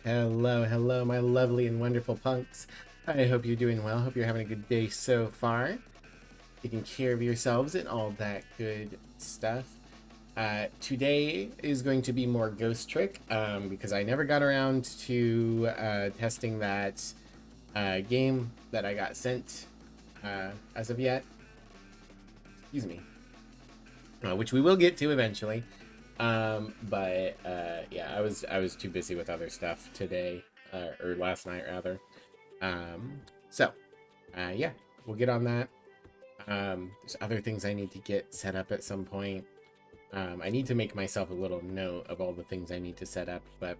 Hello, hello, my lovely and wonderful punks. I hope you're doing well. Hope you're having a good day so far. Taking care of yourselves and all that good stuff. Today is going to be more Ghost Trick because I never got around to testing that game that I got sent as of yet. Excuse me. Which we will get to eventually. Yeah, I was too busy with other stuff today, or last night rather. Yeah, we'll get on that. There's other things I need to get set up at some point. I need to make myself a little note of all the things I need to set up, but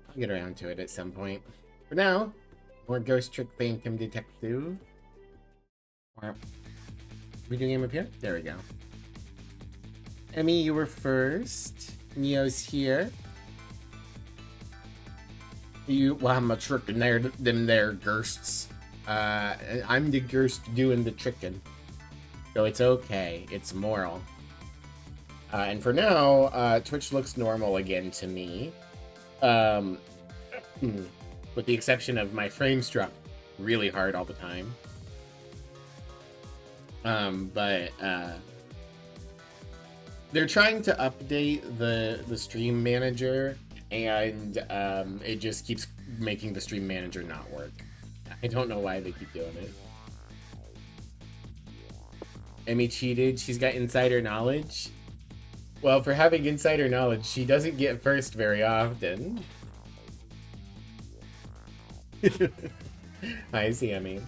I'll get around to it at some point. For now, more Ghost Trick Phantom Detective. Video game up here? There we go. Emmy, you were first. Neo's here. Well, I'm a tricking them there Gersts. I'm the Gerst doing the tricking. So it's okay. It's moral. And for now, Twitch looks normal again to me. With the exception of my frames drop really hard all the time. They're trying to update the stream manager, and it just keeps making the stream manager not work. I don't know why they keep doing it. Emmy cheated. She's got insider knowledge. Well, for having insider knowledge, she doesn't get first very often. Hi, Emmy.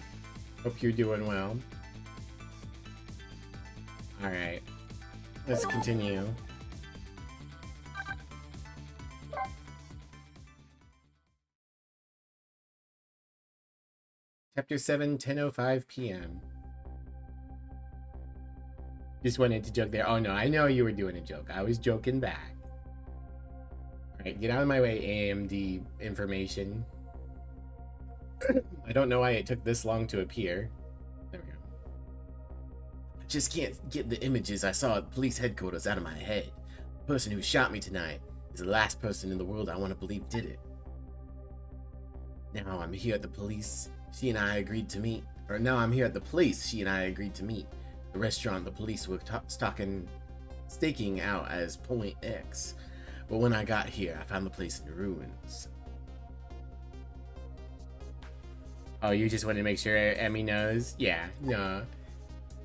Hope you're doing well. Alright. Let's continue. Chapter 7, 10:05 p.m. Just wanted to joke there. Oh no, I know you were doing a joke. I was joking back. Alright, get out of my way, AMD information. I don't know why it took this long to appear. There we go. I just can't get the images I saw at police headquarters out of my head. The person who shot me tonight is the last person in the world I want to believe did it. Now I'm here at the police. She and I agreed to meet. Or now I'm here at the place she and I agreed to meet. The restaurant the police were staking out as Point X. But when I got here, I found the place in ruins. Oh, you just want to make sure Emmy knows? Yeah, no.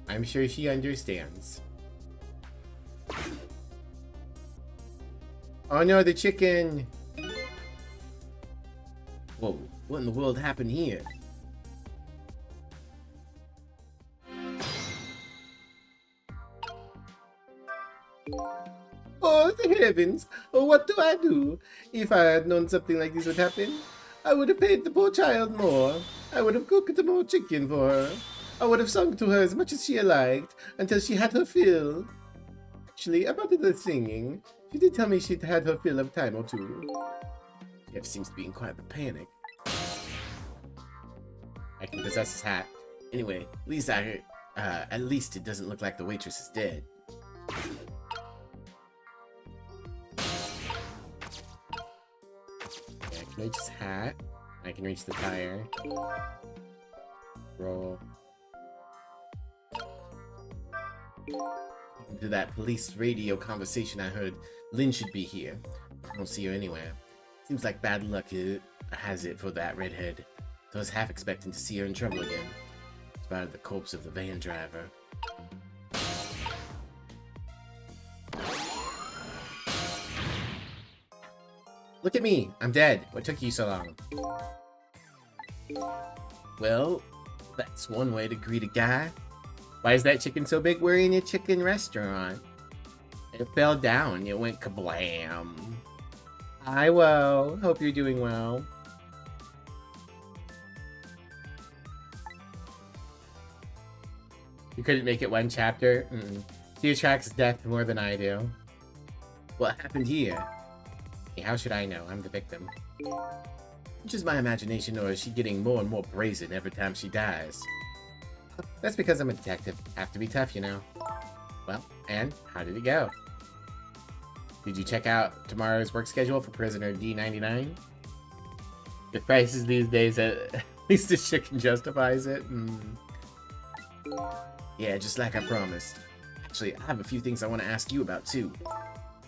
I'm sure she understands. Oh no, the chicken! Whoa, what in the world happened here? Oh, the heavens! Oh, what do I do? If I had known something like this would happen, I would have paid the poor child more. I would have cooked more chicken for her. I would have sung to her as much as she liked, until she had her fill. Actually, about the singing, she did tell me she'd had her fill of time or two. Jeff seems to be in quite the panic. I can possess his hat. Anyway, at least it doesn't look like the waitress is dead. Okay, I can reach his hat. I can reach the tire. Roll. To that police radio conversation I heard, Lynn should be here. I don't see her anywhere. Seems like bad luck has it for that redhead. So I was half expecting to see her in trouble again. Spotted the corpse of the van driver. Look at me! I'm dead! What took you so long? Well, that's one way to greet a guy. Why is that chicken so big? We're in a chicken restaurant. It fell down. It went kablam. Hi, Woe. Hope you're doing well. You couldn't make it one chapter? She attracts death more than I do. What happened here? Hey, how should I know? I'm the victim. Just my imagination, or is she getting more and more brazen every time she dies? That's because I'm a detective. Have to be tough, you know. Well, and how did it go? Did you check out tomorrow's work schedule for prisoner D99? The prices these days, at least this chicken justifies it. Yeah, just like I promised. Actually, I have a few things I want to ask you about, too.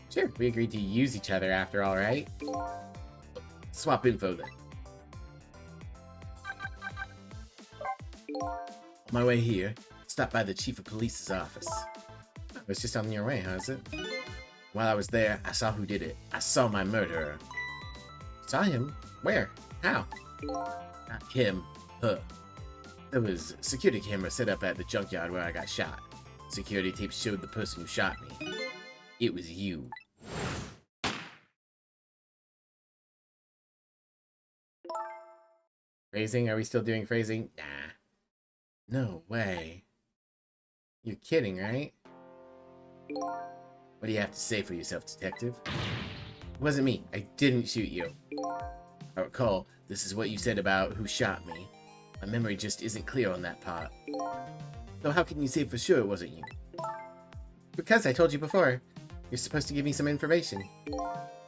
Sure, we agreed to use each other after all, right? Swap info, then. On my way here, stopped by the chief of police's office. Oh, it's just on your way, huh, is it? While I was there, I saw who did it. I saw my murderer. Saw him? Where? How? Not him. Her. There was security camera set up at the junkyard where I got shot. Security tape showed the person who shot me. It was you. Phrasing? Are we still doing phrasing? Nah. No way. You're kidding, right? What do you have to say for yourself, detective? It wasn't me. I didn't shoot you. I recall, this is what you said about who shot me. My memory just isn't clear on that part. So how can you say for sure it wasn't you? Because I told you before. You're supposed to give me some information.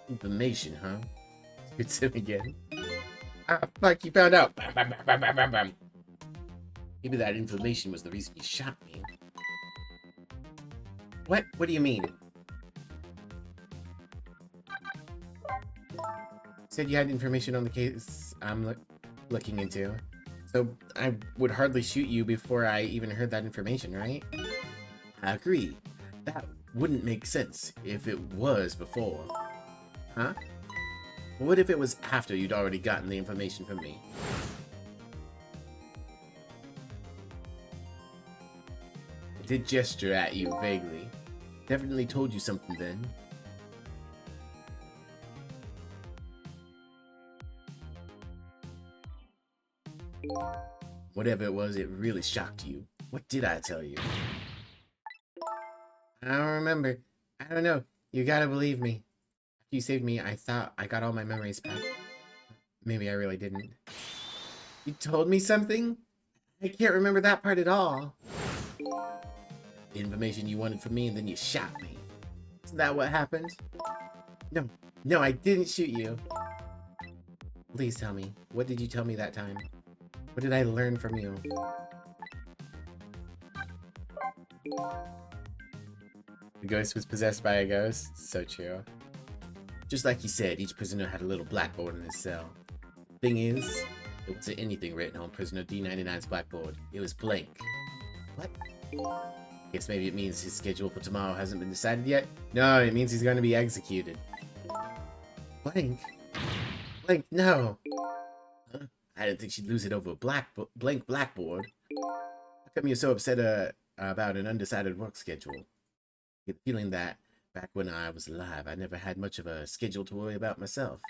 Information, huh? It's him again. Ah, fuck, you found out. Bam, bam, bam, bam, bam, bam. Maybe that information was the reason you shot me. What? What do you mean? Said you had information on the case I'm looking into. So I would hardly shoot you before I even heard that information, right? I agree. That wouldn't make sense if it was before. Huh? What if it was after you'd already gotten the information from me? I did gesture at you vaguely. Definitely told you something then. Whatever it was, it really shocked you. What did I tell you? I don't remember. I don't know. You gotta believe me. After you saved me, I thought I got all my memories back. Maybe I really didn't. You told me something? I can't remember that part at all. The information you wanted from me and then you shot me. Isn't that what happened? No. No, I didn't shoot you. Please tell me. What did you tell me that time? What did I learn from you? The ghost was possessed by a ghost? So true. Just like you said, each prisoner had a little blackboard in his cell. Thing is, there wasn't anything written on prisoner D99's blackboard. It was blank. What? Guess maybe it means his schedule for tomorrow hasn't been decided yet? No, it means he's going to be executed. Blank? Blank, no! Huh? I didn't think she'd lose it over a blank blackboard. How come you're so upset about an undecided work schedule? I get the feeling that back when I was alive, I never had much of a schedule to worry about myself.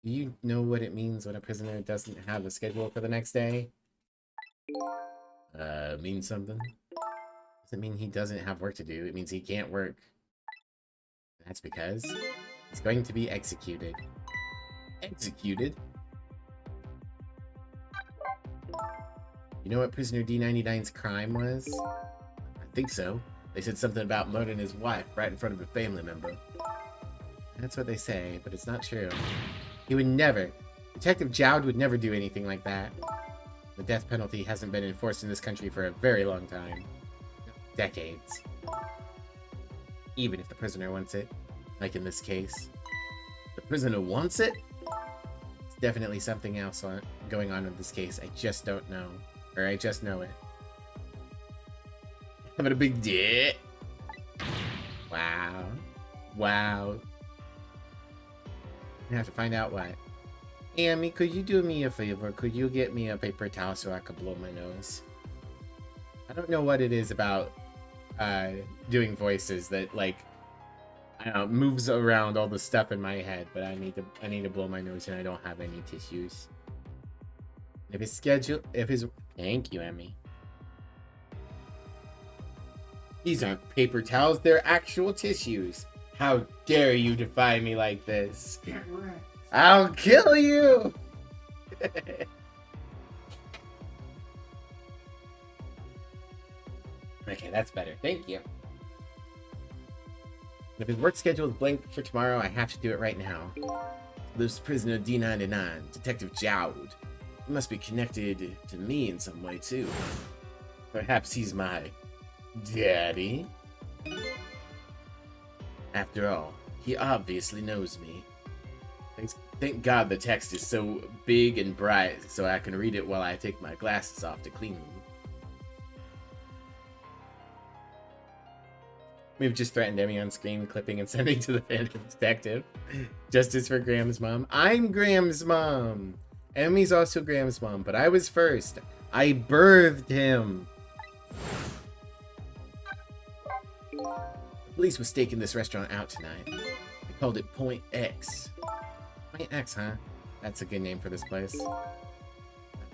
Do you know what it means when a prisoner doesn't have a schedule for the next day? Means something? Doesn't mean he doesn't have work to do. It means he can't work. That's because he's going to be executed. Executed? You know what prisoner D99's crime was? I think so. They said something about murdering his wife right in front of a family member. That's what they say, but it's not true. He would never. Detective Jowd would never do anything like that. The death penalty hasn't been enforced in this country for a very long time. Decades. Even if the prisoner wants it, like in this case. The prisoner wants it? It's definitely something else going on in this case. I just don't know. Or I just know it. Having a big dick. Wow. Wow. I have to find out what. Hey, Amy, could you do me a favor? Could you get me a paper towel so I could blow my nose? I don't know what it is about doing voices that, like, I don't know, moves around all the stuff in my head, but I need to blow my nose and I don't have any tissues. Thank you, Emmy. These aren't paper towels, they're actual tissues. How dare you defy me like this? I'll kill you! Okay, that's better. Thank you. If his work schedule is blank for tomorrow, I have to do it right now. This prisoner D99, Detective Jowd. He must be connected to me in some way, too. Perhaps he's my daddy? After all, he obviously knows me. Thank God the text is so big and bright so I can read it while I take my glasses off to clean them. We've just threatened Emmy on screen, clipping and sending to the Phantom Detective. Justice for Graham's mom. I'm Graham's mom. Emmy's also Graham's mom, but I was first. I birthed him. The police was staking this restaurant out tonight. They called it Point X. Point X, huh? That's a good name for this place. The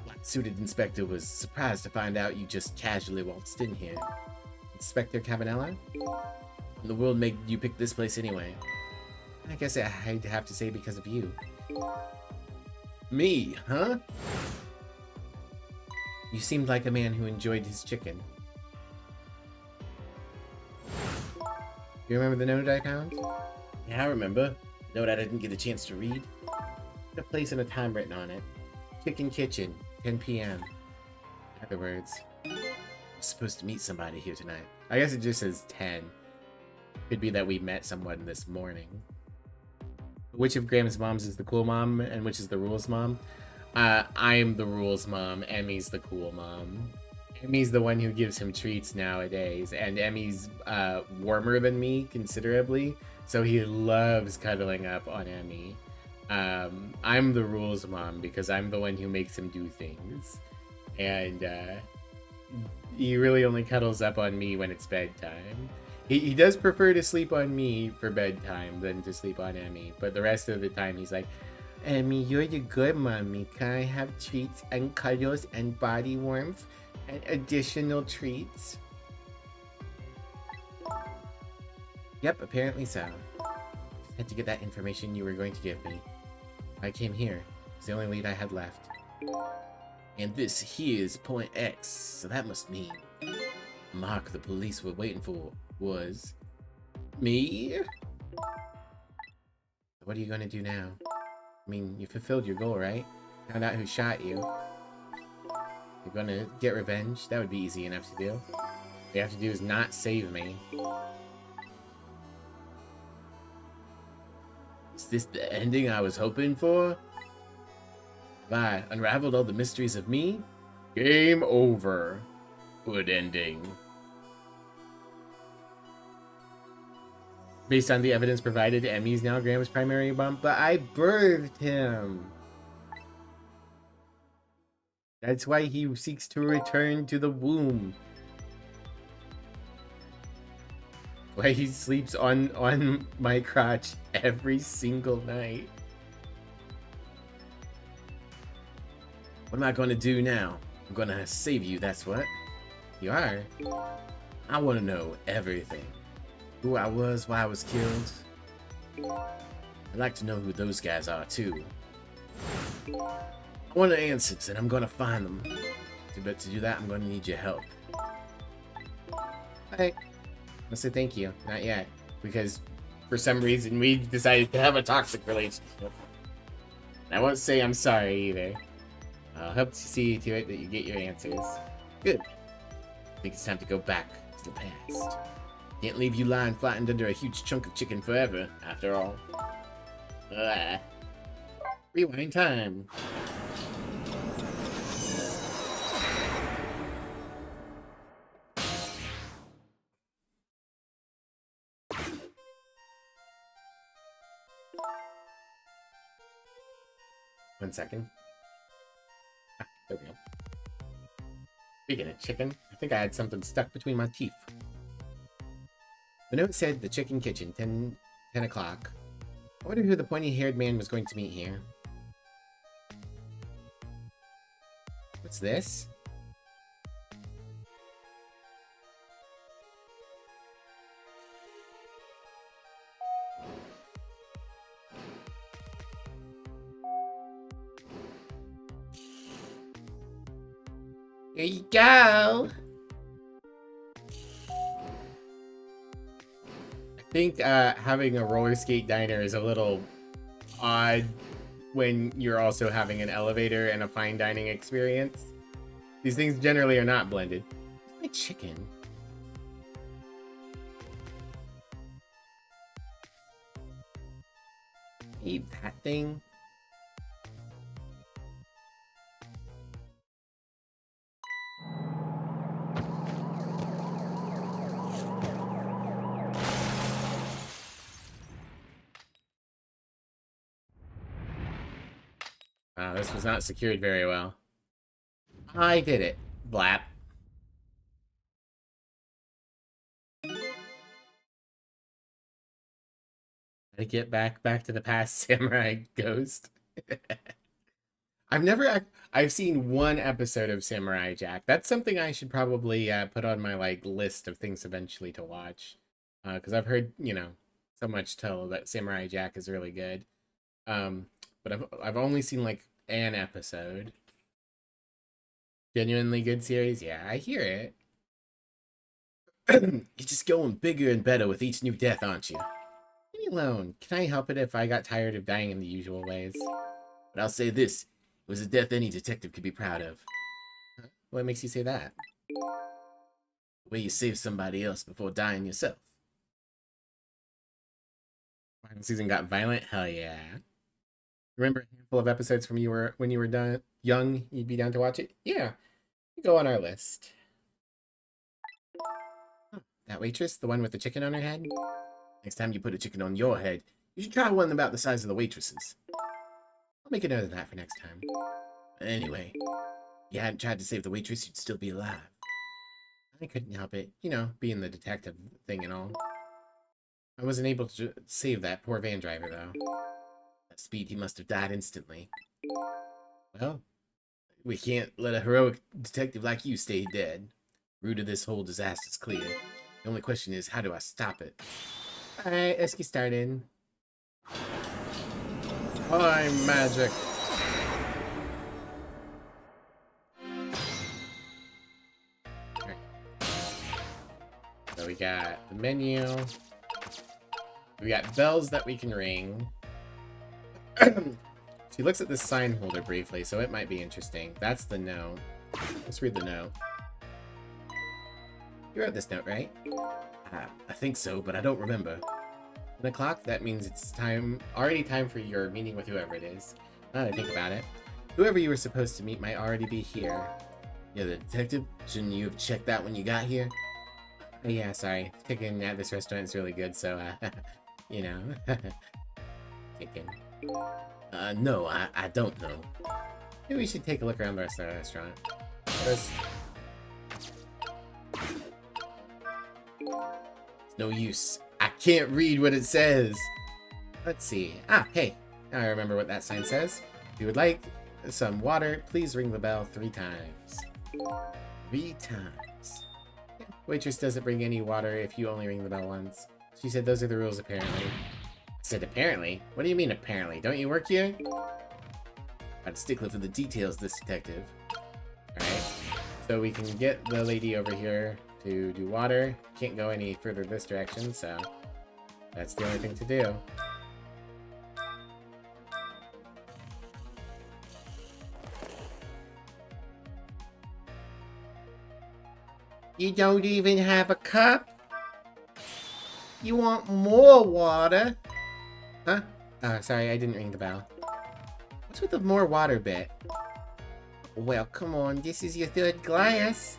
black-suited inspector was surprised to find out you just casually waltzed in here. Inspector Cabanella? In the world made you pick this place anyway? I guess I'd have to say because of you. Me, huh? You seemed like a man who enjoyed his chicken. You remember the note I found? Yeah, I remember. Note I didn't get a chance to read. A place and a time written on it. Chicken Kitchen, 10 p.m. In other words, I'm supposed to meet somebody here tonight. I guess it just says 10. Could be that we met someone this morning. Which of Graham's moms is the cool mom and which is the rules mom? I'm the rules mom. Emmy's the cool mom. Emmy's the one who gives him treats nowadays, and Emmy's warmer than me considerably, so he loves cuddling up on Emmy. I'm the rules mom because I'm the one who makes him do things, and he really only cuddles up on me when it's bedtime. He does prefer to sleep on me for bedtime than to sleep on Emmy, but the rest of the time he's like, Emmy, you're the good mommy. Can I have treats and cuddles and body warmth and additional treats? Yep, apparently so. Just had to get that information you were going to give me. I came here. It's the only lead I had left. And this here is Point X, so that must mean Mark the police were waiting for was me? What are you gonna do now? I mean, you fulfilled your goal, right? Found out who shot you. You're gonna get revenge? That would be easy enough to do. All you have to do is not save me. Is this the ending I was hoping for? Have I unraveled all the mysteries of me? Game over. Good ending. Based on the evidence provided, Emmy's now Graham's primary mom, but I birthed him. That's why he seeks to return to the womb. Why he sleeps on my crotch every single night. What am I gonna do now? I'm gonna save you, that's what. You are? I wanna know everything. Who I was, why I was killed. I'd like to know who those guys are, too. I want the answers, and I'm gonna find them. But to do that, I'm gonna need your help. Alright. I'll say thank you. Not yet. Because, for some reason, we've decided to have a toxic relationship. I won't say I'm sorry, either. I'll help to see to it that you get your answers. Good. I think it's time to go back to the past. Can't leave you lying flattened under a huge chunk of chicken forever, after all. Rewind time. One second. There we go. Speaking of chicken, I think I had something stuck between my teeth. The note said the Chicken Kitchen, 10 o'clock. I wonder who the pointy-haired man was going to meet here. What's this? Here you go! I think having a roller skate diner is a little odd when you're also having an elevator and a fine dining experience. These things generally are not blended. My chicken. Eat that thing. This was not secured very well. I did it. Blap. I get back to the past, Samurai Ghost. I've seen one episode of Samurai Jack. That's something I should probably put on my like list of things eventually to watch. Because I've heard, so much tell that Samurai Jack is really good. But I've only seen like an episode. Genuinely good series? Yeah, I hear it. You're just going bigger and better with each new death, aren't you? Leave me alone. Can I help it if I got tired of dying in the usual ways? But I'll say this. It was a death any detective could be proud of. Huh? What makes you say that? The way you saved somebody else before dying yourself. Final season got violent? Hell yeah. Remember a handful of episodes from when you were young, you'd be down to watch it? Yeah. Go on our list. Huh. That waitress? The one with the chicken on her head? Next time you put a chicken on your head, you should try one about the size of the waitress's. I'll make a note of that for next time. Anyway, if you hadn't tried to save the waitress, you'd still be alive. I couldn't help it, being the detective thing and all. I wasn't able to save that poor van driver, though. At speed, he must have died instantly. Well, we can't let a heroic detective like you stay dead. Root of this whole disaster's clear. The only question is, how do I stop it? Alright, let's get started. I'm magic. Alright. So we got the menu. We got bells that we can ring. She looks at this sign holder briefly, so it might be interesting. That's the note. Let's read the note. You wrote this note, right? I think so, but I don't remember. 10 o'clock? That means it's already time for your meeting with whoever it is. Now that I think about it. Whoever you were supposed to meet might already be here. You're the detective? Shouldn't you have checked that when you got here? Oh, yeah, sorry. Chicken at this restaurant is really good, so, Chicken. No, I don't know. Maybe we should take a look around the rest of the restaurant. It's no use. I can't read what it says. Let's see. Hey. Now I remember what that sign says. If you would like some water, please ring the bell 3 times. 3 times. Yeah. Waitress doesn't bring any water if you only ring the bell once. She said those are the rules, apparently. I said apparently? What do you mean apparently? Don't you work here? I'm a stickler for the details, this detective. Alright. So we can get the lady over here to do water. Can't go any further this direction, so that's the only thing to do. You don't even have a cup? You want more water? Huh? Oh, sorry, I didn't ring the bell. What's with the more water bit? Well, come on, this is your 3rd glass.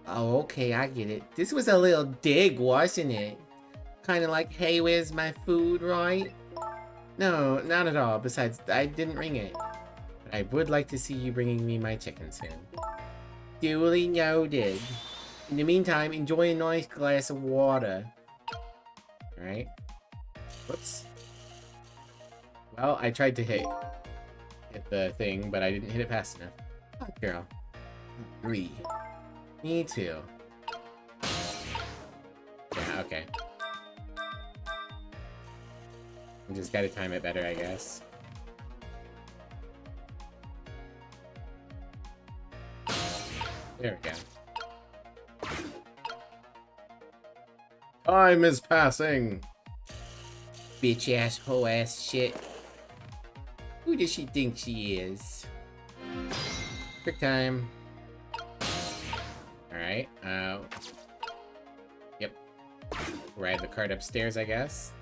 Oh, okay, I get it. This was a little dig, wasn't it? Kind of like, hey, where's my food, right? No, not at all. Besides, I didn't ring it. But I would like to see you bringing me my chicken soon. Duly noted. In the meantime, enjoy a nice glass of water. Alright. Whoops. Well, I tried to hit the thing, but I didn't hit it fast enough. Oh, girl. Agree. Me too. Yeah, okay. I just gotta time it better, I guess. There we go. Time is passing. Bitch ass, hoe ass shit. Who does she think she is? Trick time. Alright, yep. Ride the cart upstairs, I guess.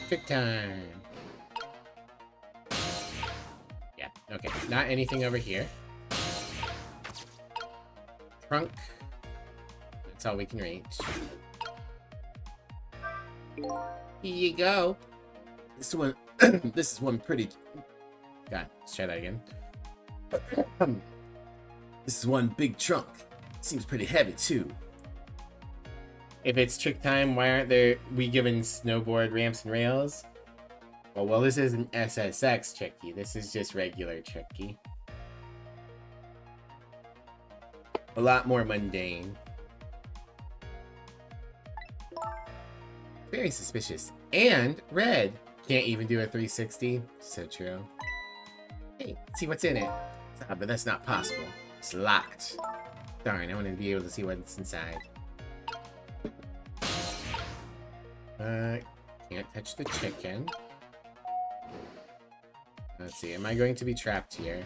Trick time. Yeah, okay. Not anything over here. Trunk. That's all we can reach. Here you go. This one, this is one pretty... God, let's try that again. This is one big trunk. Seems pretty heavy, too. If it's trick time, why aren't we given snowboard ramps and rails? Well, this isn't SSX tricky. This is just regular tricky. A lot more mundane. Very suspicious. And red. Can't even do a 360. So true. Hey, see what's in it. Ah, but that's not possible. It's locked. Darn, I wanted to be able to see what's inside. Can't touch the chicken. Let's see, am I going to be trapped here?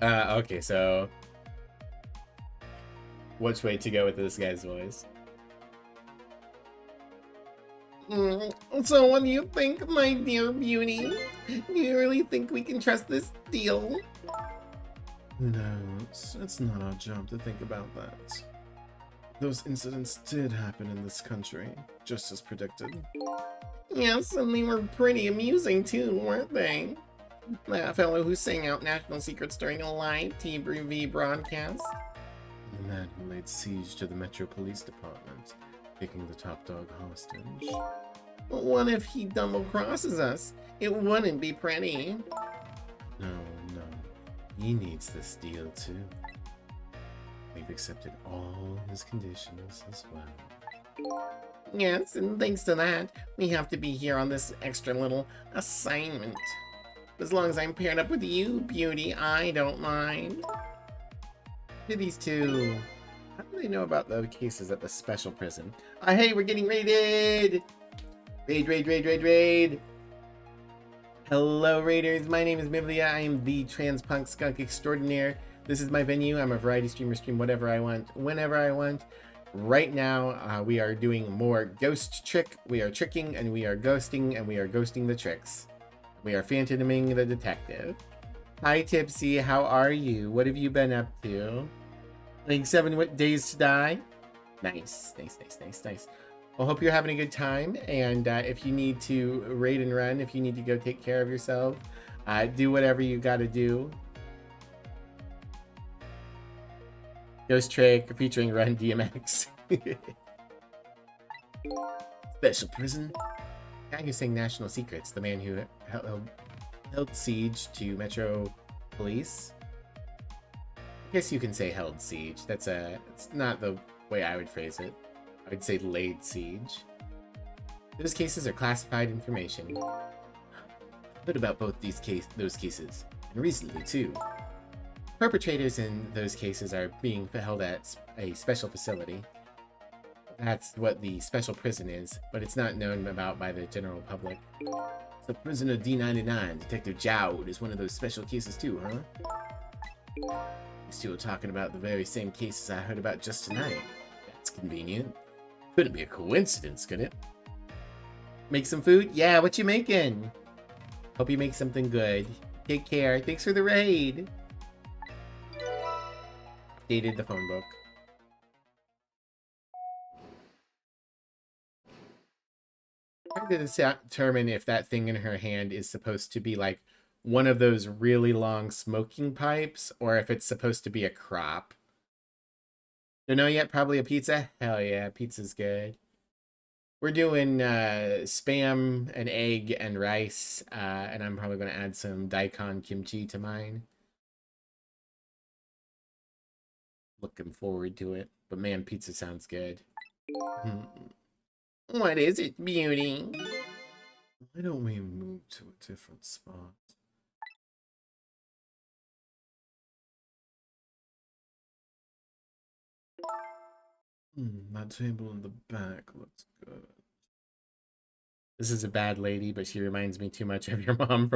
Okay, so... which way to go with this guy's voice? So what do you think, my dear beauty? Do you really think we can trust this deal? No, it's not our job to think about that. Those incidents did happen in this country, just as predicted. Yes, and they were pretty amusing too, weren't they? That fellow who sang out national secrets during a live TV broadcast. The man who laid siege to the Metro Police Department, taking the top dog hostage. But what if he double-crosses us? It wouldn't be pretty. No. He needs this deal too. We've accepted all his conditions as well. Yes, and thanks to that, we have to be here on this extra little assignment. As long as I'm paired up with you, beauty, I don't mind. Who are these two? How do they know about the cases at the special prison? Hey, we're getting raided! Raid! Hello, Raiders. My name is Miblia. I am the trans punk skunk extraordinaire. This is my venue. I'm a variety streamer, stream whatever I want, whenever I want. Right now, we are doing more ghost trick. We are tricking, and we are ghosting, and we are ghosting the tricks. We are phantoming the detective. Hi, Tipsy. How are you? What have you been up to? Like 7 days to die? Nice. Well, hope you're having a good time, and if you need to raid and run, if you need to go take care of yourself, do whatever you gotta do. Ghost Trick featuring Run DMX. Special prison. Guy who sang National Secrets, the man who held siege to Metro Police. I guess you can say held siege. It's not the way I would phrase it. I would say laid siege. Those cases are classified information. What about both those cases? And recently, too. Perpetrators in those cases are being held at a special facility. That's what the special prison is, but it's not known about by the general public. So prisoner D99, Detective Jowd, is one of those special cases too, huh? These two are talking about the very same cases I heard about just tonight. That's convenient. Couldn't be a coincidence, could it? Make some food? Yeah, what you making? Hope you make something good. Take care. Thanks for the raid. Updated the phone book. Trying to determine if that thing in her hand is supposed to be like one of those really long smoking pipes or if it's supposed to be a crop. Don't know yet, probably a pizza? Hell yeah, pizza's good. We're doing spam and egg and rice, and I'm probably going to add some daikon kimchi to mine. Looking forward to it. But man, pizza sounds good. What is it, beauty? Why don't we move to a different spot? That table in the back looks good. This is a bad lady, but she reminds me too much of your mom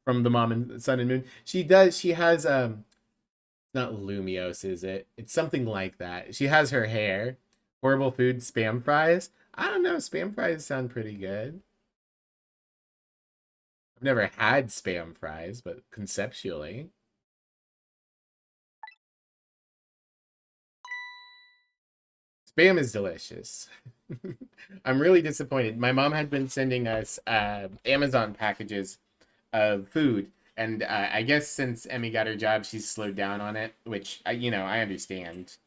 from the Mom and Sun and Moon. She does. She has not Lumios, is it? It's something like that. She has her hair. Horrible food, spam fries. I don't know. Spam fries sound pretty good. I've never had spam fries, but conceptually. Spam is delicious. I'm really disappointed. My mom had been sending us Amazon packages of food, and I guess since Emmy got her job, she's slowed down on it, which I understand.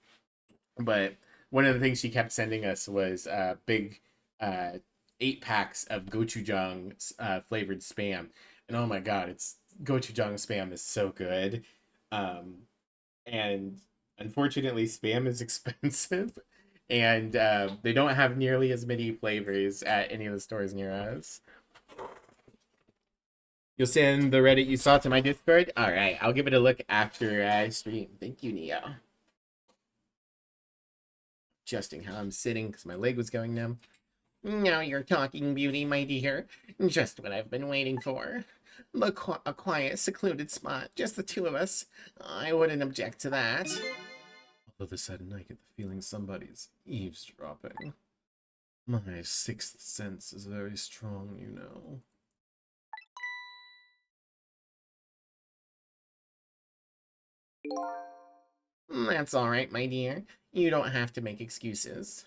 But one of the things she kept sending us was big uh, 8 packs of gochujang flavored spam, and oh my god, it's gochujang spam is so good. Um, and unfortunately, spam is expensive, and they don't have nearly as many flavors at any of the stores near us. You'll send the Reddit you saw to my Discord? All right, I'll give it a look after I stream. Thank you, Neo. Adjusting how I'm sitting because my leg was going numb. Now you're talking, beauty, my dear. Just what I've been waiting for. A quiet, secluded spot, just the two of us. I wouldn't object to that. All of a sudden, I get the feeling somebody's eavesdropping. My sixth sense is very strong, you know. That's all right, my dear. You don't have to make excuses.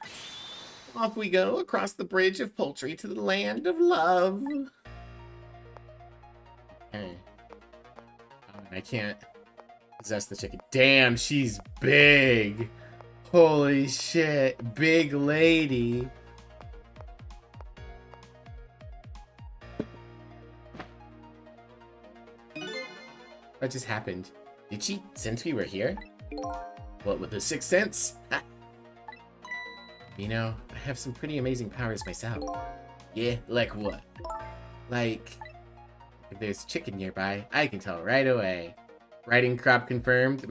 Off we go across the bridge of poultry to the land of love. Hey. Oh, I can't possess the chicken. Damn, she's big. Holy shit. Big lady. What just happened? Did she sense we were here? What with the sixth sense? Ha. You know, I have some pretty amazing powers myself. Yeah, like what? Like, if there's chicken nearby, I can tell right away. Riding crop confirmed,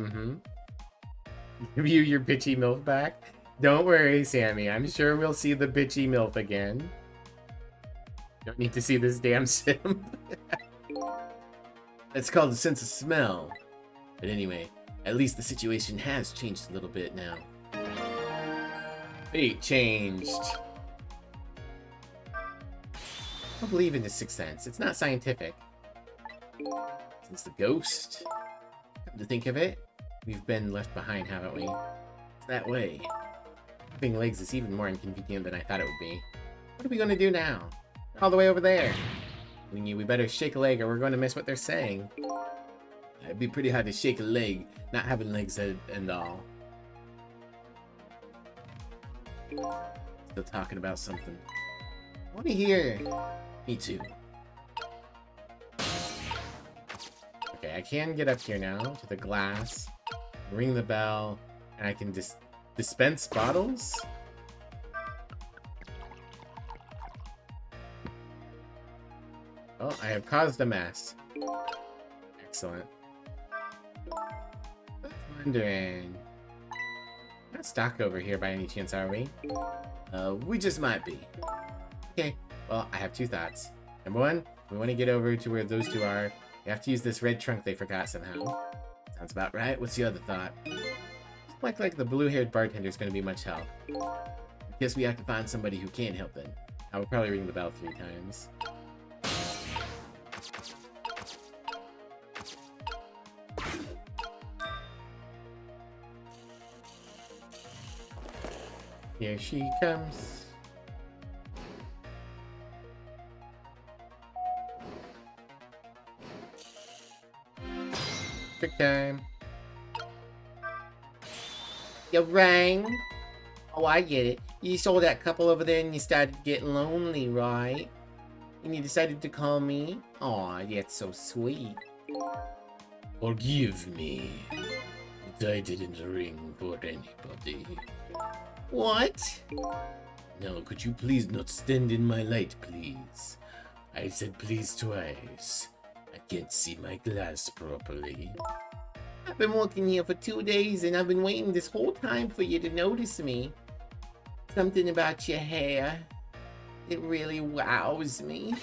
Give you your bitchy MILF back? Don't worry, Sammy, I'm sure we'll see the bitchy MILF again. Don't need to see this damn sim. That's called a sense of smell. But anyway, at least the situation has changed a little bit now. Fate changed. I don't believe in the sixth sense. It's not scientific. Since the ghost. Come to think of it, we've been left behind, haven't we? It's that way. Having legs is even more inconvenient than I thought it would be. What are we going to do now? All the way over there. We better shake a leg or we're going to miss what they're saying. It'd be pretty hard to shake a leg, not having legs and all. Still talking about something. I want to hear. Me too. Okay, I can get up here now to the glass, ring the bell, and I can dispense bottles. Oh, I have caused a mess. Excellent. Wondering. Not stuck over here by any chance, are we? We just might be. Okay, well, I have 2 thoughts. Number 1, we want to get over to where those 2 are. We have to use this red trunk they forgot somehow. Sounds about right. What's the other thought? Like the blue-haired bartender's going to be much help. Guess we have to find somebody who can't help then. I will probably ring the bell 3 times. Here she comes. Trick time. You rang? Oh, I get it. You saw that couple over there and you started getting lonely, right? And you decided to call me? Aw, that's so sweet. Forgive me, but I didn't ring for anybody. What? Now, could you please not stand in my light, please? I said please twice. I can't see my glass properly. I've been working here for 2 days and I've been waiting this whole time for you to notice me. Something about your hair. It really wows me.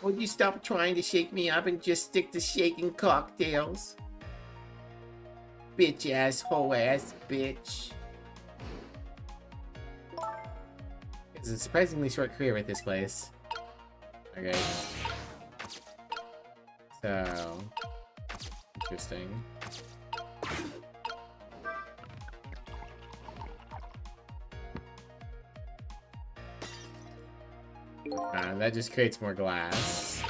Would you stop trying to shake me up and just stick to shaking cocktails? Bitch ass, hoe ass, bitch. It's a surprisingly short career with this place. Okay. So... interesting. That just creates more glass.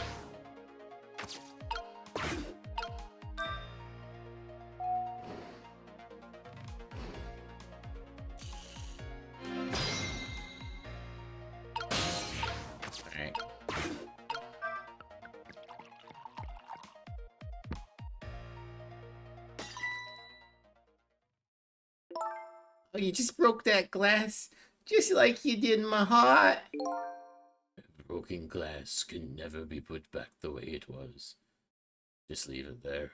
Alright. Oh, you just broke that glass? Just like you did my heart? Broken glass can never be put back the way it was. Just leave it there.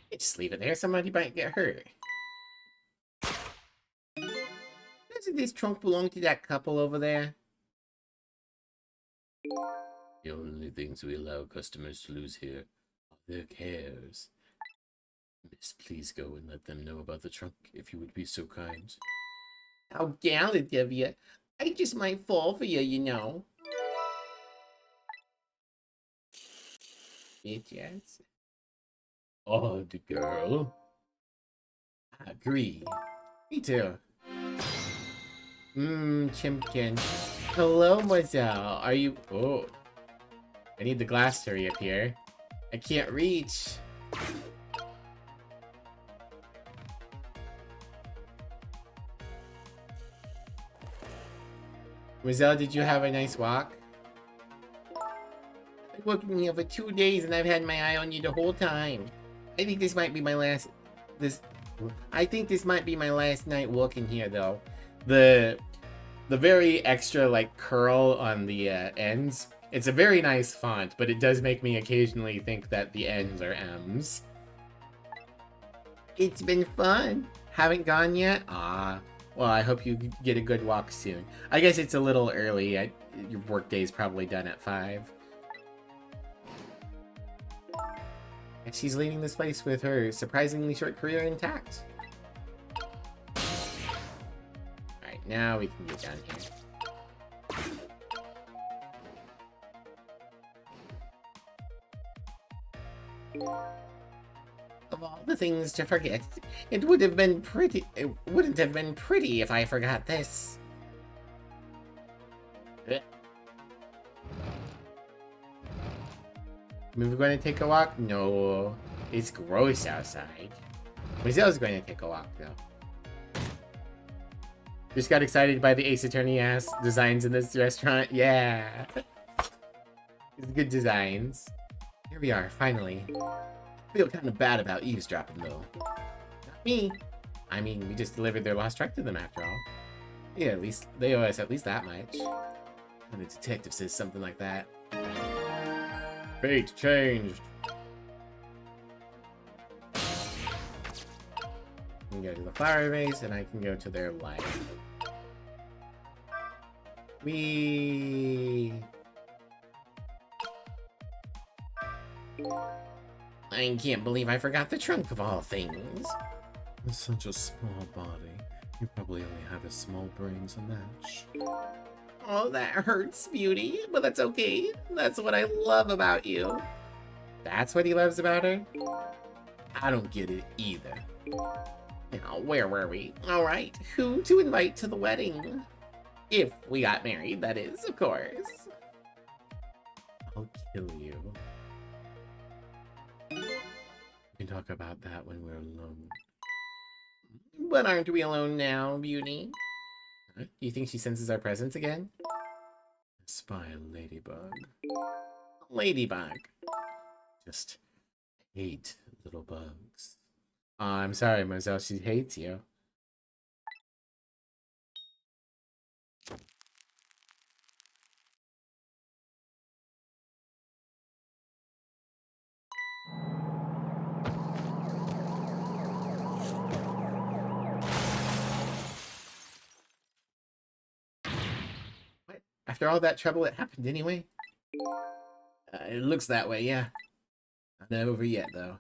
Just leave it there, somebody might get hurt. Doesn't this trunk belong to that couple over there? The only things we allow customers to lose here are their cares. Miss, please go and let them know about the trunk, if you would be so kind. How gallant of you. I just might fall for you, you know. Bitches. Odd girl. I agree. Me too. Chimpkin. Hello, Mademoiselle. Are you... Oh. I need the glass to reappear. I can't reach. Mademoiselle, did you have a nice walk? I've been working here for 2 days and I've had my eye on you the whole time. I think this might be my last... I think this might be my last night working here, though. The very extra, like, curl on the ends. It's a very nice font, but it does make me occasionally think that the N's are M's. It's been fun. Haven't gone yet? Ah. Well, I hope you get a good walk soon. I guess it's a little early. Your workday's probably done at 5. And she's leaving this place with her surprisingly short career intact. Alright, now we can get down here. Of all the things to forget, it would have been pretty. It wouldn't have been pretty if I forgot this. We're going to take a walk? No, it's gross outside. Mazelle's going to take a walk though. Just got excited by the Ace Attorney ass designs in this restaurant. Yeah, it's good designs. Here we are, finally. I feel kind of bad about eavesdropping, though. Not me. I mean, we just delivered their lost truck to them, after all. Yeah, at least they owe us at least that much. And the detective says something like that. Fate changed. I can go to the flower vase, and I can go to their life. I can't believe I forgot the trunk of all things. With such a small body, you probably only have a small brain to match. Oh, that hurts, Beauty, but that's okay. That's what I love about you. That's what he loves about her? I don't get it either. Now, where were we? Alright, who to invite to the wedding? If we got married, that is, of course. I'll kill you. We can talk about that when we're alone. But aren't we alone now, Beauty? Huh? You think she senses our presence again? Spy a ladybug. Ladybug. Just hate little bugs. I'm sorry, Moselle, she hates you. After all that trouble, it happened anyway? It looks that way, yeah. Not over yet, though.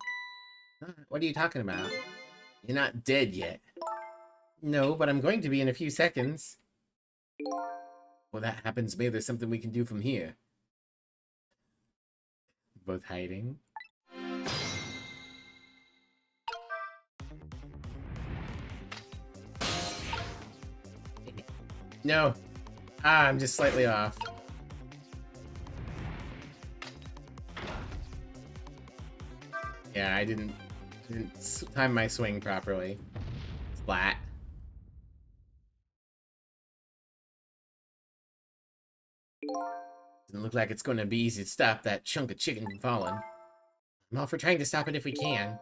What are you talking about? You're not dead yet. No, but I'm going to be in a few seconds. Well, that happens, maybe there's something we can do from here. Both hiding. No. I'm just slightly off. Yeah, I didn't time my swing properly. Splat. Doesn't look like it's going to be easy to stop that chunk of chicken from falling. I'm all for trying to stop it if we can. I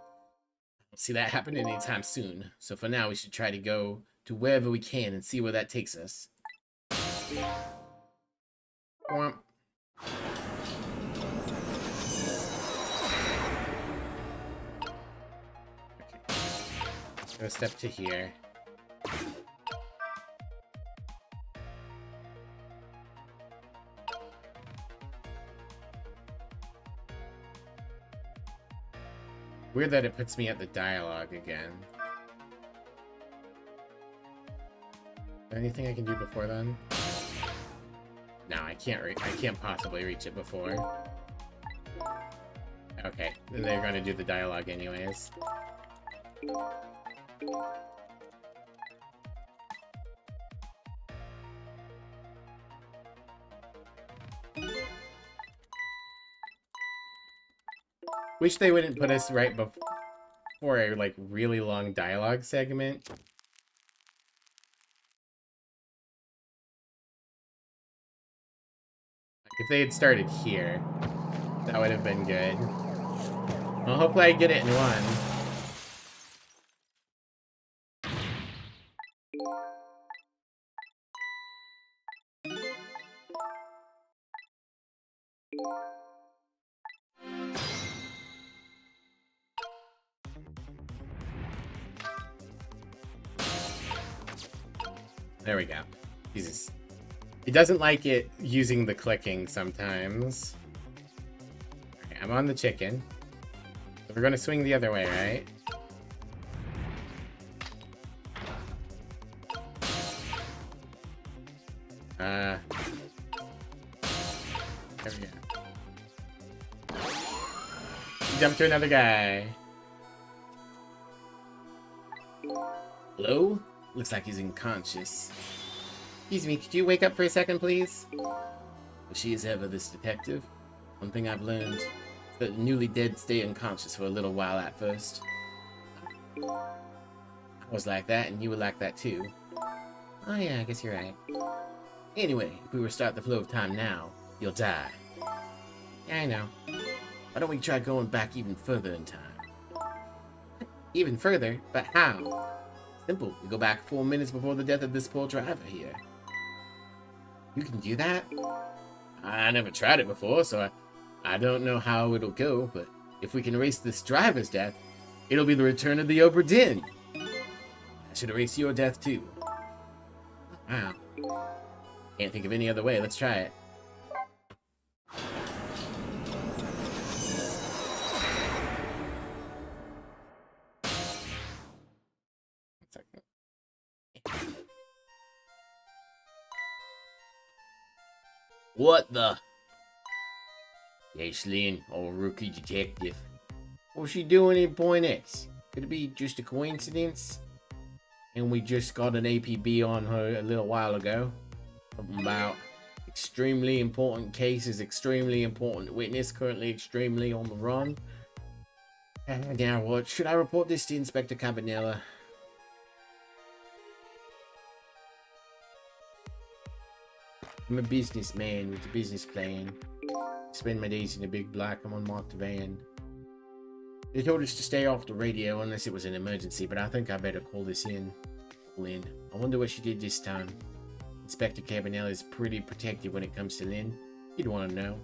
don't see that happening anytime soon. So for now, we should try to go to wherever we can and see where that takes us. Womp. Go a step to here. Weird that it puts me at the dialogue again. Anything I can do before then? No, I can't possibly reach it before. Okay, then they're gonna do the dialogue anyways. Wish they wouldn't put us right before a, like, really long dialogue segment. Like, if they had started here, that would have been good. Well, hopefully I get it in one. There we go. Jesus. It doesn't like it using the clicking sometimes. Okay, I'm on the chicken. So we're gonna swing the other way, right? There we go. Jump to another guy. Hello? Looks like he's unconscious. Excuse me, could you wake up for a second, please? Well, she is ever this detective. One thing I've learned is that the newly dead stay unconscious for a little while at first. I was like that, and you were like that too. Oh yeah, I guess you're right. Anyway, if we were to start the flow of time now, you'll die. Yeah, I know. Why don't we try going back even further in time? Even further? But how? Simple. We go back 4 minutes before the death of this poor driver here. You can do that? I never tried it before, so I don't know how it'll go, but if we can erase this driver's death, it'll be the return of the Obra Dinn. I should erase your death too. Wow. Can't think of any other way. Let's try it. What the? Yes, Lynn, old rookie detective. What's she doing in Point X? Could it be just a coincidence? And we just got an APB on her a little while ago. Something about extremely important cases, extremely important witness, currently extremely on the run. Now what? Should I report this to Inspector Cabanella? I'm a businessman with a business plan. I spend my days in a big black and unmarked van. They told us to stay off the radio unless it was an emergency, but I think I better call this in. Lynn. I wonder what she did this time. Inspector Cabanella is pretty protective when it comes to Lynn. You'd want to know.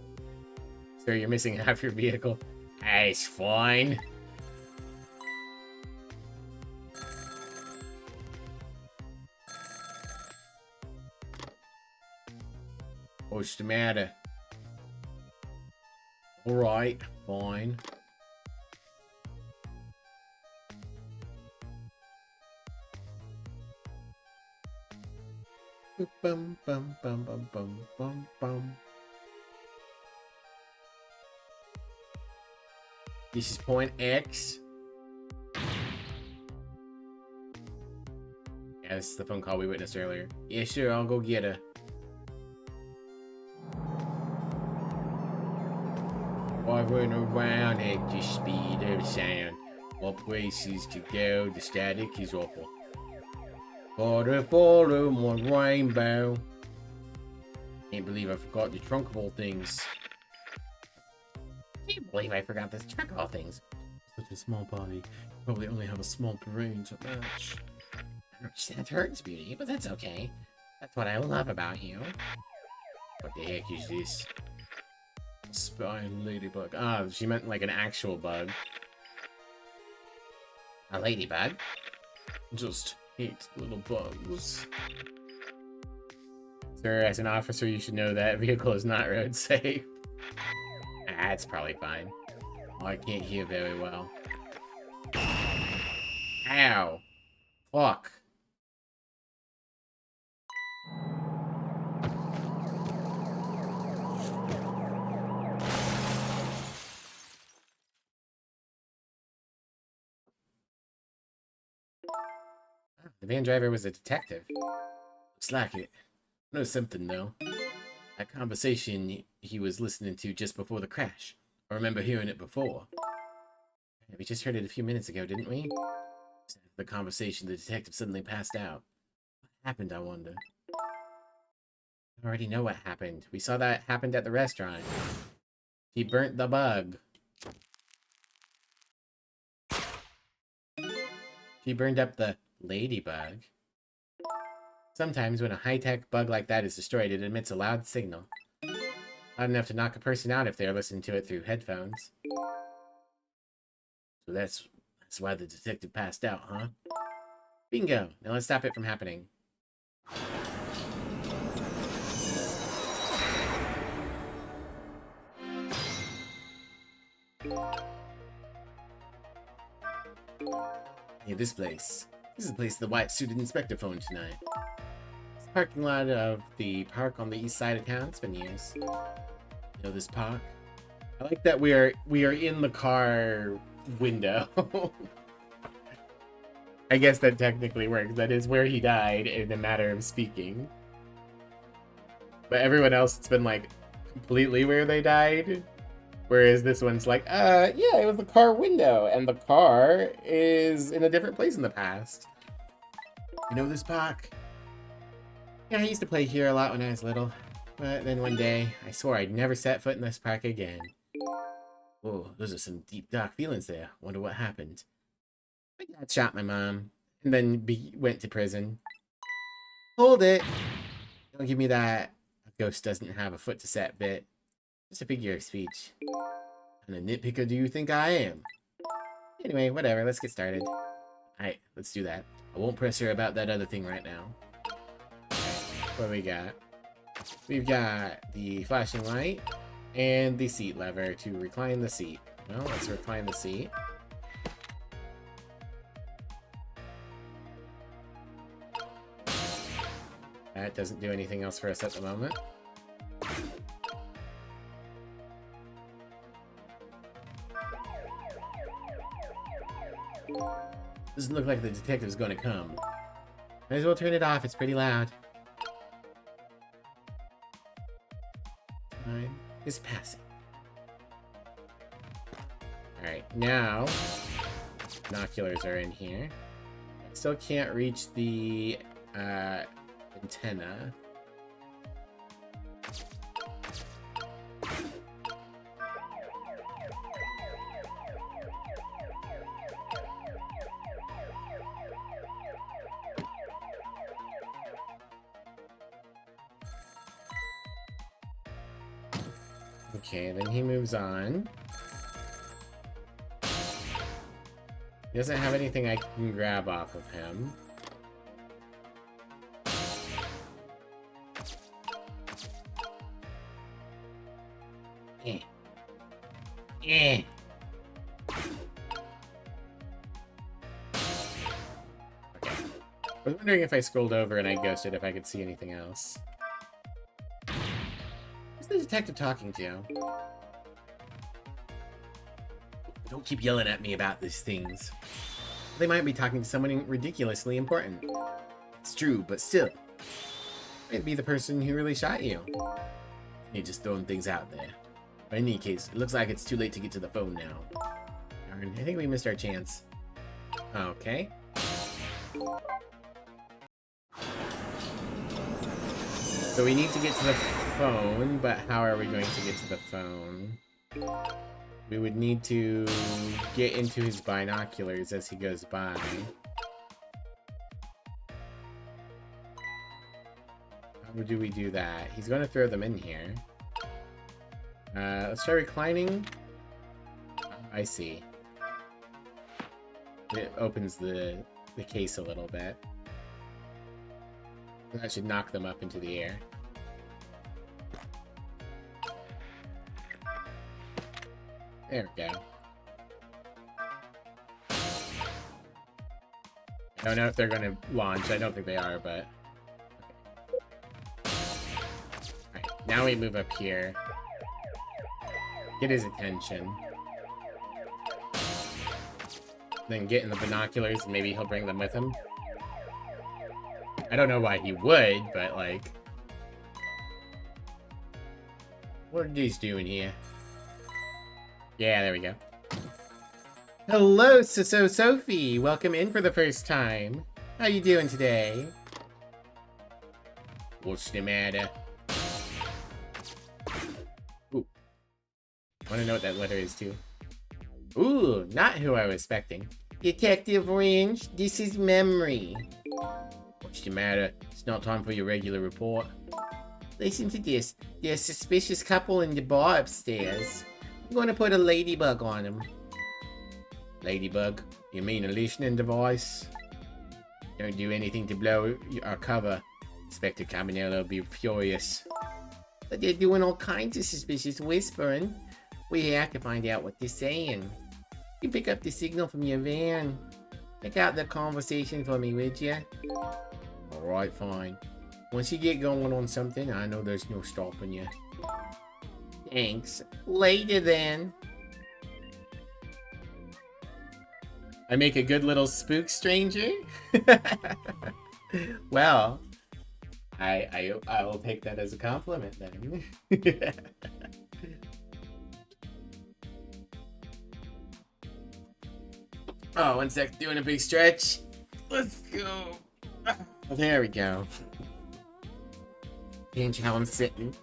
Sir, you're missing half your vehicle. It's fine. What's the matter? Alright, fine. Bum, bum, bum, bum, bum, bum, bum. This is point X. Yeah, this is the phone call we witnessed earlier. Yeah, sure, I'll go get her. I run around at the speed of sound. What places to go, the static is awful. Gotta follow my rainbow. Can't believe I forgot the trunk of all things. Can't believe I forgot this trunk of all things. Such a small body. Probably only have a small brain to match. That hurts, Beauty, but that's okay. That's what I love about you. What the heck is this? Spy ladybug. Ah, she meant like an actual bug. A ladybug? Just hate little bugs. Sir, as an officer, you should know that vehicle is not road safe. That's probably fine. Oh, I can't hear very well. Ow. Fuck. The van driver was a detective. Looks like it. I know something though. That conversation he was listening to just before the crash. I remember hearing it before. We just heard it a few minutes ago, didn't we? The conversation, the detective suddenly passed out. What happened, I wonder? I already know what happened. We saw that happened at the restaurant. He burnt the bug. She burned up the ladybug. Sometimes when a high-tech bug like that is destroyed, it emits a loud signal. Loud enough to knock a person out if they're listening to it through headphones. So that's why the detective passed out, huh? Bingo! Now let's stop it from happening. Hey, this place. This is the place the white-suited inspector phoned tonight. It's the parking lot of the park on the east side of town. It's been years. You know this park? I like that we are in the car window. I guess that technically works. That is where he died in a matter of speaking. But everyone else, it's been like completely where they died. Whereas this one's like, yeah, it was the car window, and the car is in a different place in the past. You know this park? Yeah, I used to play here a lot when I was little. But then one day, I swore I'd never set foot in this park again. Oh, those are some deep, dark feelings there. Wonder what happened. My dad shot my mom, and then went to prison. Hold it! Don't give me that a ghost doesn't have a foot to set bit. Just a figure of speech. And a nitpicker do you think I am? Anyway, whatever, let's get started. Alright, let's do that. I won't press her about that other thing right now. What do we got? We've got the flashing light and the seat lever to recline the seat. Well, let's recline the seat. That doesn't do anything else for us at the moment. Doesn't look like the detective's gonna come. Might as well turn it off, it's pretty loud. Time is passing. Alright, now binoculars are in here. Still can't reach the antenna. Okay, then he moves on. He doesn't have anything I can grab off of him. Eh. Eh. Okay. I was wondering if I scrolled over and I ghosted if I could see anything else. Who's the detective talking to? Don't keep yelling at me about these things. They might be talking to someone ridiculously important. It's true, but still. Might be the person who really shot you. You're just throwing things out there. But in any case, it looks like it's too late to get to the phone now. Darn, I think we missed our chance. Okay. So we need to get to the phone, but how are we going to get to the phone? We would need to get into his binoculars as he goes by. How do we do that? He's going to throw them in here. Let's try reclining. I see. It opens the case a little bit. That should knock them up into the air. There we go. I don't know if they're going to launch. I don't think they are, but... Okay. Alright, now we move up here. Get his attention. Then get in the binoculars and maybe he'll bring them with him. I don't know why he would, but like... What are these doing here? Yeah, there we go. Hello, Sophie. Welcome in for the first time. How you doing today? What's the matter? Ooh. Want to know what that letter is, too? Ooh, not who I was expecting. Detective Orange, this is Memory. What's the matter? It's not time for your regular report. Listen to this. There's a suspicious couple in the bar upstairs. I'm going to put a ladybug on them. Ladybug? You mean a listening device? Don't do anything to blow our cover. Inspector Cabanello will be furious. But they're doing all kinds of suspicious whispering. We have to find out what they're saying. You pick up the signal from your van. Check out the conversation for me, would ya? Alright, fine. Once you get going on something, I know there's no stopping you. Thanks. Later then. I make a good little spook stranger? Well, I will take that as a compliment then. Oh, 1 sec, doing a big stretch. Let's go. Oh, there we go. Change how I'm sitting.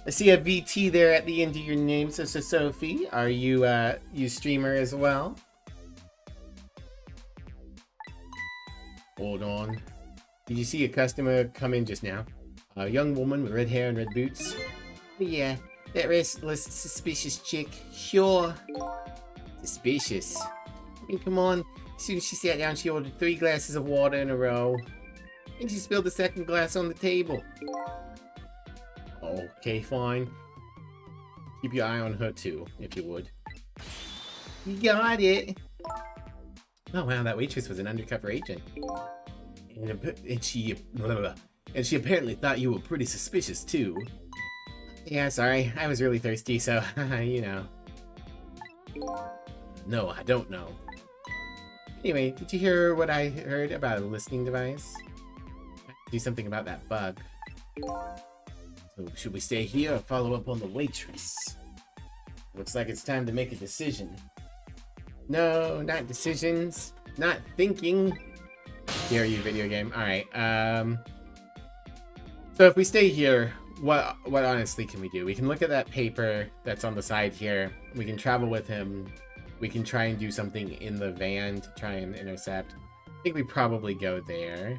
I see a VT there at the end of your name, so Sophie. Are you you streamer as well? Hold on. Did you see a customer come in just now? A young woman with red hair and red boots. Oh, yeah, that restless, suspicious chick. Sure. Suspicious. I mean, come on. As soon as she sat down, she ordered 3 glasses of water in a row. And she spilled the second glass on the table. Okay, fine. Keep your eye on her too, if you would. You got it. Oh wow, that waitress was an undercover agent. And she apparently thought you were pretty suspicious too. Yeah, sorry. I was really thirsty, so, you know. No, I don't know. Anyway, did you hear what I heard about a listening device? Do something about that bug. So should we stay here or follow up on the waitress? Looks like it's time to make a decision. No, not decisions. Not thinking. Dare you, video game. Alright, so if we stay here, what honestly can we do? We can look at that paper that's on the side here. We can travel with him. We can try and do something in the van to try and intercept. I think we probably go there.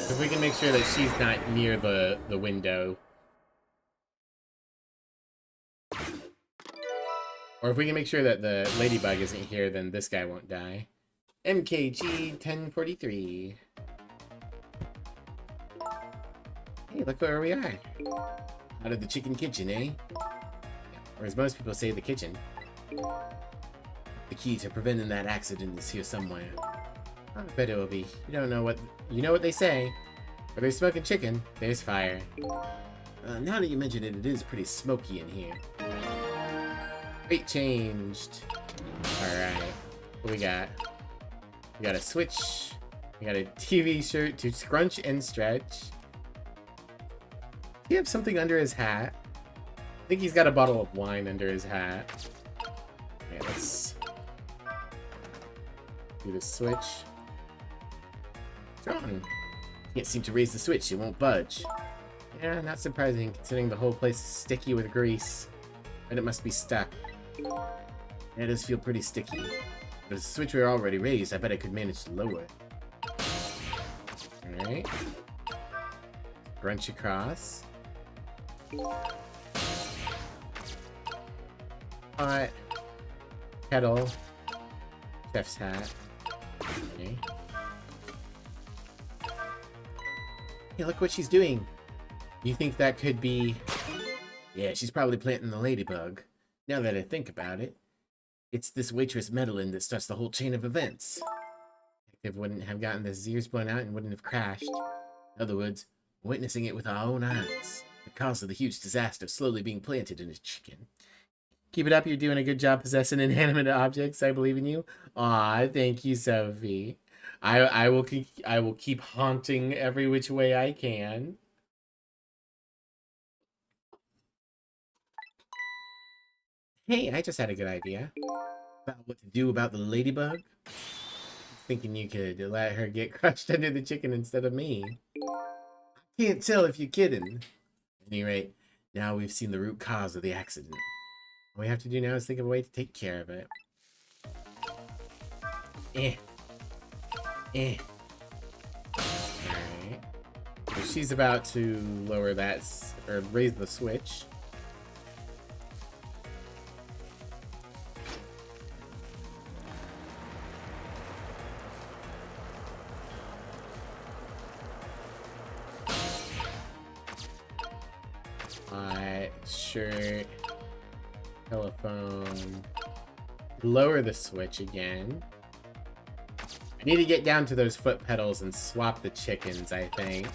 If we can make sure that she's not near the window. Or if we can make sure that the ladybug isn't here, then this guy won't die. MKG 1043. Hey, look where we are. Out of the chicken kitchen, eh? Or as most people say, the kitchen. The key to preventing that accident is here somewhere. I bet it will be. You know what they say. Where there's smoking chicken, there's fire. Now that you mention it, it is pretty smoky in here. Weight changed. Alright. What we got? We got a switch. We got a TV shirt to scrunch and stretch. Does he have something under his hat? I think he's got a bottle of wine under his hat. Okay, let's do the switch. It's on. Can't seem to raise the switch, it won't budge. Yeah, not surprising considering the whole place is sticky with grease. And it must be stuck. Yeah, it does feel pretty sticky. But if the switch were already raised, I bet I could manage to lower it. Alright. Crunch across. Pot. Kettle. Chef's hat. Okay. Hey, look what she's doing. You think that could be... Yeah, she's probably planting the ladybug. Now that I think about it, it's this waitress meddling that starts the whole chain of events. Detective wouldn't have gotten his ears blown out and wouldn't have crashed. In other words, witnessing it with our own eyes. The cause of the huge disaster slowly being planted in his chicken. Keep it up, you're doing a good job possessing inanimate objects. I believe in you. Aw, thank you, Sophie. I will keep haunting every which way I can. Hey, I just had a good idea about what to do about the ladybug. Thinking you could let her get crushed under the chicken instead of me. Can't tell if you're kidding. At any rate, now we've seen the root cause of the accident. All we have to do now is think of a way to take care of it. Alright. So she's about to lower that, or raise the switch. Shirt, telephone, lower the switch again. I need to get down to those foot pedals and swap the chickens, I think.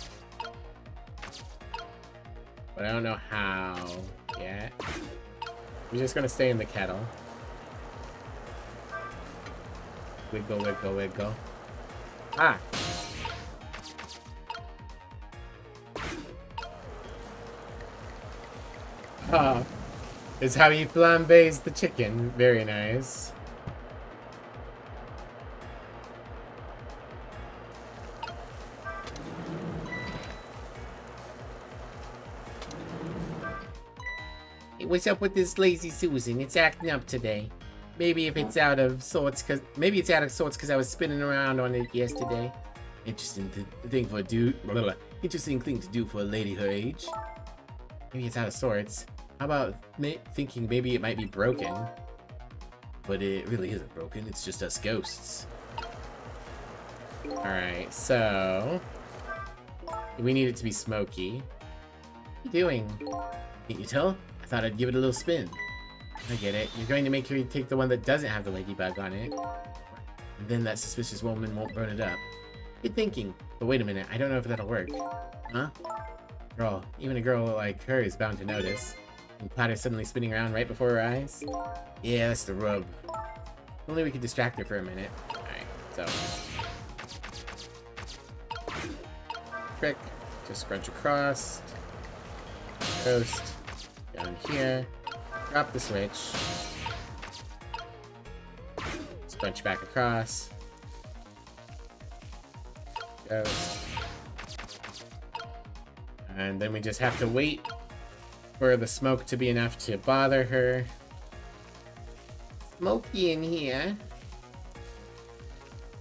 But I don't know how yet. We're just gonna stay in the kettle. Wiggle, wiggle, wiggle. Ah! Is how he flambés the chicken. Very nice. Hey, what's up with this lazy Susan? It's acting up today. Maybe it's out of sorts because I was spinning around on it yesterday. Interesting thing to do for a lady her age. Maybe it's out of sorts. How about thinking maybe it might be broken? But it really isn't broken, it's just us ghosts. Alright, so... we need it to be smoky. What are you doing? Can't you tell? I thought I'd give it a little spin. I get it. You're going to make her take the one that doesn't have the ladybug on it. And then that suspicious woman won't burn it up. Good thinking. But wait a minute, I don't know if that'll work. Huh? Girl, even a girl like her is bound to notice. And platter suddenly spinning around right before her eyes? Yeah, that's the rub. If only we could distract her for a minute. Alright, so. Trick. Just scrunch across. Coast. Down here. Drop the switch. Scrunch back across. Ghost. And then we just have to wait for the smoke to be enough to bother her. Smoky in here.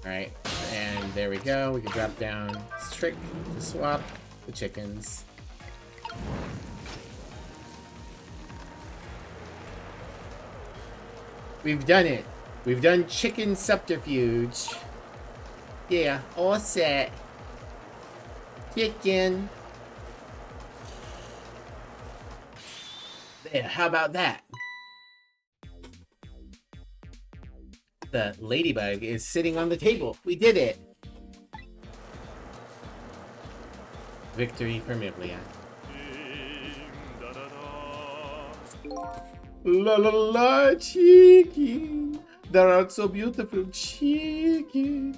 Alright, and there we go. We can drop down. Trick to swap the chickens. We've done it. We've done chicken subterfuge. Yeah, all set. Chicken. Yeah, how about that? The ladybug is sitting on the table. We did it! Victory for Miblia. La la la, chicken. Thou art so beautiful, chicken.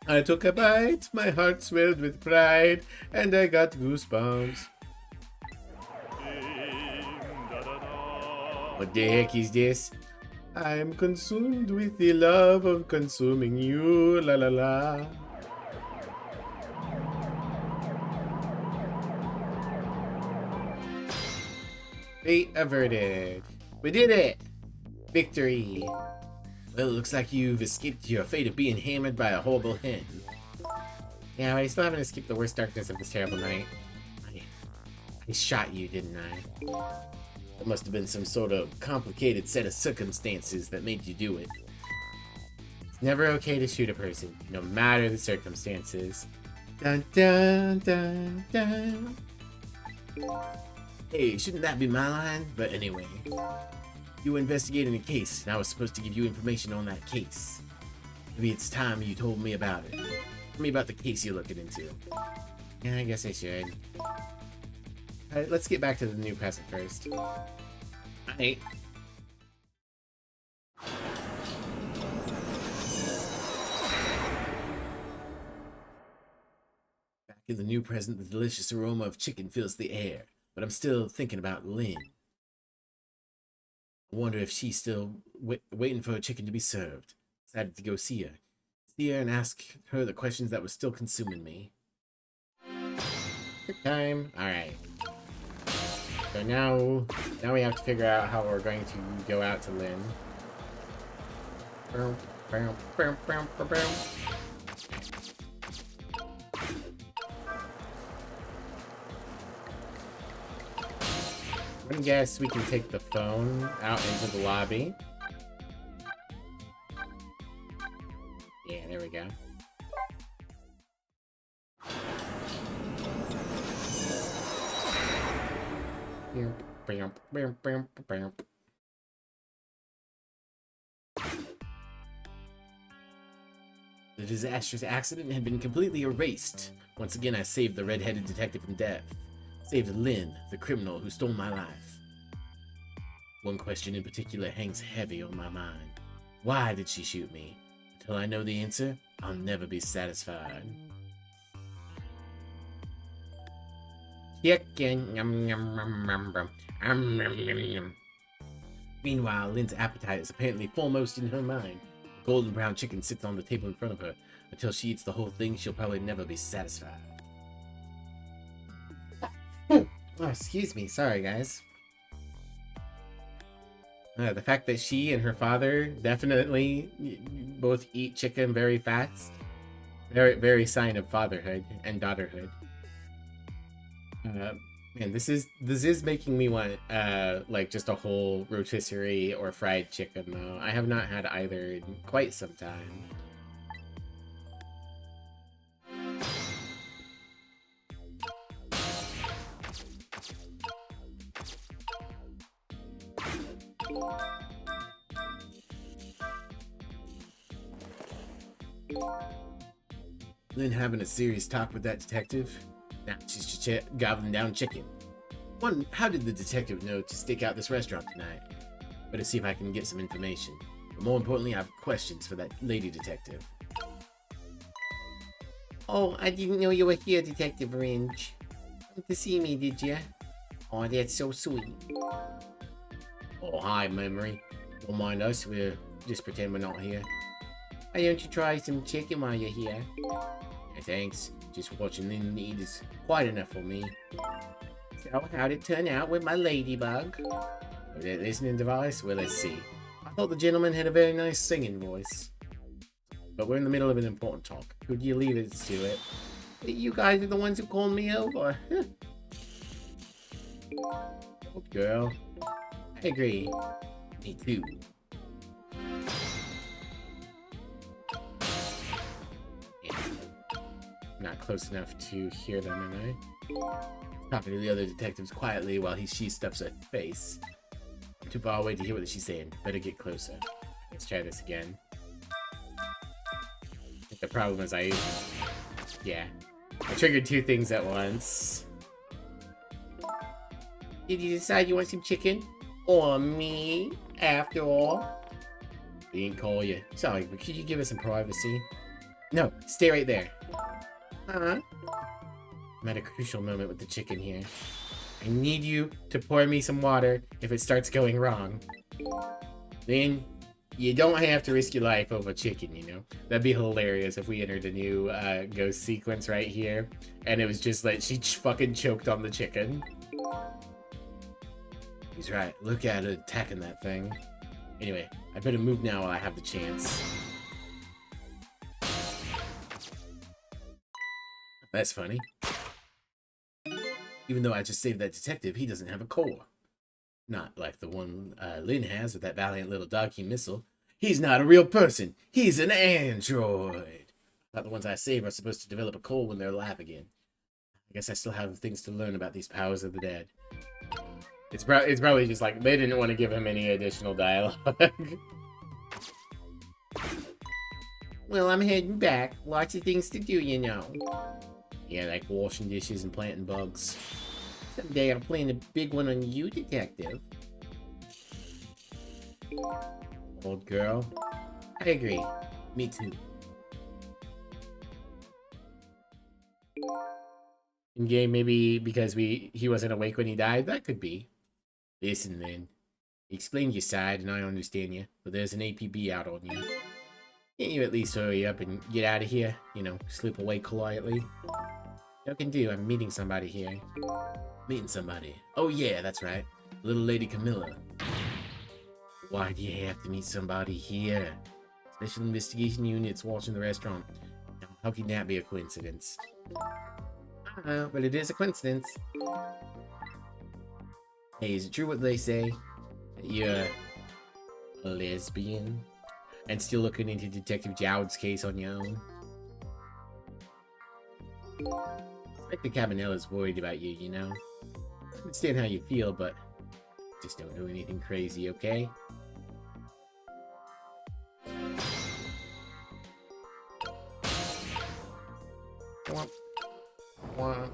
I took a bite, my heart swelled with pride, and I got goosebumps. What the heck is this? I'm consumed with the love of consuming you, la la la. Fate averted. We did it! Victory! Well, it looks like you've escaped your fate of being hammered by a horrible hen. Yeah, I still haven't escaped the worst darkness of this terrible night. I shot you, didn't I? It must have been some sort of complicated set of circumstances that made you do it. It's never okay to shoot a person, no matter the circumstances. Dun dun dun dun. Hey, shouldn't that be my line? But anyway, you were investigating a case, and I was supposed to give you information on that case. Maybe it's time you told me about it. Tell me about the case you're looking into. Yeah, I guess I should. Alright, let's get back to the new present first. Alright. Back in the new present, the delicious aroma of chicken fills the air. But I'm still thinking about Lynn. I wonder if she's still waiting for her chicken to be served. Decided to go see her. See her and ask her the questions that were still consuming me. Good time. Alright. So now we have to figure out how we're going to go out to Lynn. I guess we can take the phone out into the lobby. Yeah, there we go. The disastrous accident had been completely erased. Once again, I saved the red-headed detective from death. Saved Lynn, the criminal who stole my life. One question in particular hangs heavy on my mind. Why did she shoot me? Until I know the answer, I'll never be satisfied. Chicken. Meanwhile, Lynn's appetite is apparently foremost in her mind. The golden brown chicken sits on the table in front of her. Until she eats the whole thing, she'll probably never be satisfied. Oh, excuse me. Sorry, guys. The fact that she and her father definitely both eat chicken very fast. Very, very sign of fatherhood and daughterhood. Man, this is making me want like just a whole rotisserie or fried chicken though. I have not had either in quite some time. Lynn having a serious talk with that detective? Now she's just gobbling down chicken. One, how did the detective know to stake out this restaurant tonight? Better see if I can get some information. But more importantly, I have questions for that lady detective. Oh, I didn't know you were here, Detective Range. Come to see me, did ya? Oh, that's so sweet. Oh, hi, Memory. Don't mind us, we're just pretend we're not here. Why don't you try some chicken while you're here? Yeah, thanks. Just watching Lynn eat is quite enough for me. So, how'd it turn out with my ladybug? With that listening device? Well, let's see. I thought the gentleman had a very nice singing voice. But we're in the middle of an important talk. Could you leave us to it? You guys are the ones who called me over. Oh, girl. I agree. Me too. not close enough to hear them, am I? Talking to the other detectives quietly while she stuffs her face. I'm too far away to hear what she's saying. Better get closer. Let's try this again. I think the problem is I triggered two things at once. Did you decide you want some chicken? Or me, after all? We didn't call you. Sorry, but could you give us some privacy? No, stay right there. Huh? I'm at a crucial moment with the chicken here. I need you to pour me some water if it starts going wrong. Then, you don't have to risk your life over chicken, you know? That'd be hilarious if we entered a new ghost sequence right here, and it was just like she fucking choked on the chicken. He's right. Look at it attacking that thing. Anyway, I better move now while I have the chance. That's funny. Even though I just saved that detective, he doesn't have a core. Not like the one Lynn has with that valiant little doggy missile. He's not a real person. He's an android. I thought the ones I save are supposed to develop a core when they're alive again. I guess I still have things to learn about these powers of the dead. It's probably just like they didn't want to give him any additional dialogue. Well, I'm heading back. Lots of things to do, you know. Yeah, like washing dishes and planting bugs. Someday I'll plan a big one on you, detective. Old girl. I agree. Me too. In game, maybe because he wasn't awake when he died? That could be. Listen, then. You explained your side, and I understand you, but there's an APB out on you. Can't you at least hurry up and get out of here? You know, slip away quietly? No can do, I'm meeting somebody here. Meeting somebody? Oh yeah, that's right. Little Lady Camilla. Why do you have to meet somebody here? Special Investigation Unit's watching the restaurant. Now, how can that be a coincidence? I don't know, but it is a coincidence. Hey, is it true what they say? That you're a lesbian? And still looking into Detective Jowd's case on your own? I think the Cabanella's worried about you, you know? I understand how you feel, but just don't do anything crazy, okay? Womp. Womp.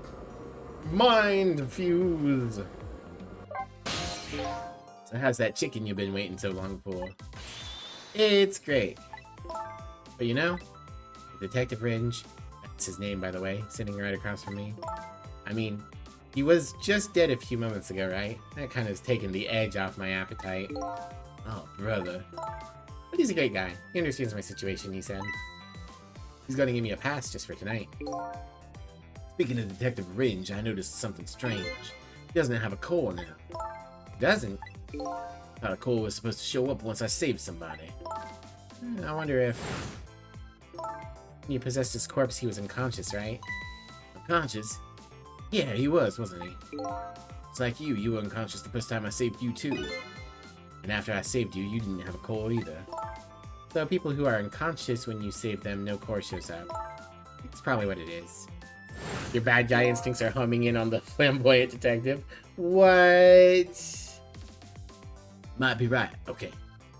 Mind fuse! So how's that chicken you've been waiting so long for? It's great. But you know, Detective Ringe, that's his name by the way, sitting right across from me. I mean, he was just dead a few moments ago, right? That kind of has taken the edge off my appetite. Oh, brother. But he's a great guy. He understands my situation, he said. He's gonna give me a pass just for tonight. Speaking of Detective Ringe, I noticed something strange. He doesn't have a core now. He doesn't? Thought a core was supposed to show up once I saved somebody. I wonder if... When you possessed his corpse, he was unconscious, right? Unconscious? Yeah, he was, wasn't he? It's like you were unconscious the first time I saved you too. And after I saved you, you didn't have a core either. So people who are unconscious when you save them, no core shows up. That's probably what it is. Your bad guy instincts are humming in on the flamboyant detective. What? Might be right. Okay,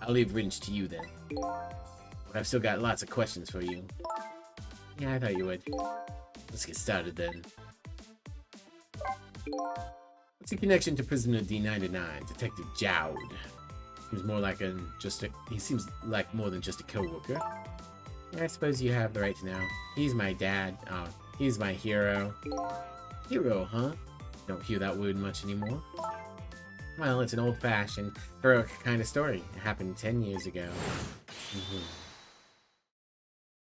I'll leave Ringe to you then. But I've still got lots of questions for you. Yeah, I thought you would. Let's get started then. What's your connection to prisoner D99, Detective Jowd? Seems more like he seems like more than just a co-worker. Yeah, I suppose you have the right to know. He's my dad. Oh, he's my hero. Hero, huh? Don't hear that word much anymore. Well, it's an old-fashioned, heroic kind of story. It happened 10 years ago.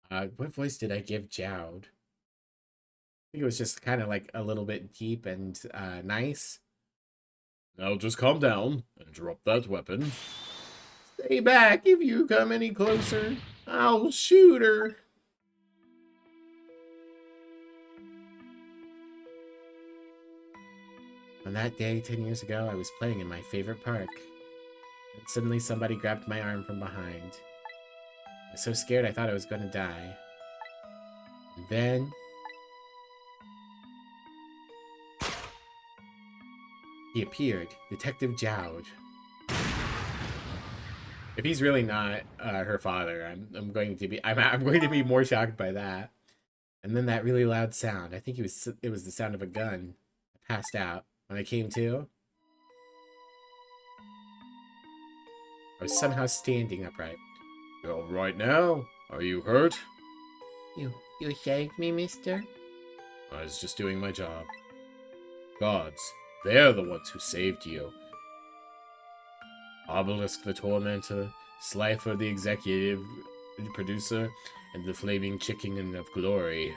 What voice did I give Jowd? I think it was just kind of like a little bit deep and nice. Now just calm down and drop that weapon. Stay back. If you come any closer, I'll shoot her. On that day, 10 years ago, I was playing in my favorite park. And suddenly somebody grabbed my arm from behind. I was so scared I thought I was going to die. And then He appeared. Detective Jowd. If he's really not her father, I'm going to be more shocked by that. And then that really loud sound. I think it was the sound of a gun. I passed out. When I came to, I was somehow standing upright. You all right now? Are you hurt? You saved me, mister? I was just doing my job. Gods, they're the ones who saved you. Obelisk the Tormentor, Slifer the Executive Producer, and the Flaming Chicken of Glory.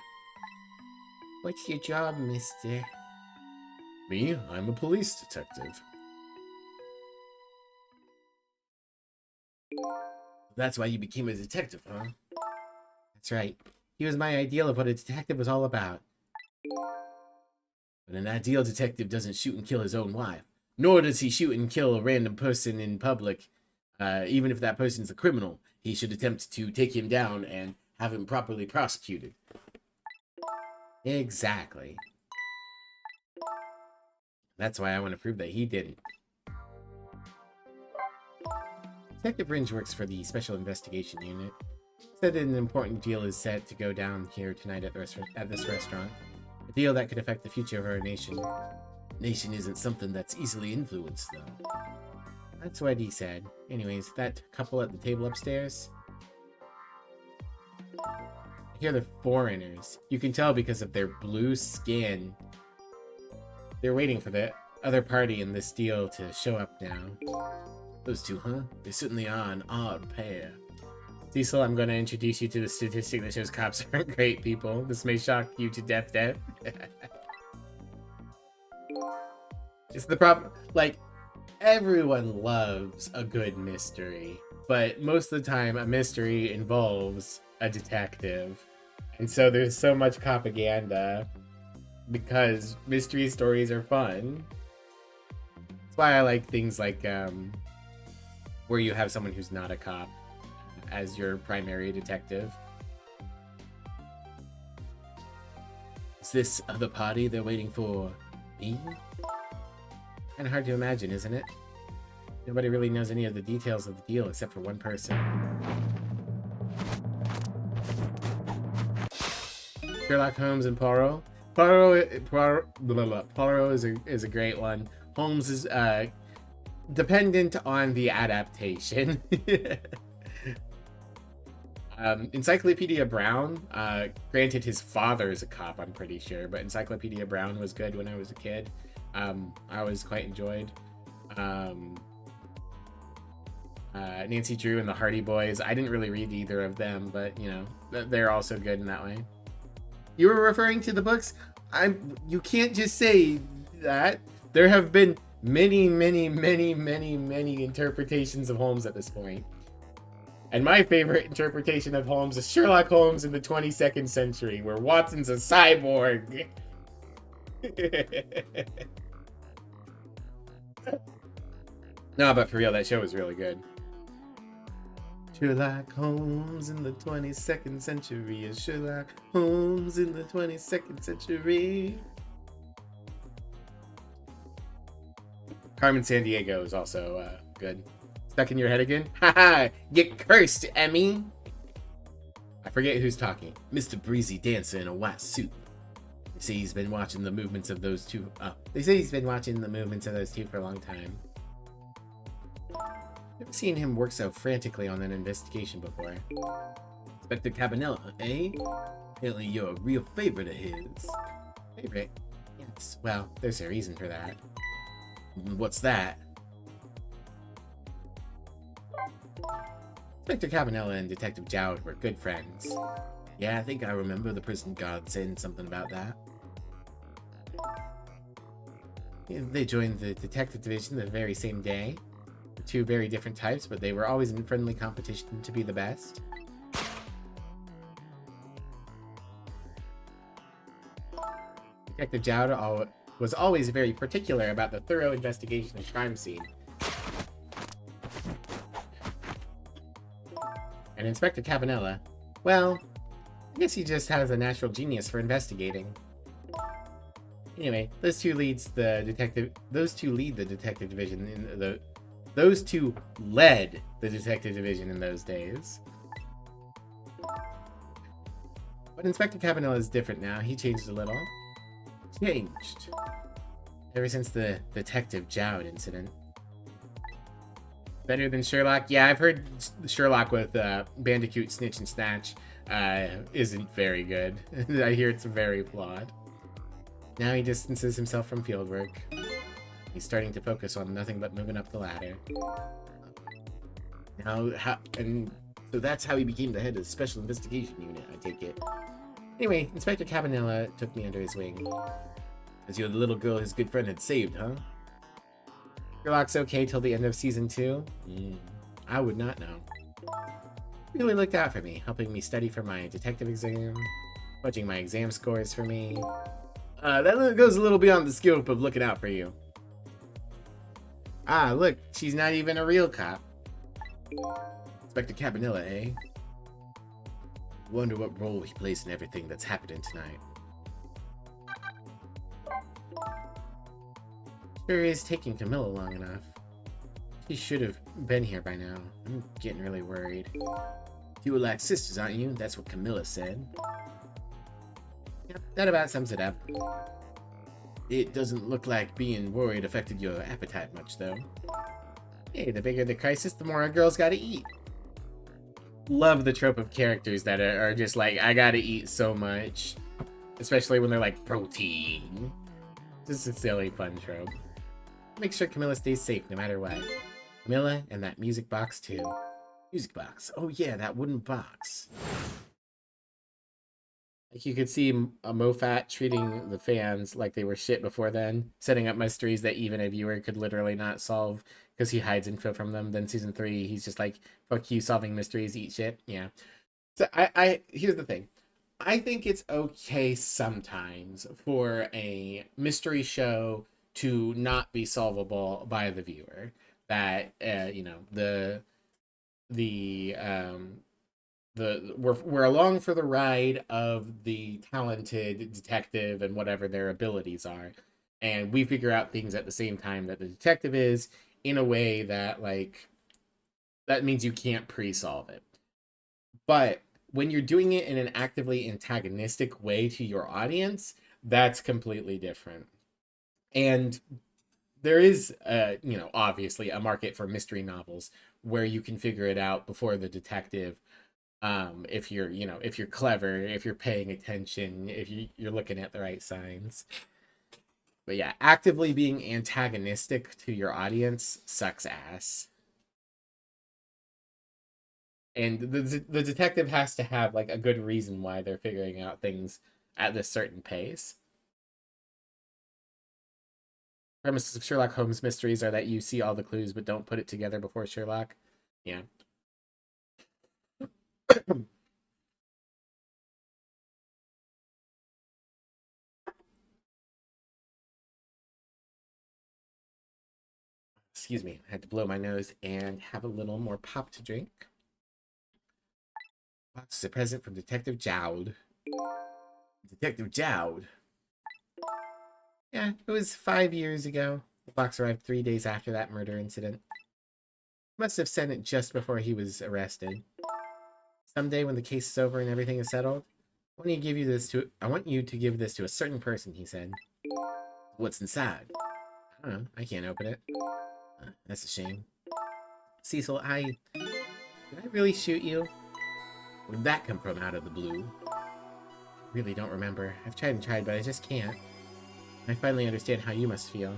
What's your job, mister? Me? I'm a police detective. That's why you became a detective, huh? That's right. He was my ideal of what a detective was all about. But an ideal detective doesn't shoot and kill his own wife. Nor does he shoot and kill a random person in public. Even if that person's a criminal, he should attempt to take him down and have him properly prosecuted. Exactly. That's why I want to prove that he didn't. Detective Ringe works for the Special Investigation Unit. Said that an important deal is set to go down here tonight at this restaurant. A deal that could affect the future of our nation. Nation isn't something that's easily influenced, though. That's what he said. Anyways, that couple at the table upstairs. I hear they're foreigners. You can tell because of their blue skin. They're waiting for the other party in this deal to show up now. Those two, huh? They certainly are an odd pair. Cecil, I'm going to introduce you to the statistic that shows cops aren't great people. This may shock you to death. It's the problem. Like, everyone loves a good mystery, but most of the time a mystery involves a detective. And so there's so much propaganda because mystery stories are fun. That's why I like things like where you have someone who's not a cop as your primary detective. Is this the party they're waiting for me? Kind of hard to imagine, isn't it? Nobody really knows any of the details of the deal except for one person. Sherlock Holmes and Poirot. Poirot is a great one. Holmes is dependent on the adaptation. Encyclopedia Brown, granted his father is a cop, I'm pretty sure, but Encyclopedia Brown was good when I was a kid. I always quite enjoyed. Nancy Drew and the Hardy Boys. I didn't really read either of them, but you know, they're also good in that way. You were referring to the books? You can't just say that. There have been many interpretations of Holmes at this point. And my favorite interpretation of Holmes is Sherlock Holmes in the 22nd century, where Watson's a cyborg. No, but for real, that show was really good. Sherlock Holmes in the 22nd century is Sherlock Holmes in the 22nd century. Carmen Sandiego is also good. Stuck in your head again? Haha! Get cursed, Emmy! I forget who's talking. Mr. Breezy Dancer in a white suit. They say he's been watching the movements of those two. They say he's been watching the movements of those two for a long time. Never seen him work so frantically on an investigation before. Inspector Cabanella, eh? Apparently you're a real favorite of his. Favorite? Yes. Well, there's a reason for that. What's that? Inspector Cabanella and Detective Jowd were good friends. Yeah, I think I remember the prison guard saying something about that. Yeah, they joined the detective division the very same day. Two very different types, but they were always in friendly competition to be the best. Detective Jowd was always very particular about the thorough investigation of crime scene. And Inspector Cabanella, well, I guess he just has a natural genius for investigating. Anyway, those two lead the detective division those two led the detective division in those days. But Inspector Cabanela is different now. He changed a little. Changed. Ever since the Detective Jowd incident. Better than Sherlock? Yeah, I've heard Sherlock with Bandicoot, Snitch, and Snatch isn't very good. I hear it's very flawed. Now he distances himself from fieldwork. He's starting to focus on nothing but moving up the ladder. And so that's how he became the head of the Special Investigation Unit, I take it. Anyway, Inspector Cabanela took me under his wing. Because you're the little girl his good friend had saved, huh? Sherlock's okay till the end of season 2? I would not know. Really looked out for me, helping me study for my detective exam, fudging my exam scores for me. That goes a little beyond the scope of looking out for you. Ah, look, she's not even a real cop. Inspector Cabanela, eh? Wonder what role he plays in everything that's happening tonight. Sure is taking Camilla long enough. She should have been here by now. I'm getting really worried. You were like sisters, aren't you? That's what Camilla said. Yep, that about sums it up. It doesn't look like being worried affected your appetite much, though. Hey, the bigger the crisis, the more our girls gotta eat. Love the trope of characters that are just like, I gotta eat so much. Especially when they're like, protein. Just a silly, fun trope. Make sure Camilla stays safe no matter what. Camilla and that music box, too. Music box. Oh yeah, that wooden box. Like you could see Moffat treating the fans like they were shit before then, setting up mysteries that even a viewer could literally not solve because he hides info from them. Then season 3, he's just like, fuck you, solving mysteries, eat shit. Yeah. So here's the thing. I think it's okay sometimes for a mystery show to not be solvable by the viewer. That we're along for the ride of the talented detective and whatever their abilities are, and we figure out things at the same time that the detective is, in a way that like that means you can't pre-solve it. But when you're doing it in an actively antagonistic way to your audience, that's completely different. And there is obviously a market for mystery novels where you can figure it out before the detective, if you're clever, if you're paying attention, if you're looking at the right signs. But yeah, actively being antagonistic to your audience sucks ass. And the detective has to have like a good reason why they're figuring out things at this certain pace. Premises of Sherlock Holmes mysteries are that you see all the clues but don't put it together before Sherlock. Yeah. Excuse me, I had to blow my nose and have a little more pop to drink. Box is a present from Detective Jowd. Detective Jowd? Yeah, it was 5 years ago. The box arrived 3 days after that murder incident. Must have sent it just before he was arrested. Someday when the case is over and everything is settled, I want you to give this to a certain person, he said. What's inside? I don't know. I can't open it. That's a shame. Cecil, did I really shoot you? Where did that come from out of the blue? I really don't remember. I've tried and tried, but I just can't. I finally understand how you must feel.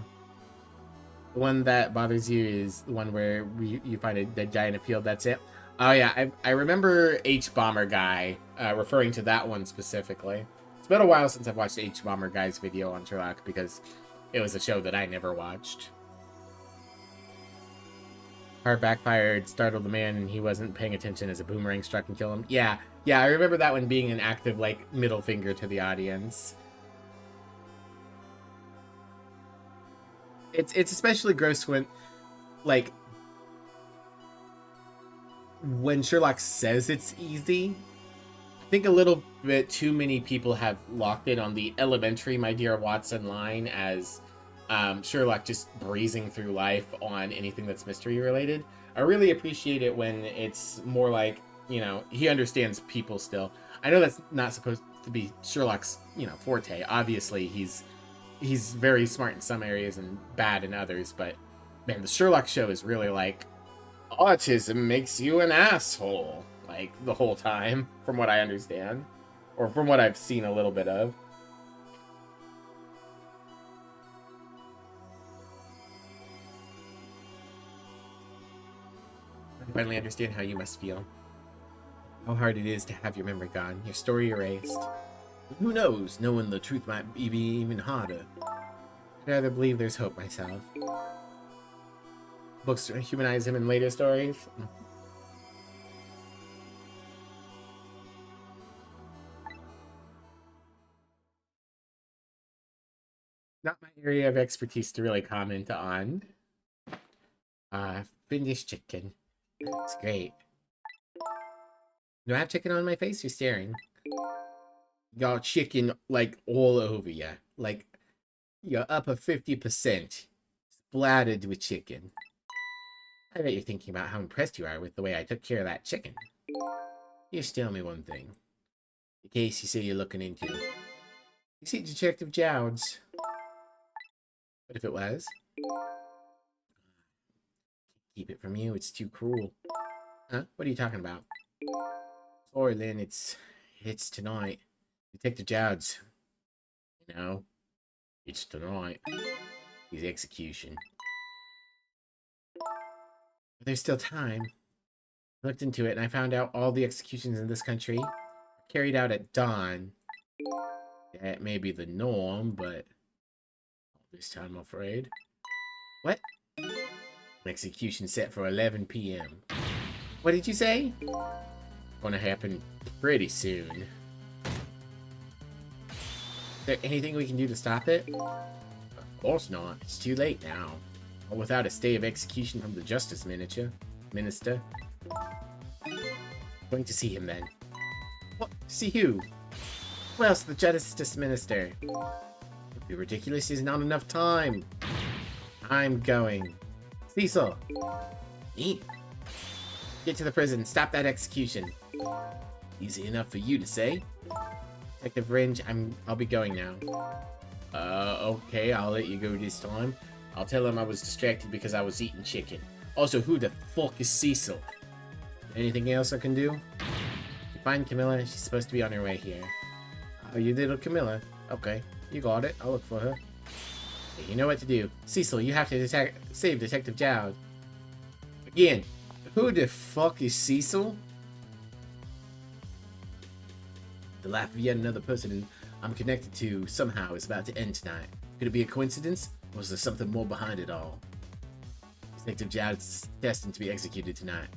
The one that bothers you is the one where you find a dead guy in a field, that's it? Oh yeah, I remember H-Bomber Guy referring to that one specifically. It's been a while since I've watched H-Bomber Guy's video on Sherlock because it was a show that I never watched. Heart backfired, startled the man, and he wasn't paying attention as a boomerang struck and killed him. Yeah, I remember that one being an active, like, middle finger to the audience. It's especially gross when, like, when Sherlock says it's easy. think a little bit too many people have locked in on the elementary My Dear Watson line as Sherlock just breezing through life on anything that's mystery related. I really appreciate it when it's more like, you know, he understands people still. I know that's not supposed to be Sherlock's, you know, forte. Obviously, he's very smart in some areas and bad in others, but man, the Sherlock show is really like autism makes you an asshole, like the whole time, from what I understand, or from what I've seen a little bit of. I finally understand how you must feel. How hard it is to have your memory gone, your story erased. Who knows? Knowing the truth might be even harder. I'd rather believe there's hope myself. Books humanize him in later stories. Not my area of expertise to really comment on. Finished chicken. That's great. Do I have chicken on my face? You're staring. Got chicken, like, all over you. Like, you're up a 50%. Splattered with chicken. I bet you're thinking about how impressed you are with the way I took care of that chicken. Just tell me one thing. The case you say you're looking into. You see Detective Jowds. But if it was? Keep it from you, it's too cruel. Huh? What are you talking about? Sorry, Lynn, it's tonight. Detective Jowds. You know, it's tonight. His execution. But there's still time. I looked into it and I found out all the executions in this country are carried out at dawn. That may be the norm, but this time, I'm afraid. What? An execution set for 11 p.m. What did you say? Gonna happen pretty soon. Is there anything we can do to stop it? Of course not. It's too late now. Or without a stay of execution from the Justice Minister. Going to see him then. What? See who? Who else? The Justice Minister. It'd be ridiculous. There's not enough time. I'm going. Cecil. Eat. Get to the prison. Stop that execution. Easy enough for you to say. Detective Ringe, I'll be going now. Okay, I'll let you go this time. I'll tell him I was distracted because I was eating chicken. Also, who the fuck is Cecil? Anything else I can do? You find Camilla, she's supposed to be on her way here. Oh, you did, Camilla? Okay, you got it. I'll look for her. Hey, you know what to do. Cecil, you have to save Detective Jowd. Again, who the fuck is Cecil? The life of yet another person I'm connected to somehow is about to end tonight. Could it be a coincidence? Or was there something more behind it all? Detective Jowd's destined to be executed tonight.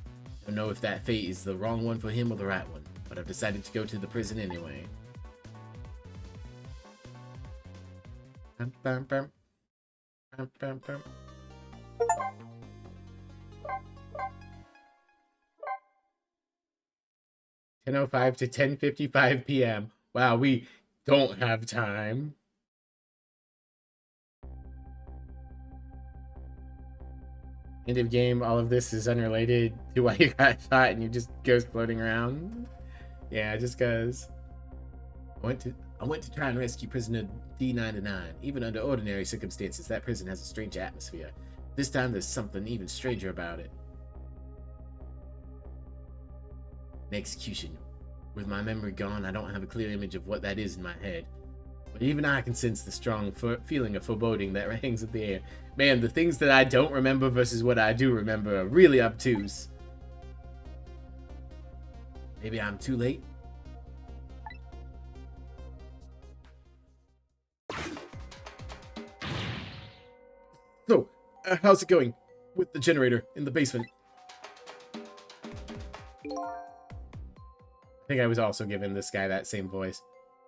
I don't know if that fate is the wrong one for him or the right one, but I've decided to go to the prison anyway. Bum, bum, bum. Bum, bum, bum. (10:05 to 10:55 p.m.) Wow, we don't have time. End of game, all of this is unrelated to why you got shot and you just goes floating around. Yeah, just goes. I went to try and rescue prisoner D99. Even under ordinary circumstances, that prison has a strange atmosphere. This time there's something even stranger about it. An execution. With my memory gone, I don't have a clear image of what that is in my head. But even I can sense the strong feeling of foreboding that hangs in the air. Man, the things that I don't remember versus what I do remember are really obtuse. Maybe I'm too late? So, how's it going with the generator in the basement? I think I was also giving this guy that same voice.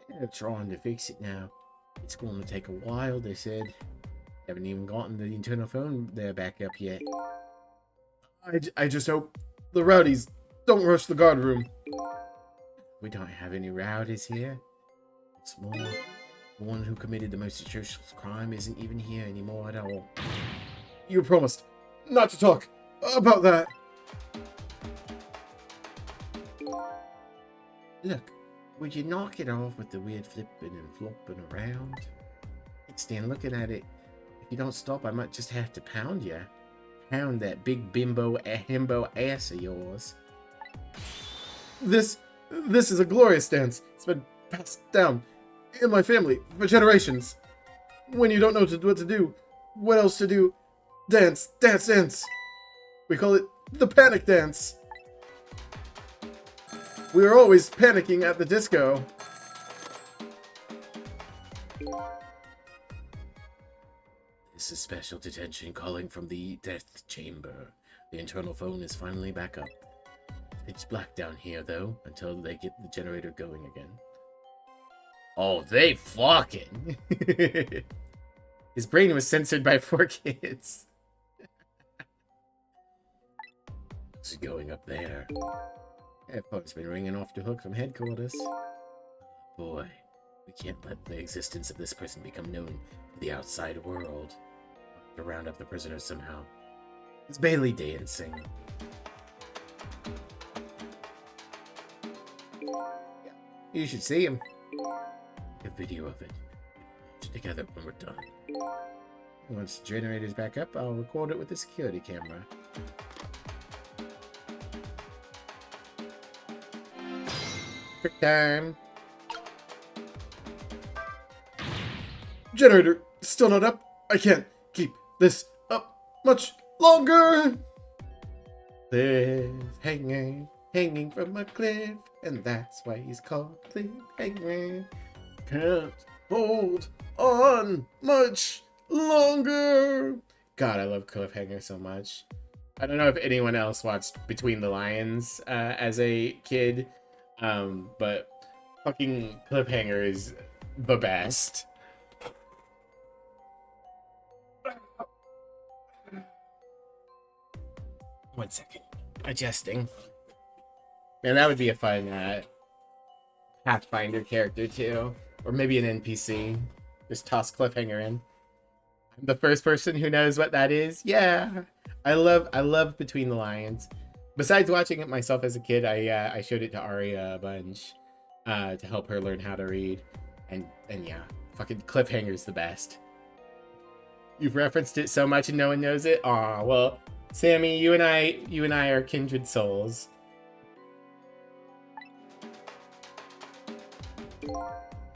They're trying to fix it now. It's going to take a while, they said. Haven't even gotten the internal phone there back up yet. I just hope the rowdies don't rush the guard room. We don't have any rowdies here. What's more, the one who committed the most atrocious crime isn't even here anymore at all. You promised not to talk about that. Look, would you knock it off with the weird flipping and flopping around? I can't stand looking at it. If you don't stop, I might just have to pound you. Pound that big himbo ass of yours. This is a glorious dance. It's been passed down in my family for generations. When you don't know what to do, what else to do, dance, dance, dance. We call it the panic dance. We are always panicking at the disco. This is special detention calling from the death chamber. The internal phone is finally back up. It's black down here, though, until they get the generator going again. Oh, they fucking! His brain was censored by 4 kids. What's going up there? That phone's been ringing off the hook from headquarters. Boy, we can't let the existence of this person become known to the outside world. To round up the prisoners somehow. It's Bailey dancing. You should see him. Take a video of it. Watch it together when we're done. Once the generator's back up, I'll record it with the security camera. Trick time. Generator still not up. I can't keep this up much longer. Cliff hanging from a cliff, and that's why he's called cliffhanger. Can't hold on much longer. God, I love Cliffhanger so much. I don't know if anyone else watched Between the Lions as a kid, but fucking Cliffhanger is the best. One second. Adjusting. Man, that would be a fun Pathfinder character too. Or maybe an NPC. Just toss Cliffhanger in. I'm the first person who knows what that is. Yeah. I love Between the Lions. Besides watching it myself as a kid, I showed it to Aria a bunch to help her learn how to read. And yeah, fucking Cliffhanger's the best. You've referenced it so much and no one knows it? Aw, well, Sammy, you and I are kindred souls.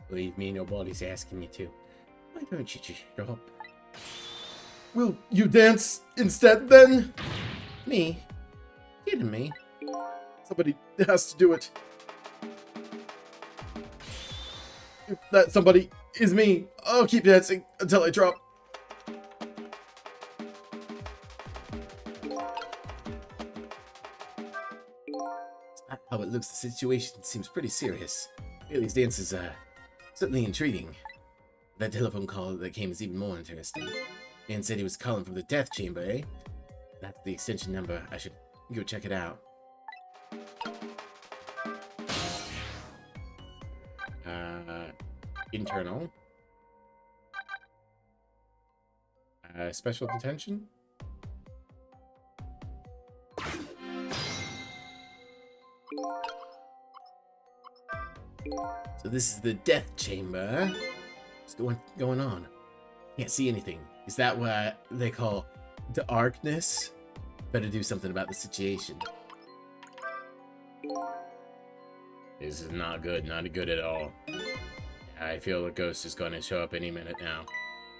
Believe me, nobody's asking me to. Why don't you just stop? Will you dance instead then? Me? Kidding me? Somebody has to do it. If that somebody is me, I'll keep dancing until I drop. How it looks, the situation seems pretty serious. Bailey's dance is certainly intriguing. That telephone call that came is even more interesting. Dan said he was calling from the death chamber, eh? That's the extension number. I should go check it out. Internal. Special detention? So this is the death chamber. What's going on? Can't see anything. Is that what they call darkness? Better do something about the situation. This is not good. Not good at all. I feel a ghost is going to show up any minute now.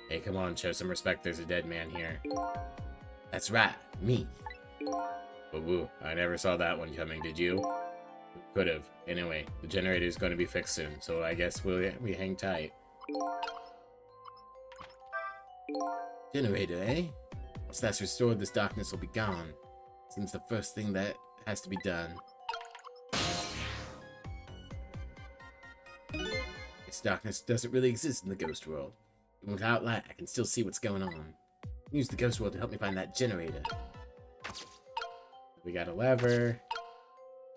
Hey, come on, show some respect. There's a dead man here. That's right, me. Woo, I never saw that one coming, did you? Could have. Anyway, the generator is going to be fixed soon, so I guess we hang tight. Generator, eh? Once that's restored, this darkness will be gone. Seems the first thing that has to be done. This darkness doesn't really exist in the ghost world. Even without light, I can still see what's going on. Use the ghost world to help me find that generator. We got a lever.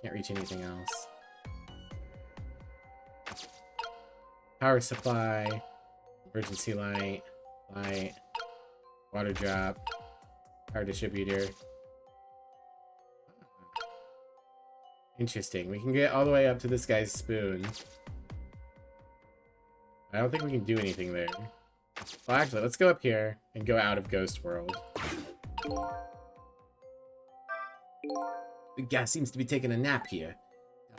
Can't reach anything else. Power supply, emergency light, light, water drop, power distributor. Interesting. We can get all the way up to this guy's spoon. I don't think we can do anything there. Well, actually, let's go up here and go out of Ghost World. The guy seems to be taking a nap here.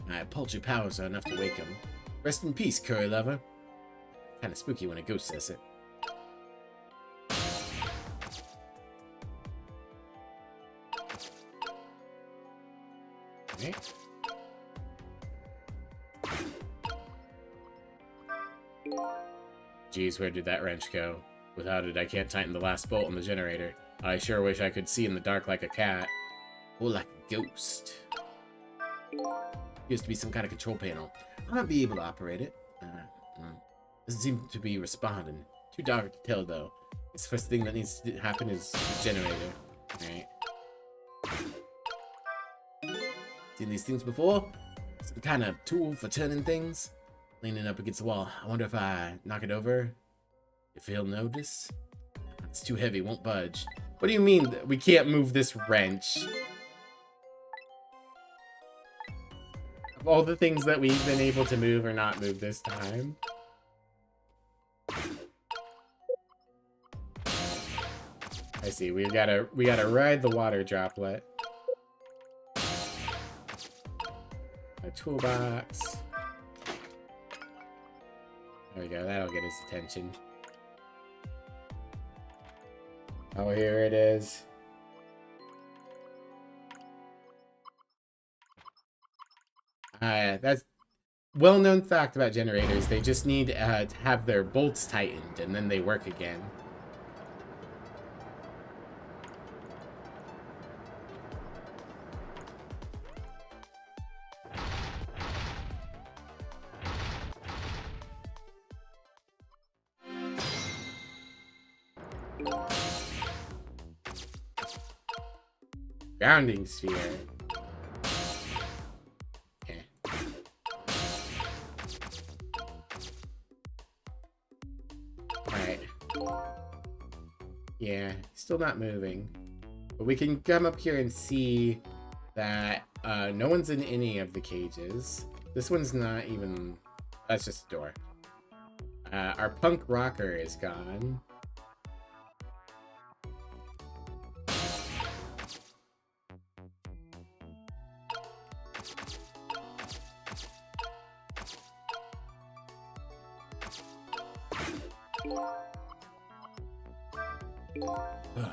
My paltry powers are enough to wake him. Rest in peace, curry lover. Kinda spooky when a ghost says it. Okay. Geez, where did that wrench go? Without it, I can't tighten the last bolt on the generator. I sure wish I could see in the dark like a cat. Or like a ghost. Appears to be some kind of control panel. I might be able to operate it. Doesn't seem to be responding. Too dark to tell, though. The first thing that needs to happen is the generator. Alright. Seen these things before? Some kind of tool for turning things? Leaning up against the wall. I wonder if I knock it over, if he'll notice. It's too heavy, won't budge. What do you mean we can't move this wrench? Of all the things that we've been able to move or not move this time. I see, we gotta ride the water droplet. A toolbox. There we go, that'll get his attention. Oh, here it is. That's well-known fact about generators. They just need to have their bolts tightened, and then they work again. Grounding sphere. Okay. Alright. Yeah, still not moving. But we can come up here and see that no one's in any of the cages. This one's not even... That's just a door. Our punk rocker is gone.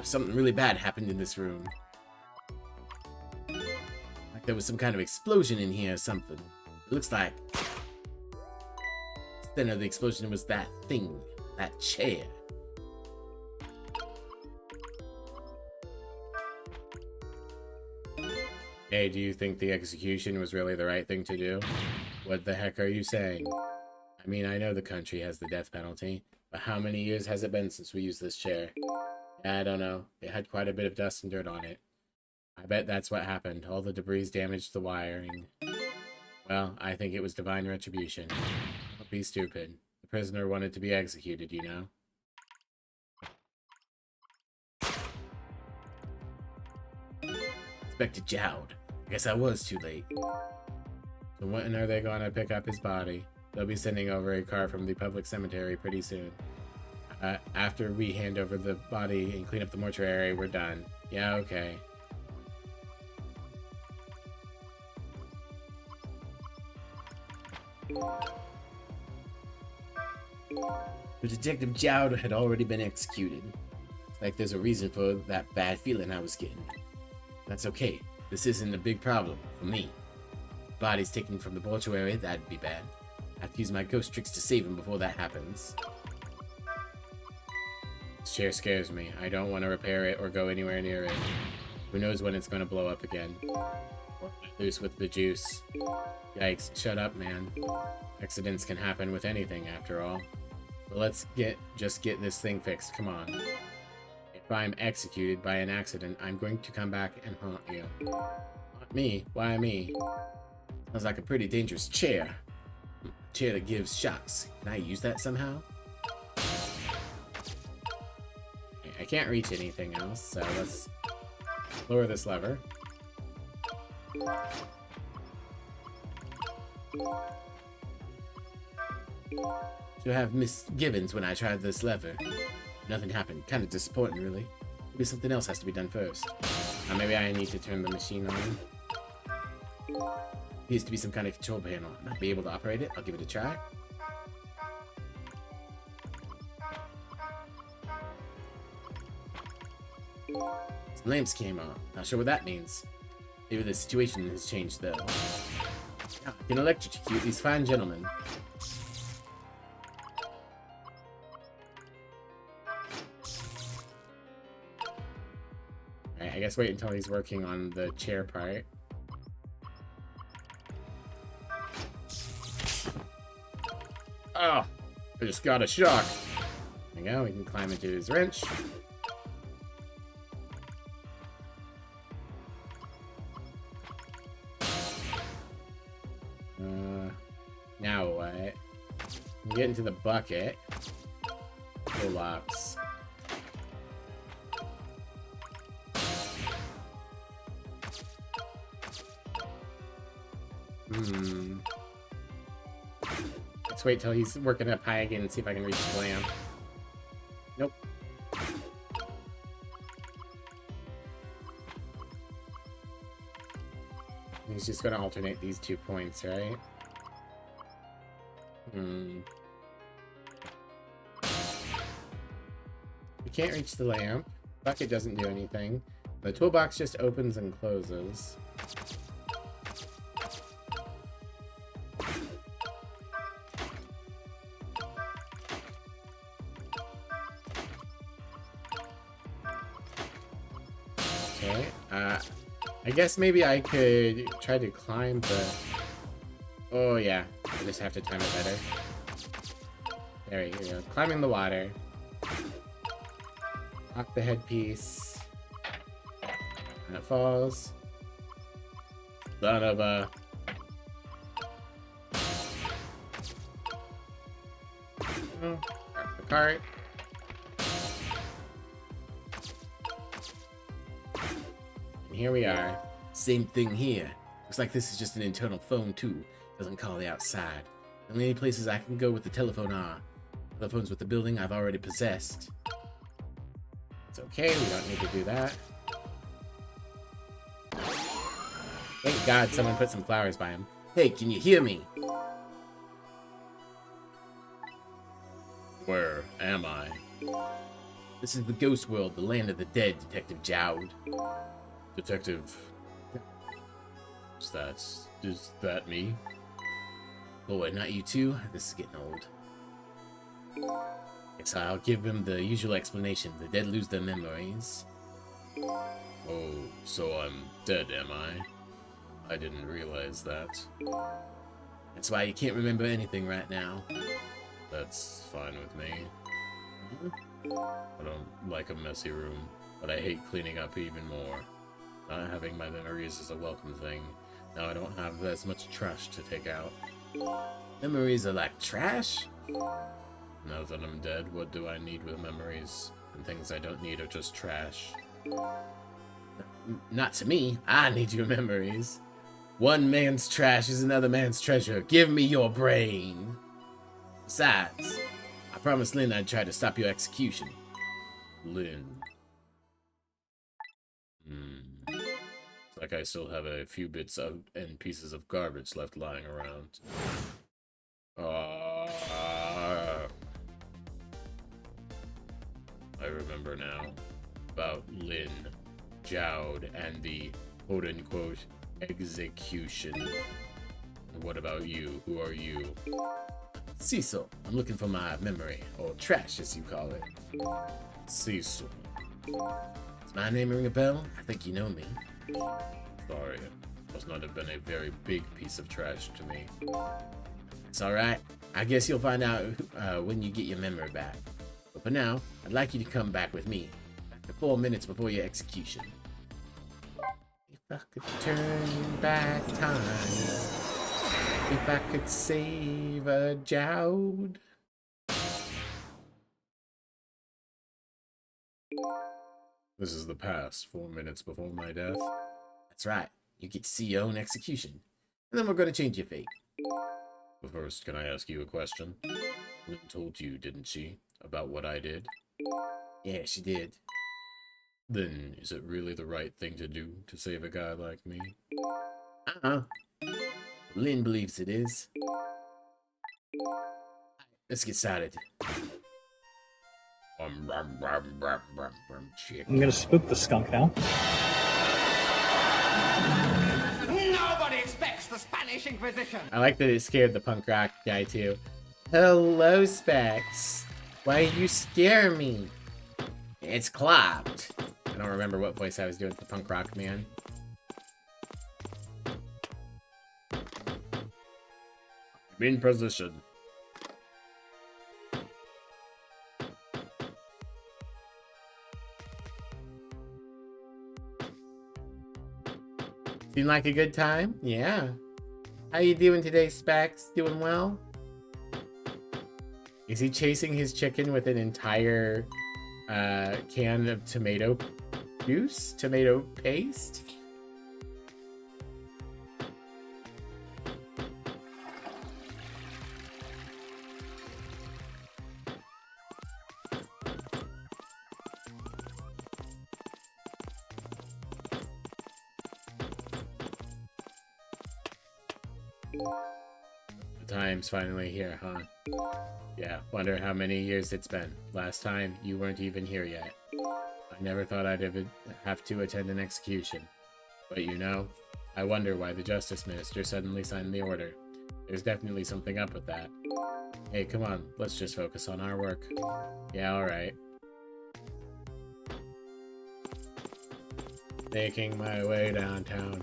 Something really bad happened in this room. Like there was some kind of explosion in here or something. It looks like... The center of the explosion was that thing. That chair. Hey, do you think the execution was really the right thing to do? What the heck are you saying? I mean, I know the country has the death penalty, but how many years has it been since we used this chair? I don't know. It had quite a bit of dust and dirt on it. I bet that's what happened. All the debris damaged the wiring. Well, I think it was divine retribution. Don't be stupid. The prisoner wanted to be executed, you know? Inspector Jowd. Guess I was too late. So when are they gonna pick up his body? They'll be sending over a car from the public cemetery pretty soon. After we hand over the body and clean up the mortuary, we're done. Yeah, okay. The Detective Jowd had already been executed. It's like there's a reason for that bad feeling I was getting. That's okay. This isn't a big problem for me. If the body's taken from the mortuary, that'd be bad. I have to use my ghost tricks to save him before that happens. This chair scares me. I don't want to repair it or go anywhere near it. Who knows when it's going to blow up again. Or let loose with the juice. Yikes, shut up, man. Accidents can happen with anything, after all. But let's just get this thing fixed, come on. If I'm executed by an accident, I'm going to come back and haunt you. Haunt me? Why me? Sounds like a pretty dangerous chair. chair that gives shocks. Can I use that somehow? I can't reach anything else, so let's lower this lever. To have misgivings when I tried this lever. Nothing happened. Kind of disappointing, really. Maybe something else has to be done first. Maybe I need to turn the machine on. Needs to be some kind of control panel. I might be able to operate it. I'll give it a try. Some lamps came on. Not sure what that means. Maybe the situation has changed, though. I can electrocute these fine gentlemen. Alright, I guess wait until he's working on the chair part. Oh, I just got a shock. There we go, we can climb into his wrench. Now what? Get into the bucket. Pull locks. Let's wait till he's working up high again and see if I can reach the lamp. Nope. He's just gonna alternate these 2 points, right? We can't reach the lamp. Bucket doesn't do anything. The toolbox just opens and closes. Okay, I guess maybe I could try to climb the... Oh yeah, I just have to time it better. There we go, climbing the water. Lock the headpiece. And it falls. Son of a... Oh, grab the cart. And here we are. Same thing here. Looks like this is just an internal phone too. Doesn't call the outside. The only places I can go with the telephone are telephones with the building I've already possessed. It's okay, we don't need to do that. Thank God someone put some flowers by him. Hey, can you hear me? Where am I? This is the ghost world, the land of the dead, Detective Jowd. Detective... Is that me? Boy, not you too? This is getting old. Guess I'll give him the usual explanation. The dead lose their memories. Oh, so I'm dead, am I? I didn't realize that. That's why you can't remember anything right now. That's fine with me. I don't like a messy room, but I hate cleaning up even more. Not having my memories is a welcome thing. Now I don't have as much trash to take out. Memories are like trash? Now that I'm dead, what do I need with memories? And things I don't need are just trash. Not to me. I need your memories. One man's trash is another man's treasure. Give me your brain. Besides, I promised Lynn I'd try to stop your execution. Lynn. Like I still have a few bits of and pieces of garbage left lying around. I remember now about Lynn, Jowd, and the quote-unquote execution. What about you? Who are you? Cecil. I'm looking for my memory, or trash as you call it. Cecil. Does my name ring a bell? I think you know me. Sorry, must not have been a very big piece of trash to me. It's alright. I guess you'll find out when you get your memory back. But for now, I'd like you to come back with me. 4 minutes before your execution. If I could turn back time. If I could save a Jowd. This is the past, 4 minutes before my death. That's right. You get to see your own execution. And then we're going to change your fate. But first, can I ask you a question? Lynn told you, didn't she, about what I did? Yeah, she did. Then, is it really the right thing to do to save a guy like me? Uh-uh. Lynn believes it is. Let's get started. Chick. I'm gonna spook the skunk now. Nobody expects the Spanish Inquisition. I like that it scared the punk rock guy too. Hello, Specs. Why you scare me? It's clogged. I don't remember what voice I was doing for punk rock man. I'm in position. Seem like a good time? Yeah. How you doing today, Specs? Doing well? Is he chasing his chicken with an entire can of tomato juice? Tomato paste? The time's finally here, huh? Yeah, wonder how many years it's been. Last time, you weren't even here yet. I never thought I'd ever have to attend an execution. But you know, I wonder why the Justice Minister suddenly signed the order. There's definitely something up with that. Hey, come on, let's just focus on our work. Yeah, alright. Making my way downtown.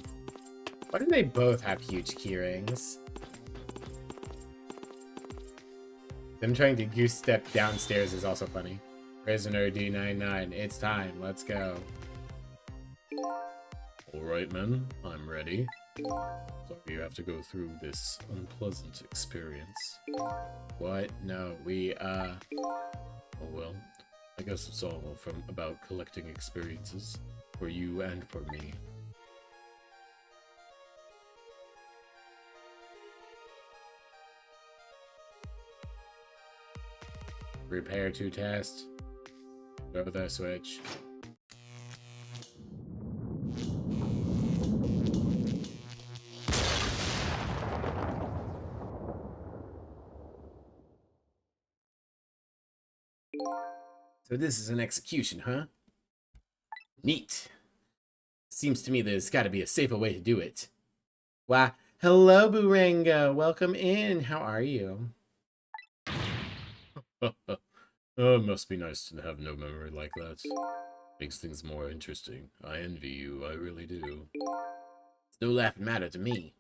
Why do they both have huge keyrings? Them trying to goose step downstairs is also funny. Prisoner D99, it's time, let's go. Alright, men, I'm ready. Sorry you have to go through this unpleasant experience. What? No, we, Oh well, I guess it's all from about collecting experiences. For you and for me. Prepare to test. Throw the switch. So this is an execution, huh? Neat. Seems to me there's got to be a safer way to do it. Why, hello, Buranga. Welcome in. How are you? It must be nice to have no memory like that. Makes things more interesting. I envy you, I really do. It's no laughing matter to me.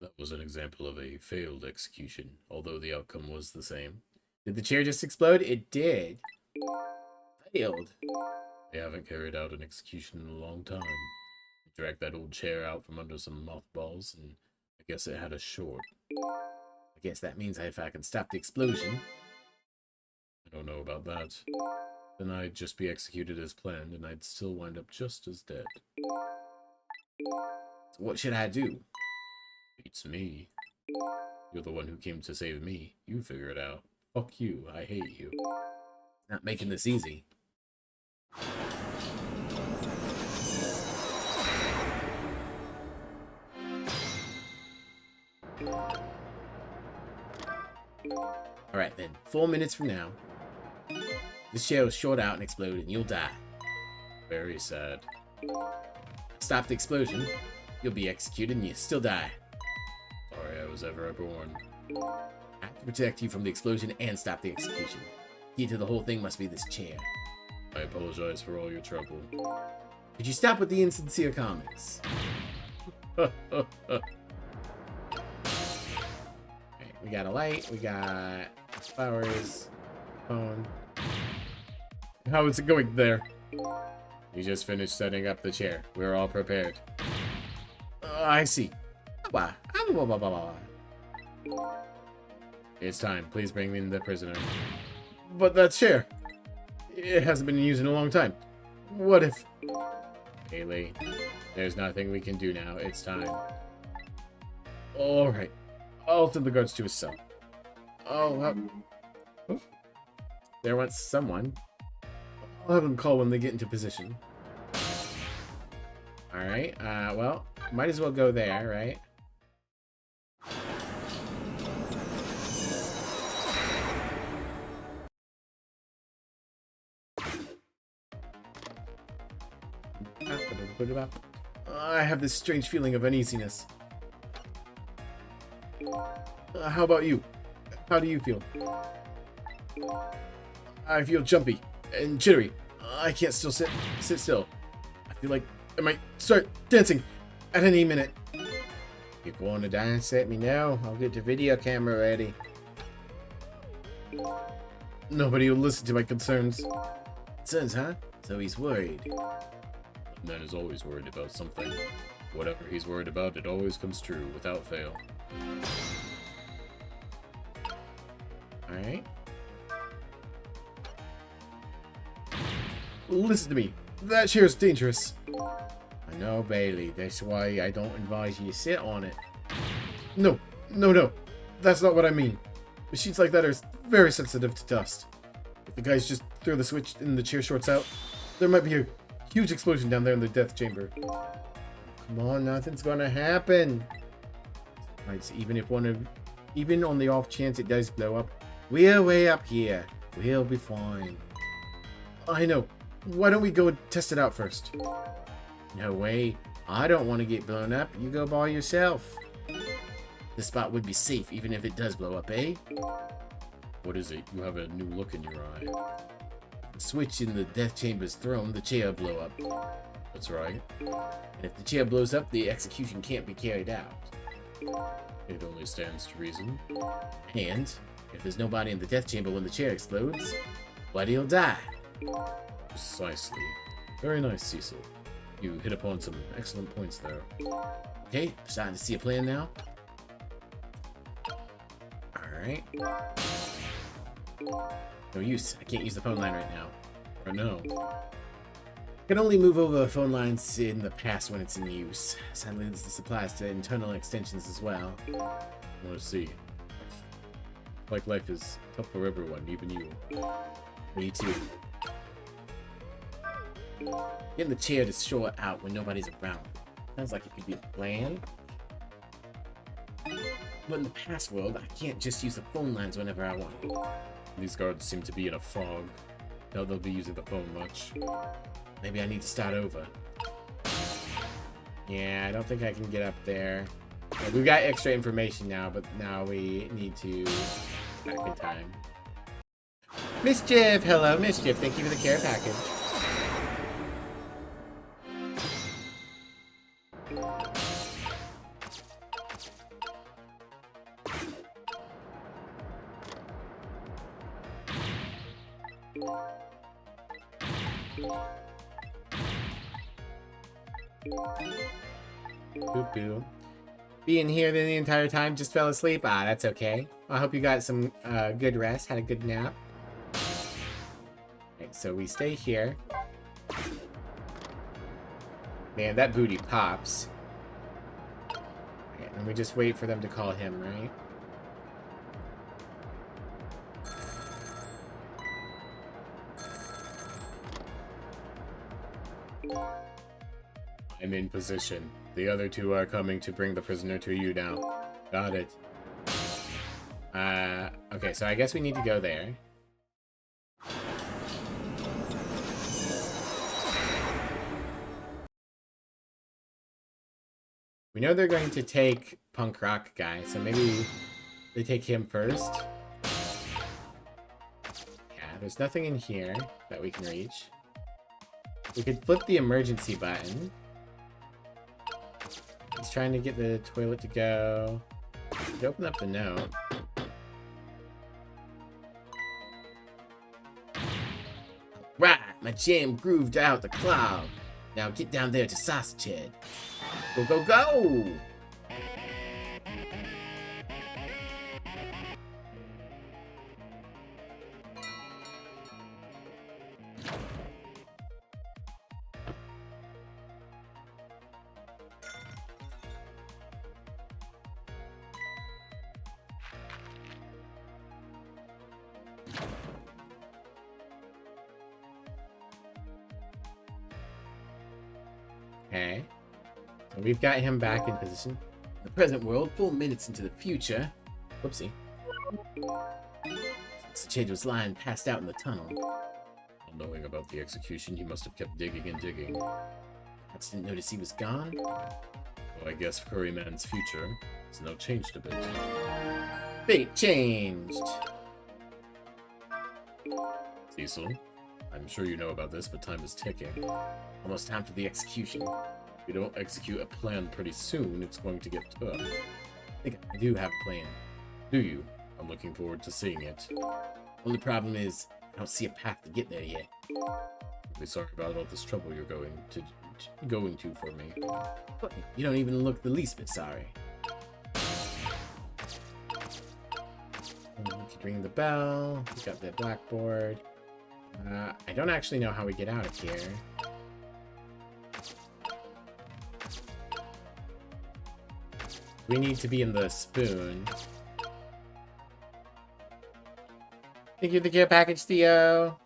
That was an example of a failed execution, although the outcome was the same. Did the chair just explode? It did. Failed. They haven't carried out an execution in a long time. They dragged that old chair out from under some mothballs, and I guess it had a short. I guess that means if I can stop the explosion. I don't know about that. Then I'd just be executed as planned, and I'd still wind up just as dead. So what should I do? Beats me. You're the one who came to save me. You figure it out. Fuck you. I hate you. Not making this easy. Alright then, 4 minutes from now, this chair will short out and explode and you'll die. Very sad. Stop the explosion, you'll be executed and you still die. Sorry I was ever born. I have to protect you from the explosion and stop the execution. Key to the whole thing must be this chair. I apologize for all your trouble. Could you stop with the insincere comments? We got a light, we got flowers, phone. How is it going there? You just finished setting up the chair. We're all prepared. I see. How blah, blah, blah, blah. It's time. Please bring in the prisoner. But that chair, it hasn't been used in a long time. What if... Haley, there's nothing we can do now. It's time. Alright, I'll send the guards to his cell. There wants someone. I'll have them call when they get into position. Alright, well, might as well go there, right? I have this strange feeling of uneasiness. How about you? How do you feel? I feel jumpy and jittery. I can't still sit still. I feel like I might start dancing at any minute. You want to dance? Let me know. I'll get the video camera ready. Nobody will listen to my concerns. Concerns, huh? So he's worried. Man is always worried about something. Whatever he's worried about, it always comes true, without fail. Alright. Listen to me. That chair's dangerous. I know, Bailey. That's why I don't advise you to sit on it. No. That's not what I mean. Machines like that are very sensitive to dust. If the guys just throw the switch and the chair shorts out, there might be a huge explosion down there in the death chamber. Come on, nothing's gonna happen. Right, even on the off chance it does blow up, we're way up here. We'll be fine. I know. Why don't we go and test it out first? No way. I don't want to get blown up. You go by yourself. The spot would be safe even if it does blow up, eh? What is it? You have a new look in your eye. The switch in the death chamber's thrown, the chair blow up. That's right. And if the chair blows up, the execution can't be carried out. It only stands to reason. And if there's nobody in the death chamber when the chair explodes, Buddy'll die. Precisely. Very nice, Cecil. You hit upon some excellent points there. Okay, starting to see a plan now. Alright. No use. I can't use the phone line right now. Or no. I can only move over phone lines in the past when it's in use. Sadly, this applies to internal extensions as well. I want to see. Like life is tough for everyone, even you. Me too. Getting the chair to short out when nobody's around. Sounds like it could be a plan. But in the past world, I can't just use the phone lines whenever I want. These guards seem to be in a fog. Doubt they'll be using the phone much. Maybe I need to start over. Yeah, I don't think I can get up there. Yeah, we've got extra information now, but now we need to back in time. Mischief! Hello, Mischief. Thank you for the care package. Boop boop. Being here the entire time, just fell asleep? Ah, that's okay. I hope you got some good rest, had a good nap. Okay, so we stay here. Man, that booty pops. Okay, and we just wait for them to call him, right? I'm in position. The other two are coming to bring the prisoner to you now. Got it. Okay, so I guess we need to go there. We know they're going to take Punk Rock Guy, so maybe they take him first. Yeah, there's nothing in here that we can reach. We could flip the emergency button. He's trying to get the toilet to go. Could open up the note. Right, my jam grooved out the cloud. Now get down there to Sausage Head. Go, go, go! Okay. So we've got him back in position. In the present world, 4 minutes into the future. Whoopsie. Since the Chade was lying passed out in the tunnel. Well, knowing about the execution, he must have kept digging and digging. Perhaps didn't notice he was gone. Well, I guess Curryman's future has now changed a bit. Fate changed. Cecil, I'm sure you know about this, but time is ticking. Almost time for the execution. If you don't execute a plan pretty soon, it's going to get tough. I think I do have a plan. Do you? I'm looking forward to seeing it. Only problem is, I don't see a path to get there yet. Really sorry about all this trouble you're going to for me. But you don't even look the least bit sorry. We could ring the bell. We got the blackboard. I don't actually know how we get out of here. We need to be in the spoon. Thank you for the care package, Theo.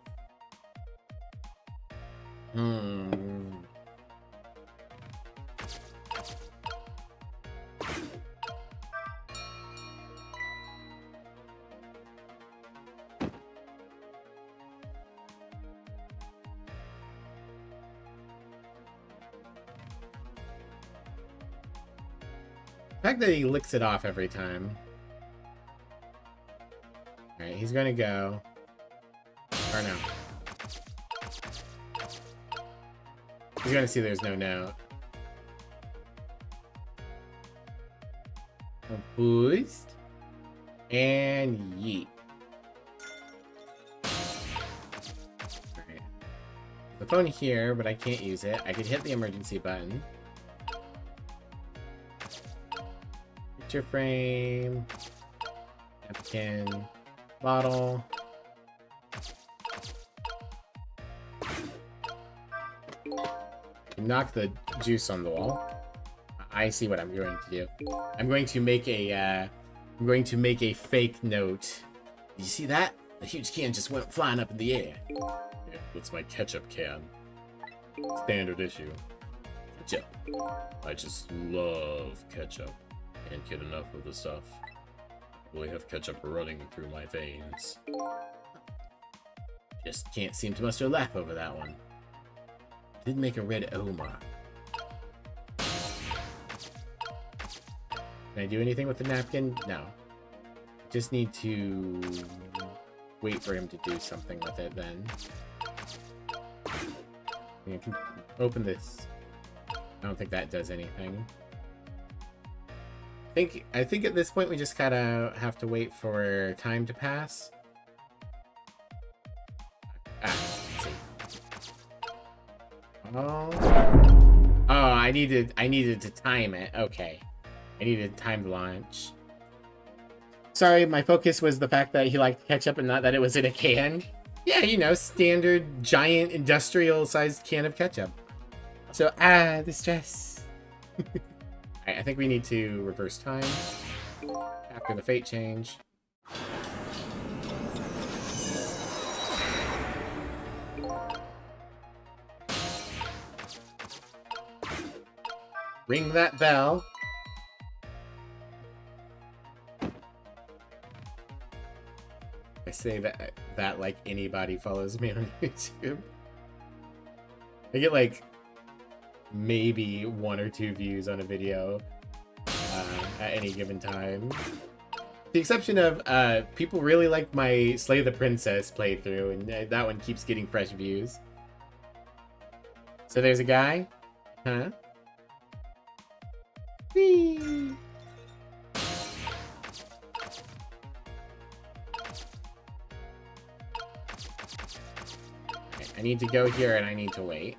The fact that he licks it off every time. Alright, he's gonna go. Or no. He's gonna see there's no note. A boost. And yeet. Alright. The phone here, but I can't use it. I could hit the emergency button. Picture frame. Napkin. Bottle. Knock the juice on the wall. I see what I'm going to do. I'm going to make a fake note. Did you see that? The huge can just went flying up in the air. Yeah, that's my ketchup can. Standard issue. Ketchup. I just love ketchup. Can't get enough of the stuff. Really have ketchup running through my veins. Just can't seem to muster a laugh over that one. Did make a red O mark. Can I do anything with the napkin? No. Just need to wait for him to do something with it then. I can open this. I don't think that does anything. I think at this point we just gotta have to wait for time to pass. Let's see. Oh, I needed to time it. Okay. I needed to time the launch. Sorry, my focus was the fact that he liked ketchup and not that it was in a can. Yeah, you know, standard giant industrial sized can of ketchup. So, the stress. I think we need to reverse time after the fate change. Ring that bell. I say that like anybody follows me on YouTube. I get like maybe 1 or 2 views on a video at any given time. The exception of people really like my Slay the Princess playthrough, and that one keeps getting fresh views. So there's a guy. Huh? Whee! Okay, I need to go here and I need to wait.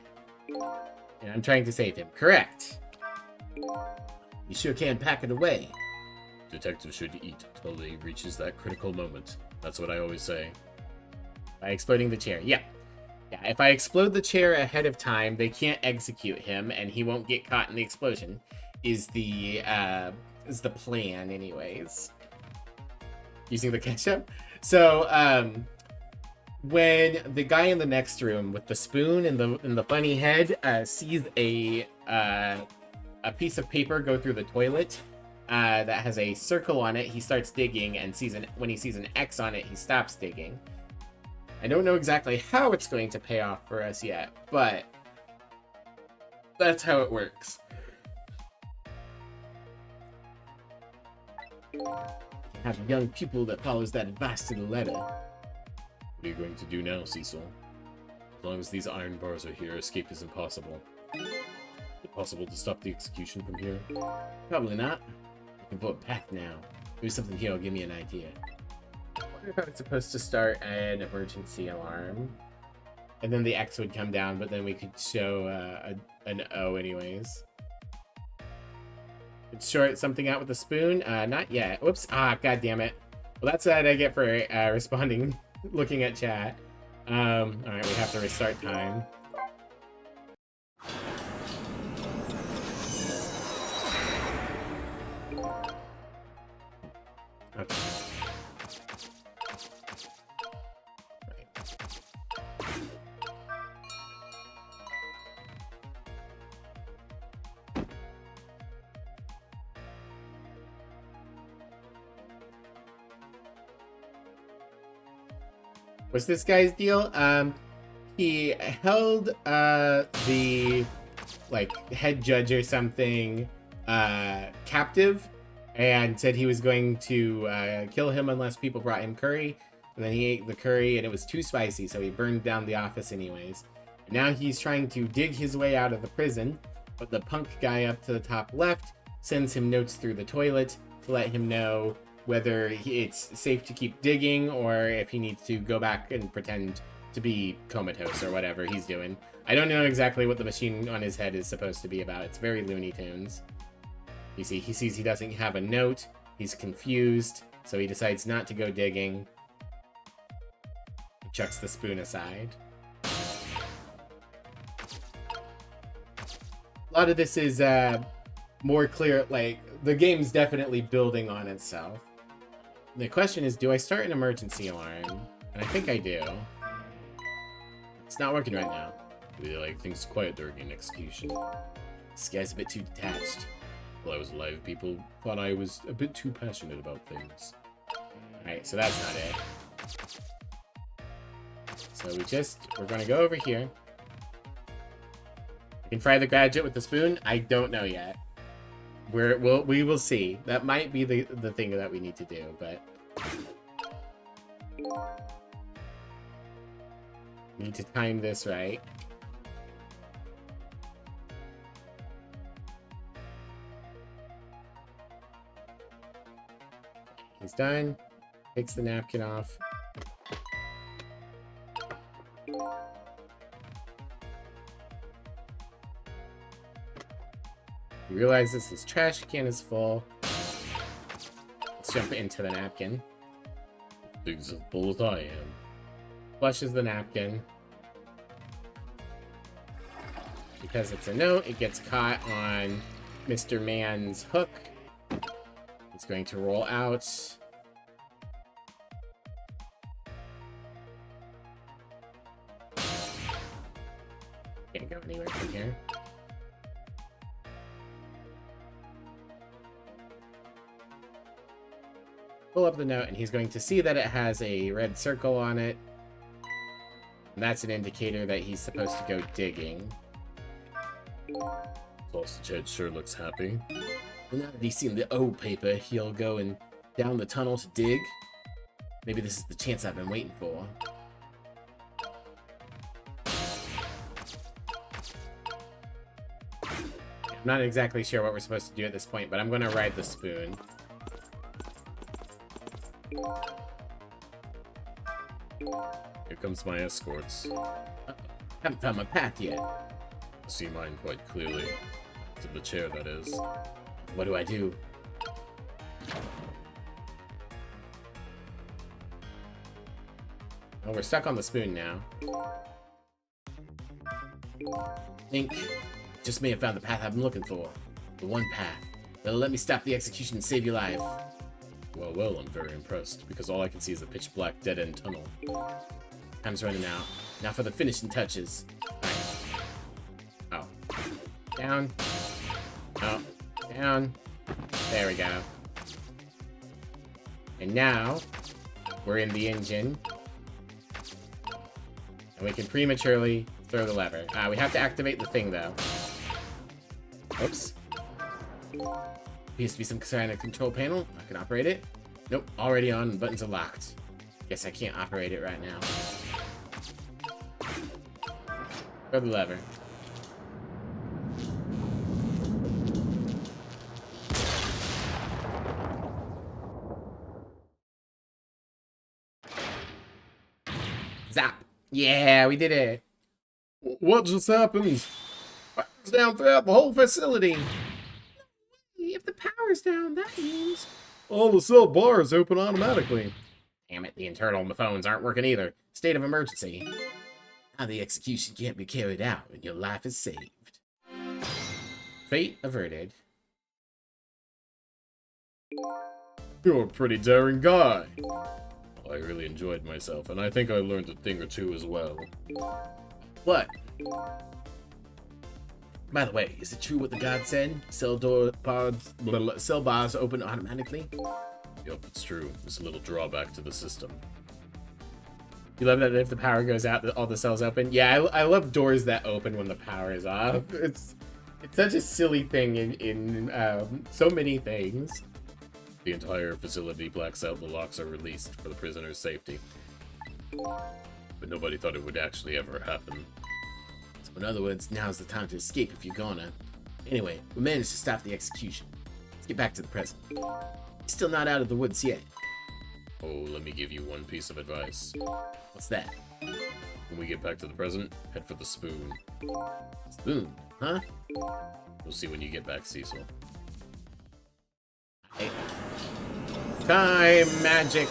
And I'm trying to save him. Correct. You sure can pack it away. Detective should eat till he reaches that critical moment. That's what I always say. By exploding the chair. Yeah. Yeah, if I explode the chair ahead of time, they can't execute him and he won't get caught in the explosion. Is the plan anyways. Using the ketchup. So, when the guy in the next room with the spoon and the funny head sees a a piece of paper go through the toilet that has a circle on it. He starts digging and when he sees an X on it, he stops digging. I don't know exactly how it's going to pay off for us yet, but that's how it works. Have a young pupil that follows that advice to the letter. What are you going to do now, Cecil? As long as these iron bars are here, escape is impossible. Is it possible to stop the execution from here? Probably not. I can vote path now. Maybe something here will give me an idea. I wonder if I was supposed to start an emergency alarm. And then the X would come down, but then we could show an O anyways. Could short something out with a spoon? Not yet. Whoops. Ah, god damn it. Well, that's what I get for responding, looking at chat. Alright, we have to restart time. Okay. What's this guy's deal? He held the head judge or something captive and said he was going to kill him unless people brought him curry. And then he ate the curry and it was too spicy, so he burned down the office anyways. Now he's trying to dig his way out of the prison, but the punk guy up to the top left sends him notes through the toilet to let him know whether it's safe to keep digging or if he needs to go back and pretend to be comatose or whatever he's doing. I don't know exactly what the machine on his head is supposed to be about. It's very Looney Tunes. You see, he sees he doesn't have a note. He's confused, so he decides not to go digging. He chucks the spoon aside. A lot of this is more clear, the game's definitely building on itself. The question is, do I start an emergency alarm? And I think I do. It's not working right now. They like things quiet during an execution. This guy's a bit too detached. While I was alive, people thought I was a bit too passionate about things. Alright, so that's not it. So we're gonna go over here. I can fry the graduate with the spoon? I don't know yet. We will see. That might be the thing that we need to do, but need to time this right. He's done. Takes the napkin off. He realizes his trash can is full. Let's jump into the napkin. Things as full as I am. Flushes the napkin. Because it's a note, it gets caught on Mr. Man's hook. It's going to roll out. Can't go anywhere from here. Pull up the note, and he's going to see that it has a red circle on it. And that's an indicator that he's supposed to go digging. Sausage Head sure looks happy. Well, now that he's seen the O paper, he'll go and down the tunnel to dig. Maybe this is the chance I've been waiting for. I'm not exactly sure what we're supposed to do at this point, but I'm going to ride the spoon. Here comes my escorts. Haven't found my path yet. I see mine quite clearly. To the chair, that is. What do I do? Oh, we're stuck on the spoon now. Think. Just may have found the path I've been looking for. The one path that'll let me stop the execution and save your life. Well, I'm very impressed, because all I can see is a pitch-black dead-end tunnel. Time's running out. Now for the finishing touches. Alright. Oh. Down. Oh, down. There we go. And now, we're in the engine. And we can prematurely throw the lever. We have to activate the thing, though. Oops. Appears to be some kind of control panel. I can operate it. Nope, already on. Buttons are locked. Guess I can't operate it right now. Throw the lever. Zap! Yeah, we did it. What just happened? Power's down throughout the whole facility. If the power's down, that means... All the cell bars open automatically. Damn it, the internal phones aren't working either. State of emergency. Now the execution can't be carried out and your life is saved. Fate averted. You're a pretty daring guy. I really enjoyed myself, and I think I learned a thing or two as well. What? By the way, is it true what the god said? Cell bars open automatically? Yup, it's true. There's a little drawback to the system. You love that if the power goes out, all the cells open? Yeah, I love doors that open when the power is off. It's such a silly thing in so many things. The entire facility blacks out, the locks are released for the prisoner's safety. But nobody thought it would actually ever happen. So in other words, now's the time to escape if you're gonna. Anyway, we managed to stop the execution. Let's get back to the present. He's still not out of the woods yet. Oh, let me give you one piece of advice. What's that? When we get back to the present, head for the spoon. Spoon, huh? You'll see when you get back, Cecil. Hey. Time magic.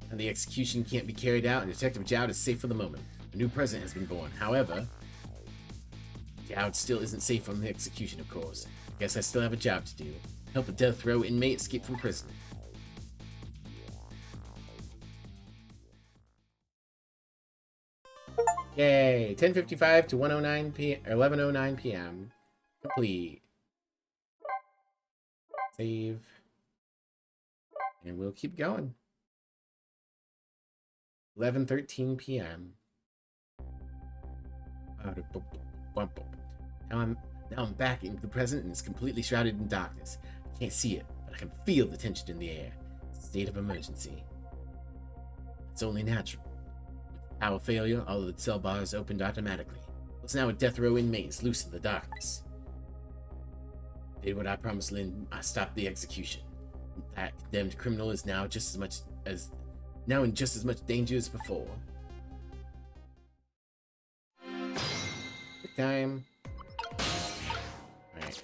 And the execution can't be carried out, and Detective Jowd is safe for the moment. A new president has been born. However, Jowd still isn't safe from the execution, of course. I guess I still have a job to do. Help a death row inmate escape from prison. Yay! 10:55 to 1:09 p. or 11:09 p.m. Complete. Save. And we'll keep going. 11:13 p.m. Now I'm back in the present and it's completely shrouded in darkness. I can't see it, but I can feel the tension in the air. It's a state of emergency. It's only natural. With power failure, all of the cell bars opened automatically. It's now a death row inmate loose in the darkness. Did what I promised Lynn. I stopped the execution. That condemned criminal is now in just as much danger as before. Quick time. Alright.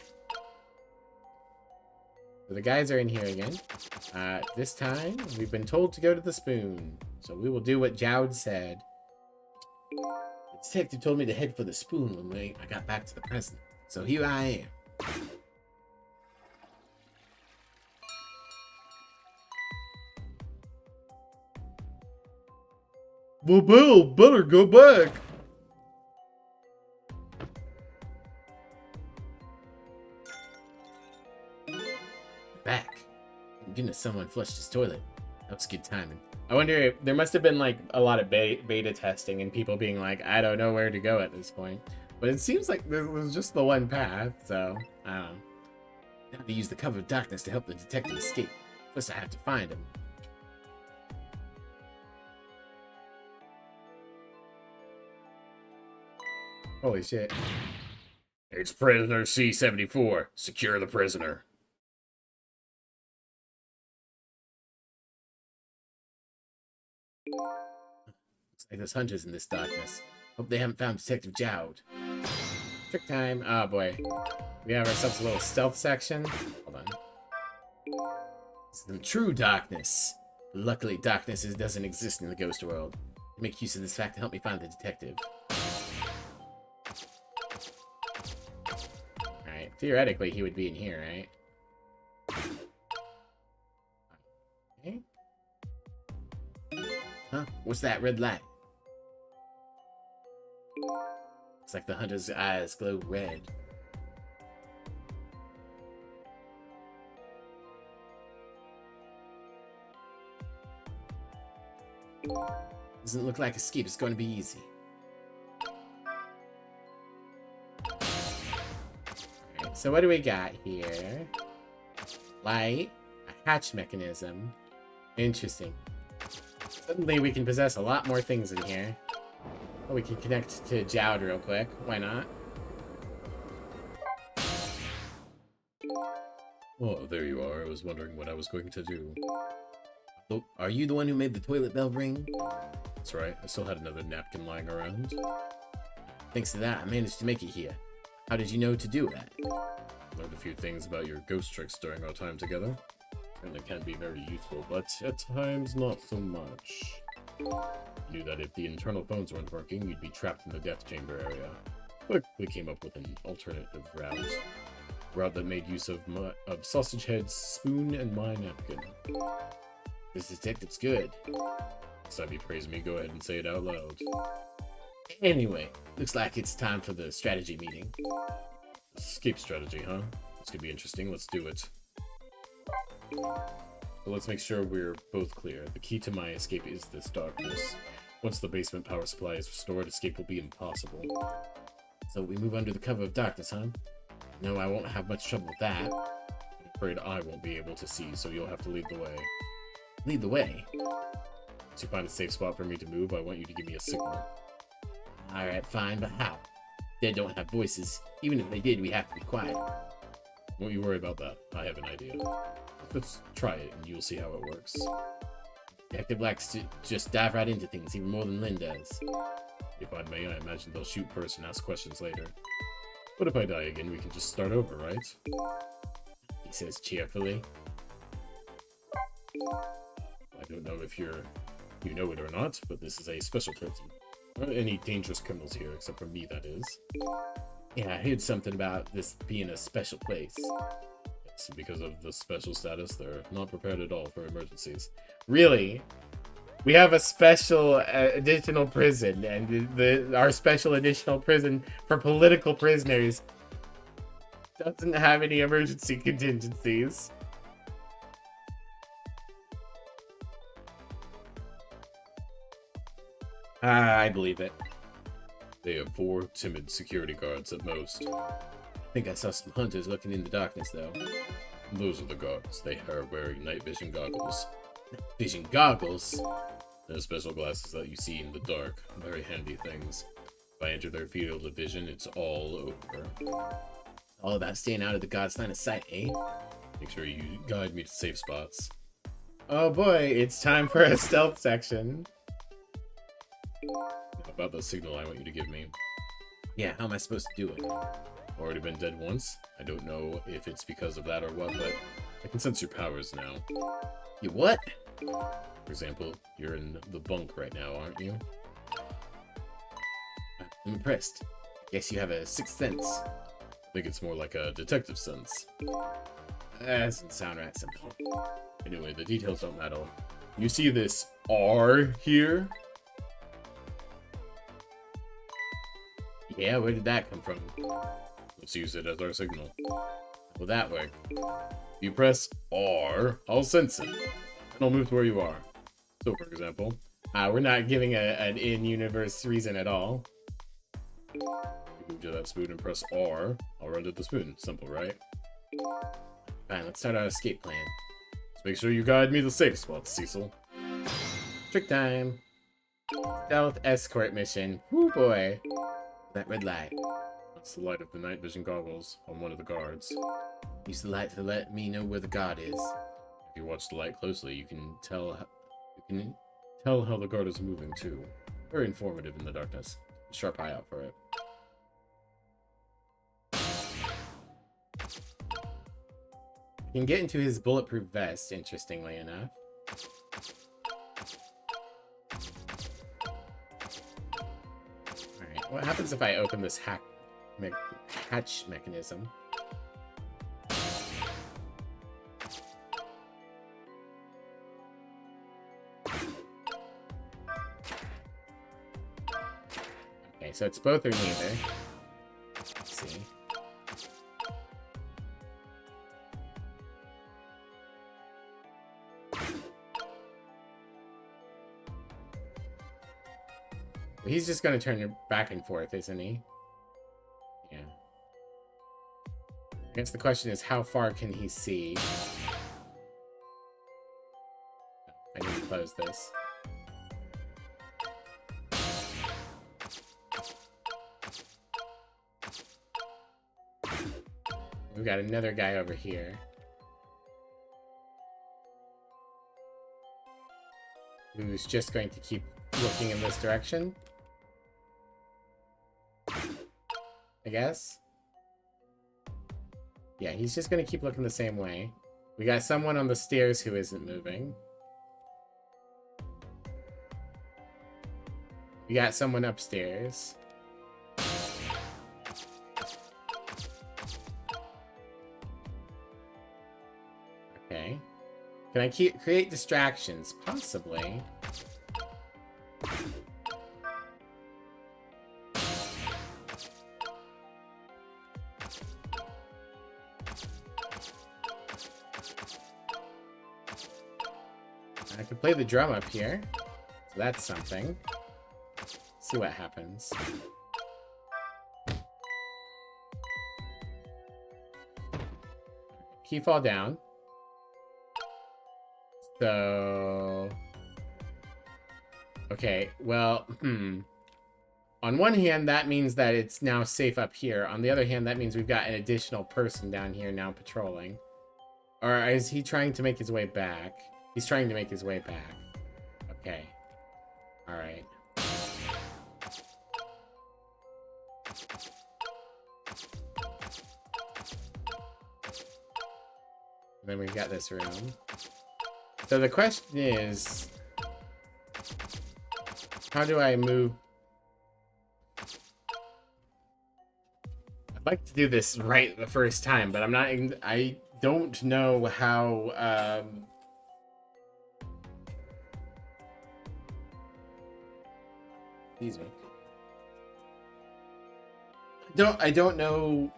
So the guys are in here again. This time, we've been told to go to the spoon. So we will do what Jowd said. The detective told me to head for the spoon when I got back to the present. So here I am. Well, Bill, better go back. Back. Thank goodness someone flushed his toilet. That was good timing. I wonder if there must have been like a lot of beta testing and people being like, I don't know where to go at this point. But it seems like there was just the one path, so I don't know. Now to use the cover of darkness to help the detective escape. First I have to find him. Holy shit. It's prisoner C-74. Secure the prisoner. Looks like there's hunters in this darkness. Hope they haven't found Detective Jowd. Trick time. Oh boy. We have ourselves a little stealth section. Hold on. This is the true darkness. But luckily, darkness doesn't exist in the ghost world. Make use of this fact to help me find the detective. Alright, theoretically he would be in here, right? Okay. Huh? What's that red light? Looks like the hunter's eyes glow red. Doesn't look like escape is going to be easy. Alright, so what do we got here? Light, a hatch mechanism. Interesting. Suddenly we can possess a lot more things in here. Oh, we can connect to Jowd real quick. Why not? Oh, there you are. I was wondering what I was going to do. Oh, are you the one who made the toilet bell ring? That's right. I still had another napkin lying around. Thanks to that, I managed to make it here. How did you know to do that? Learned a few things about your ghost tricks during our time together. Certainly can be very useful, but at times not so much. I knew that if the internal phones weren't working, you'd be trapped in the death chamber area. But we came up with an alternative route. A route that made use of Sausage Head's spoon and my napkin. This detective's good. Next time you praise me, go ahead and say it out loud. Anyway, looks like it's time for the strategy meeting. Escape strategy, huh? This could be interesting. Let's do it. So let's make sure we're both clear. The key to my escape is this darkness. Once the basement power supply is restored, escape will be impossible. So we move under the cover of darkness, huh? No, I won't have much trouble with that. I'm afraid I won't be able to see, so you'll have to lead the way. Lead the way. Once you find a safe spot for me to move, I want you to give me a signal. Alright, fine, but how? Dead don't have voices. Even if they did, we have to be quiet. Don't you worry about that. I have an idea. Let's try it, and you'll see how it works. Detective likes to just dive right into things, even more than Lynn does. If I may, I imagine they'll shoot first and ask questions later. But if I die again, we can just start over, right? He says cheerfully. I don't know if you know it or not, but this is a special prison. Not any dangerous criminals here, except for me, that is. Yeah, I heard something about this being a special place. Yes, because of the special status, they're not prepared at all for emergencies. Really? We have a special additional prison, and our special additional prison for political prisoners doesn't have any emergency contingencies. I believe it. They have 4 timid security guards at most. I think I saw some hunters looking in the darkness, though. Those are the guards. They are wearing night vision goggles. Vision goggles? They're special glasses that you see in the dark. Very handy things. If I enter their field of vision, it's all over. All about staying out of the god's line of sight, eh? Make sure you guide me to safe spots. Oh boy, it's time for a stealth section. About the signal I want you to give me. Yeah, how am I supposed to do it? Already been dead once. I don't know if it's because of that or what, but I can sense your powers now. You what? For example, you're in the bunk right now, aren't you? I'm impressed. Guess you have a sixth sense. I think it's more like a detective sense. That doesn't sound right simple. Anyway, the details don't matter. You see this R here? Yeah, where did that come from? Let's use it as our signal. Will that work? If you press R, I'll sense it. And I'll move to where you are. So, for example, We're not giving an in-universe reason at all. you move to that spoon and press R, I'll run to the spoon. Simple, right? Fine, let's start our escape plan. Just make sure you guide me to safe spots, Cecil. Trick time. Stealth escort mission. Whoo boy. That red light. That's the light of the night vision goggles on one of the guards. Use the light to let me know where the guard is. If you watch the light closely, you can tell how the guard is moving too. Very informative in the darkness. Sharp eye out for it. You can get into his bulletproof vest, interestingly enough. Alright, what happens if I open this hatch mechanism? so it's both or neither. Let's see. He's just going to turn it back and forth, isn't he? Yeah. I guess the question is, how far can he see? I need to close this. We've got another guy over here. Who's just going to keep looking in this direction. I guess. Yeah, he's just going to keep looking the same way. We got someone on the stairs who isn't moving. We got someone upstairs. Okay. Can I create distractions? Possibly. I could play the drum up here. So that's something. See what happens. He fall down. So... Okay, well, On one hand, that means that it's now safe up here. On the other hand, that means we've got an additional person down here now patrolling. Or is he trying to make his way back? He's trying to make his way back. Okay. Alright. Then we've got this room. So the question is... How do I move... I'd like to do this right the first time, but I'm not... I don't know how... Excuse me. I don't know,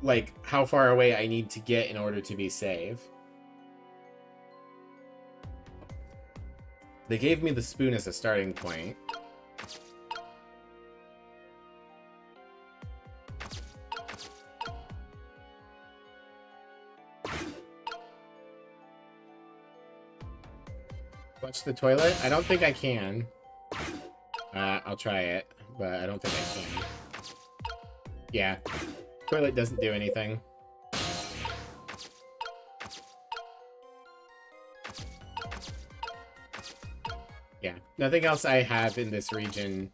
like, how far away I need to get in order to be safe. They gave me the spoon as a starting point. Flush the toilet? I don't think I can. I'll try it, but I don't think I can. Yeah. Toilet doesn't do anything. Yeah. Nothing else I have in this region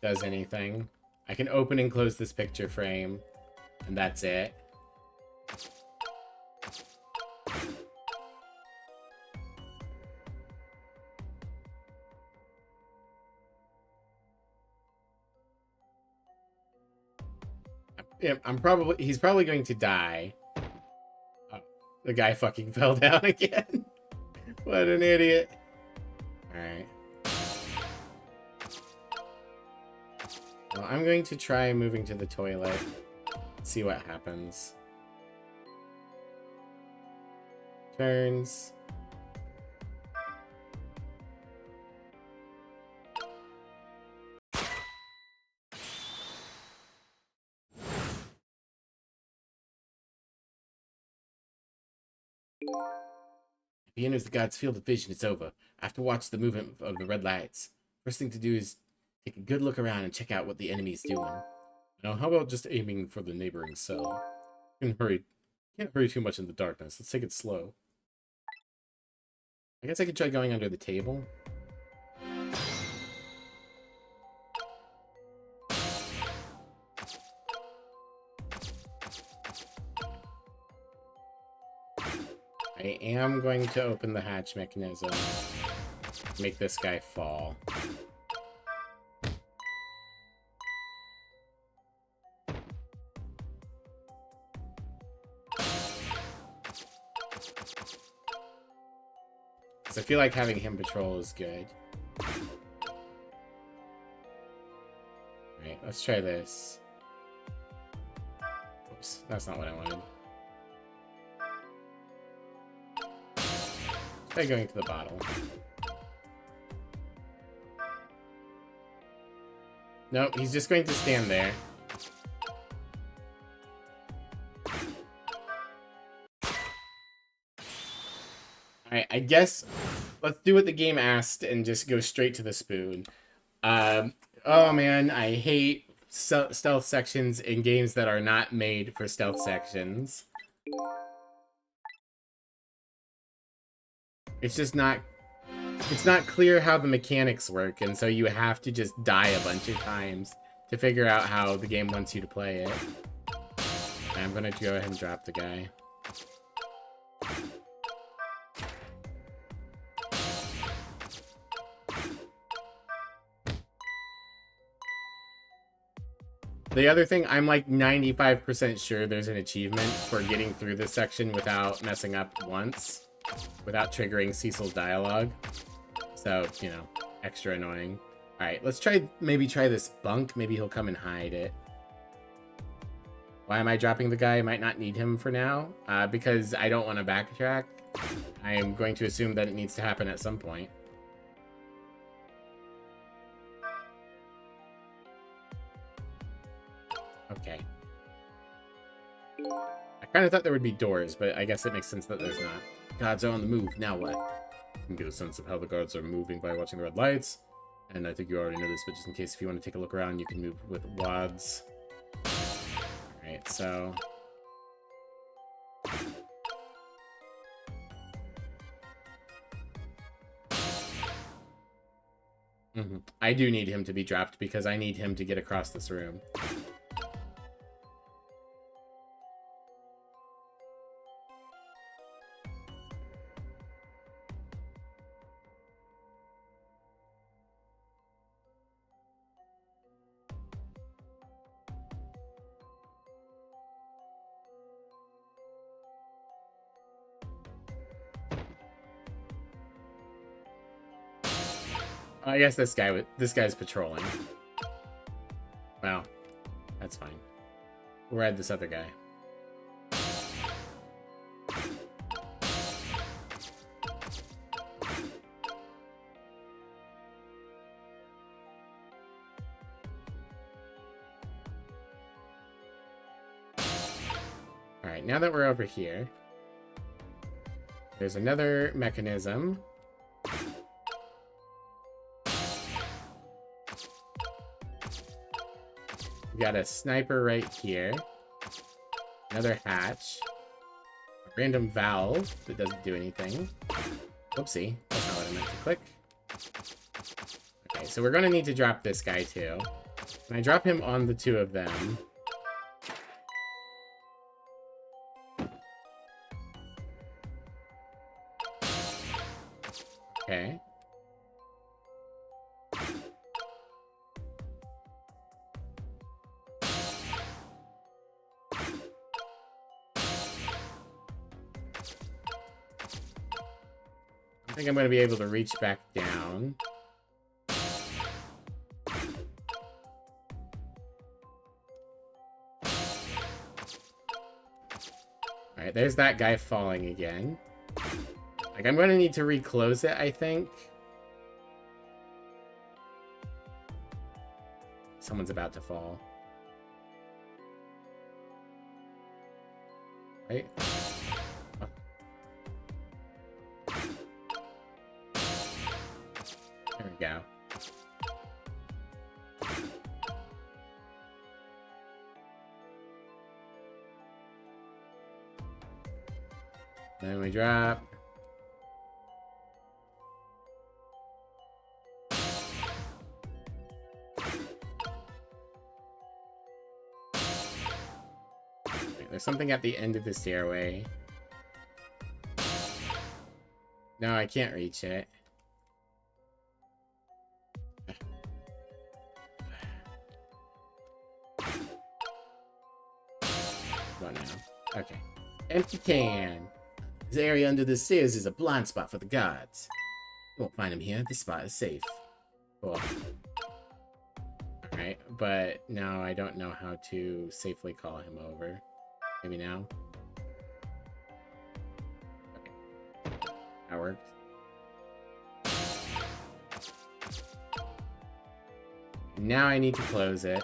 does anything. I can open and close this picture frame, and that's it. Yeah, he's probably going to die. Oh, the guy fucking fell down again. What an idiot. Alright. Well, I'm going to try moving to the toilet. See what happens. Turns. If he enters the god's field of vision, it's over. I have to watch the movement of the red lights. First thing to do is take a good look around and check out what the enemy's doing. Now, how about just aiming for the neighboring cell? Can't hurry too much in the darkness. Let's take it slow. I guess I could try going under the table. I am going to open the hatch mechanism. Make this guy fall. So I feel like having him patrol is good. Right. let's try this. Oops, that's not what I wanted. Try going to the bottle. Nope, he's just going to stand there. Alright, I guess let's do what the game asked and just go straight to the spoon. Oh man, I hate stealth sections in games that are not made for stealth sections. It's just not... It's not clear how the mechanics work, and so you have to just die a bunch of times to figure out how the game wants you to play it. I'm gonna go ahead and drop the guy. The other thing, I'm like 95% sure there's an achievement for getting through this section without messing up once, without triggering Cecil's dialogue. So, you know, extra annoying. Alright, let's maybe try this bunk. Maybe he'll come and hide it. Why am I dropping the guy? I might not need him for now, because I don't want to backtrack. I am going to assume that it needs to happen at some point. Okay. I kind of thought there would be doors, but I guess it makes sense that there's not. Gods are on the move, now what? You can get a sense of how the guards are moving by watching the red lights. And I think you already know this, but just in case if you want to take a look around, you can move with wads. Alright, so... I do need him to be dropped because I need him to get across this room. I guess this guy's patrolling. Well, that's fine. We'll ride this other guy. Alright, now that we're over here, there's another mechanism. We got a sniper right here. Another hatch. A random valve that doesn't do anything. Whoopsie. That's not what I meant to click. Okay, so we're going to need to drop this guy too. Can I drop him on the two of them? Okay. I think I'm going to be able to reach back down. Alright, there's that guy falling again. Like, I'm going to need to reclose it, I think. Someone's about to fall. Right? There we go. Then we drop. There's something at the end of the stairway. No, I can't reach it. What now? Okay. Empty can. This area under the stairs is a blind spot for the guards. You won't find him here. This spot is safe. Cool. Alright. but no, I don't know how to safely call him over. Maybe now? Okay. That worked. Now I need to close it.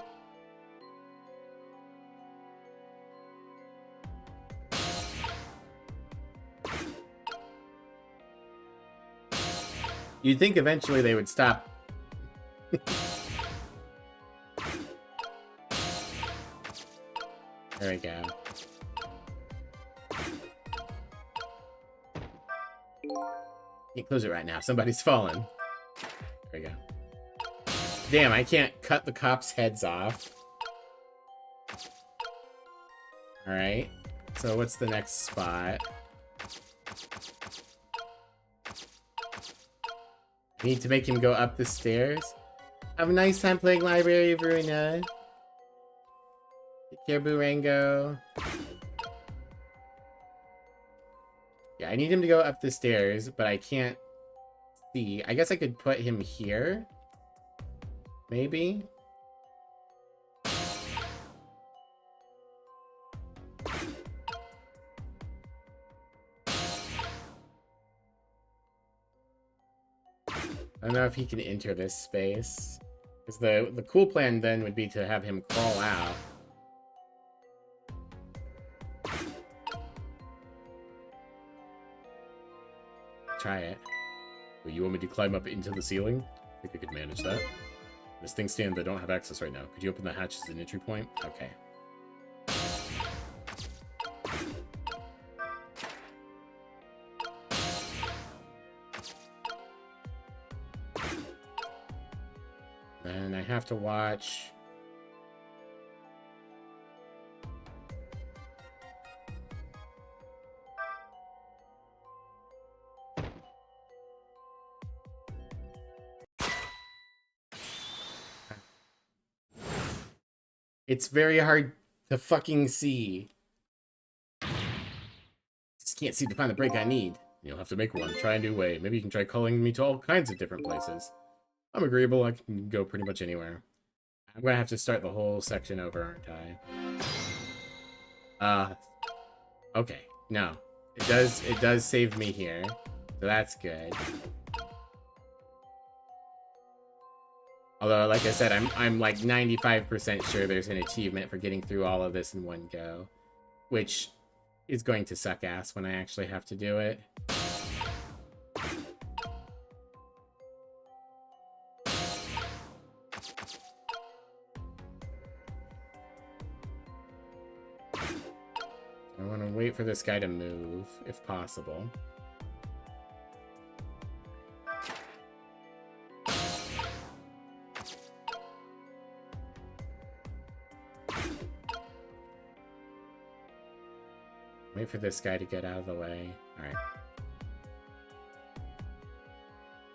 You'd think eventually they would stop. There we go. Can't close it right now. Somebody's fallen. There we go. Damn, I can't cut the cops' heads off. Alright. So what's the next spot? I need to make him go up the stairs. Have a nice time playing Library of Ruina. Take care, Burango. Yeah, I need him to go up the stairs, but I can't see. I guess I could put him here. Maybe? I don't know if he can enter this space. Because the cool plan then would be to have him crawl out. Try it. Wait, you want me to climb up into the ceiling? I think I could manage that. This thing stands, I don't have access right now. Could you open the hatch as an entry point? Okay. And I have to watch. It's very hard to fucking see. Just can't seem to find the break I need. You'll have to make one. Try a new way. Maybe you can try calling me to all kinds of different places. I'm agreeable. I can go pretty much anywhere. I'm gonna have to start the whole section over, aren't I? Okay. No. It does save me here. So that's good. Although, like I said, I'm like 95% sure there's an achievement for getting through all of this in one go. Which is going to suck ass when I actually have to do it. I want to wait for this guy to move, if possible. Wait for this guy to get out of the way. Alright.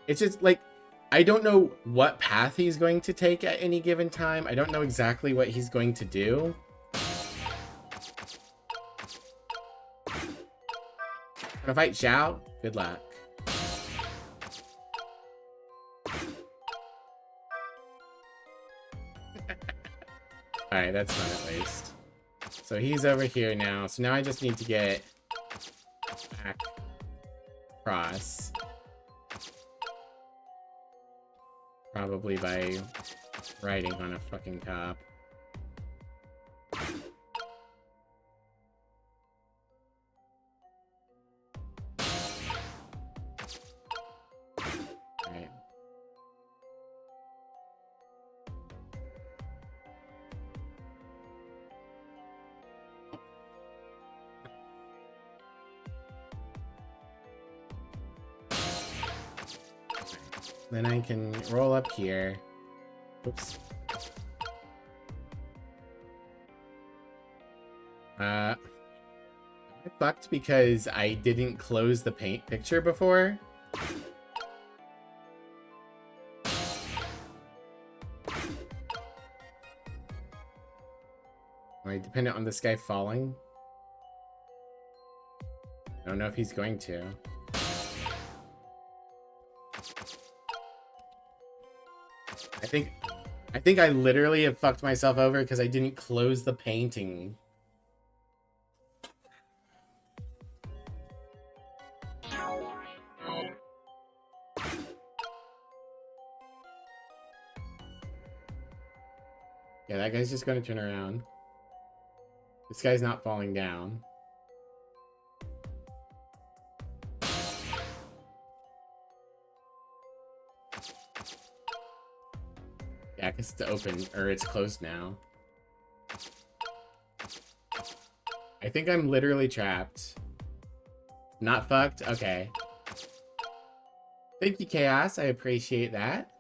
It's just, like, I don't know what path he's going to take at any given time. I don't know exactly what he's going to do. Gonna fight Xiao? Good luck. Alright, that's fun at least. So he's over here now. So now I just need to get back across. Probably by riding on a fucking cop. Alright. Then I can roll up here. Oops. I fucked because I didn't close the paint picture before. Am I dependent on this guy falling? I don't know if he's going to. I think I literally have fucked myself over because I didn't close the painting. Yeah, that guy's just going to turn around. This guy's not falling down. Yeah, because it's open, or it's closed now. I think I'm literally trapped. Not fucked? Okay. Thank you, Chaos. I appreciate that.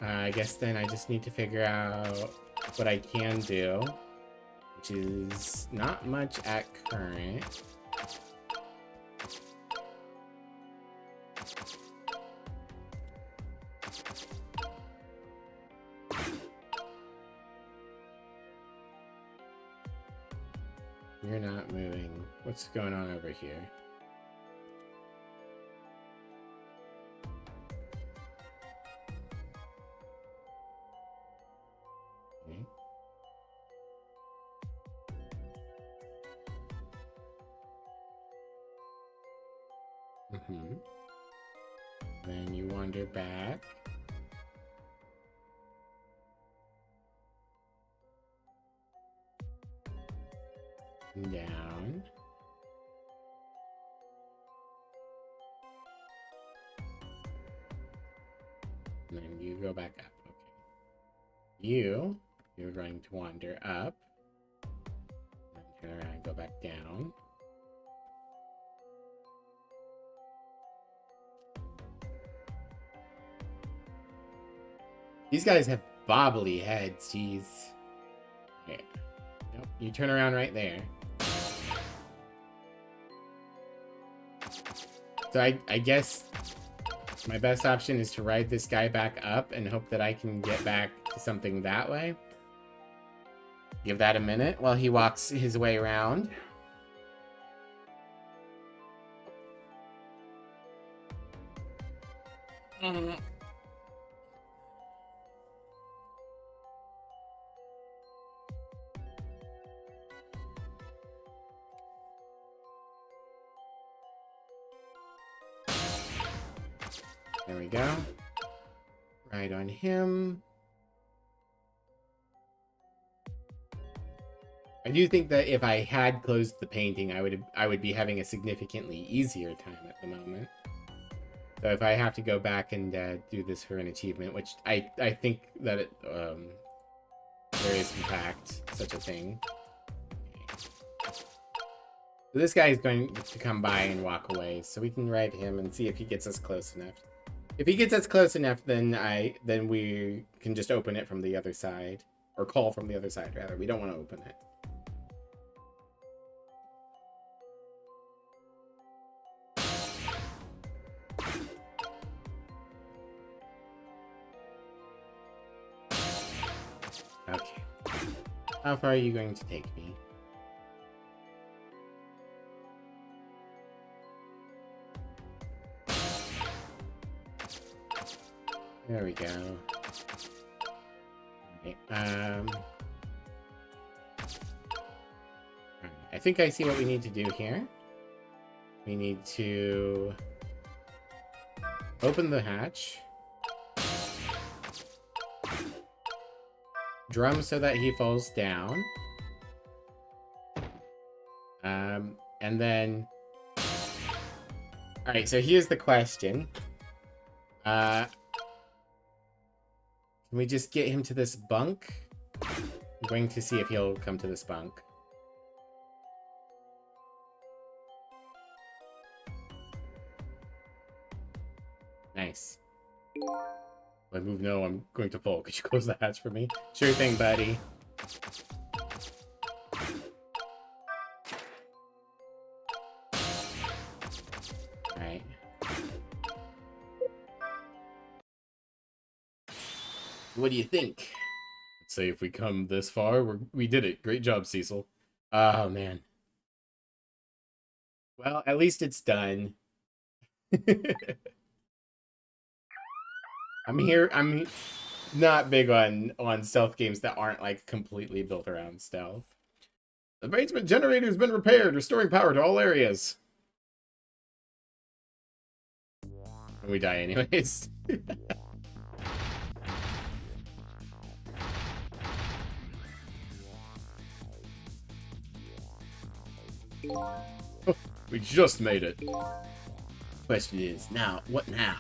I guess then I just need to figure out what I can do, which is not much at current. You're not moving. What's going on over here? Okay. Then you wander back. Down. And then you go back up. Okay. You're going to wander up. And turn around and go back down. These guys have bobbly heads, jeez. Okay. Nope, you turn around right there. So I guess my best option is to ride this guy back up and hope that I can get back to something that way. Give that a minute while he walks his way around. There we go. Right on him. I do think that if I had closed the painting, I would be having a significantly easier time at the moment. So if I have to go back and do this for an achievement, which I think that it, there is in fact such a thing. So this guy is going to come by and walk away, so we can ride him and see if he gets us close enough. If he gets us close enough, then we can just open it from the other side, or call from the other side rather. We don't want to open it. Okay. How far are you going to take me? There we go. Okay, I think I see what we need to do here. We need to open the hatch. Drum so that he falls down. And then... Alright, so here's the question. Can we just get him to this bunk? I'm going to see if he'll come to this bunk. Nice. I move no, I'm going to fall. Could you close the hatch for me? Sure thing, buddy. Alright. What do you think? Let's say if we come this far, we did it. Great job, Cecil. Oh, man. Well, at least it's done. I'm not big on stealth games that aren't like completely built around stealth. The basement generator has been repaired, restoring power to all areas. And we die anyways. We just made it. Question is, now, what now?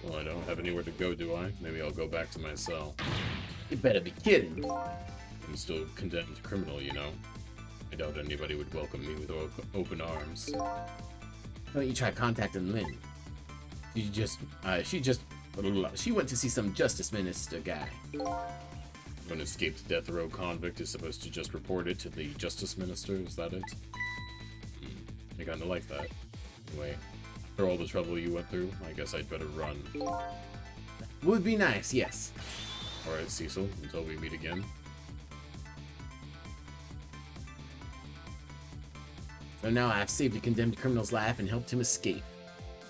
Well, I don't have anywhere to go, do I? Maybe I'll go back to my cell. You better be kidding. I'm still condemned criminal, you know. I doubt anybody would welcome me with open arms. Why don't you try contacting Lynn? She went to see some justice minister guy. An escaped death row convict is supposed to just report it to the justice minister, is that it? I kinda like that. Anyway, after all the trouble you went through, I guess I'd better run. Would be nice, yes. Alright, Cecil, until we meet again. So now I've saved a condemned criminal's life and helped him escape.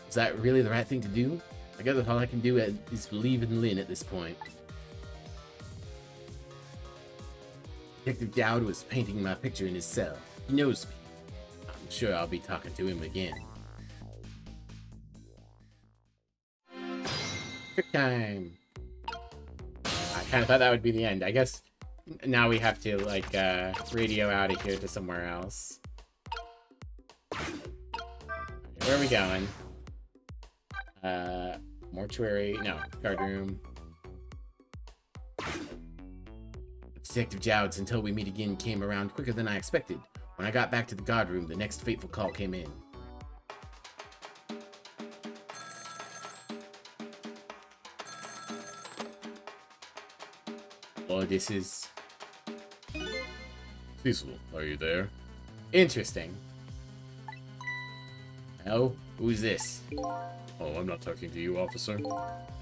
Is that really the right thing to do? I guess all I can do is believe in Lynn at this point. Detective Dowd was painting my picture in his cell. He knows me. I'm sure I'll be talking to him again. Trick time! I kind of thought that would be the end. I guess now we have to, like, radio out of here to somewhere else. Where are we going? Mortuary. No, guard room. Detective Jowds, until we meet again, came around quicker than I expected. When I got back to the guard room, the next fateful call came in. Oh, this is Cecil, are you there? interesting. Oh, who's this? Oh, I'm not talking to you, officer.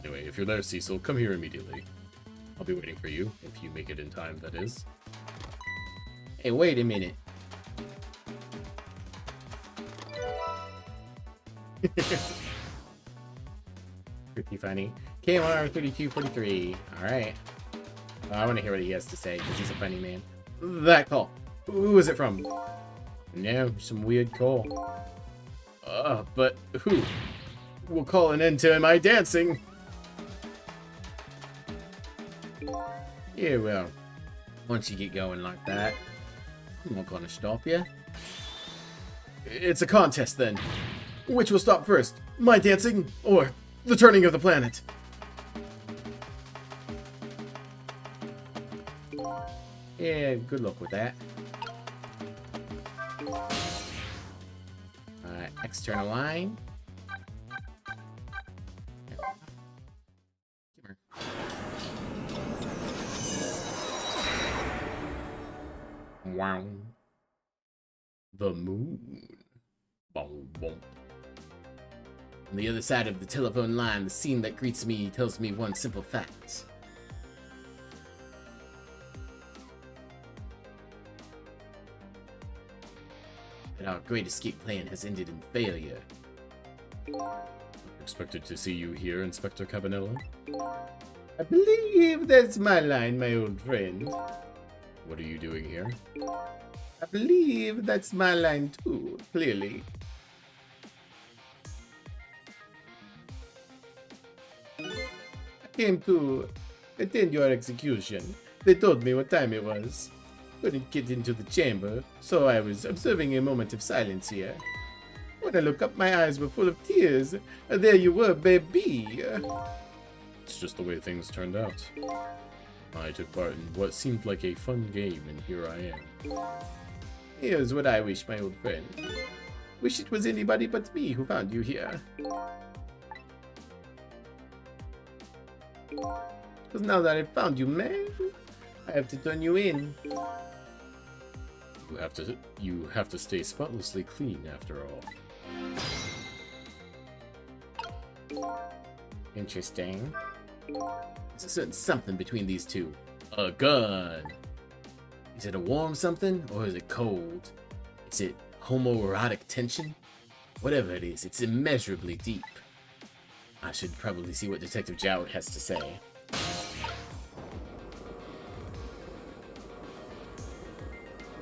Anyway, if you're there, Cecil, come here immediately. I'll be waiting for you, if you make it in time, that is. Hey, wait a minute. Pretty funny. KMR 3243. Alright. I want to hear what he has to say, because he's a funny man. That call. Who is it from? No, some weird call. But who? We'll call an end to my dancing. Yeah, well, once you get going like that, I'm not gonna stop you. It's a contest then. Which will stop first? My dancing or the turning of the planet? Yeah, good luck with that. External line. Wow. The moon. Boom, boom. On the other side of the telephone line, the scene that greets me tells me one simple fact. That our great escape plan has ended in failure. Expected to see you here, Inspector Cabanello. I believe that's my line, my old friend. What are you doing here? I believe that's my line too, clearly. I came to attend your execution. They told me what time it was. Couldn't get into the chamber, so I was observing a moment of silence here. When I looked up, my eyes were full of tears. There you were, baby. It's just the way things turned out. I took part in what seemed like a fun game, and here I am. Here's what I wish, my old friend. Wish it was anybody but me who found you here. Because now that I've found you, man, I have to turn you in. You have to stay spotlessly clean after all. Interesting. There's a certain something between these two. A gun. Is it a warm something or is it cold? Is it homoerotic tension? Whatever it is, it's immeasurably deep. I should probably see what Detective Jowd has to say.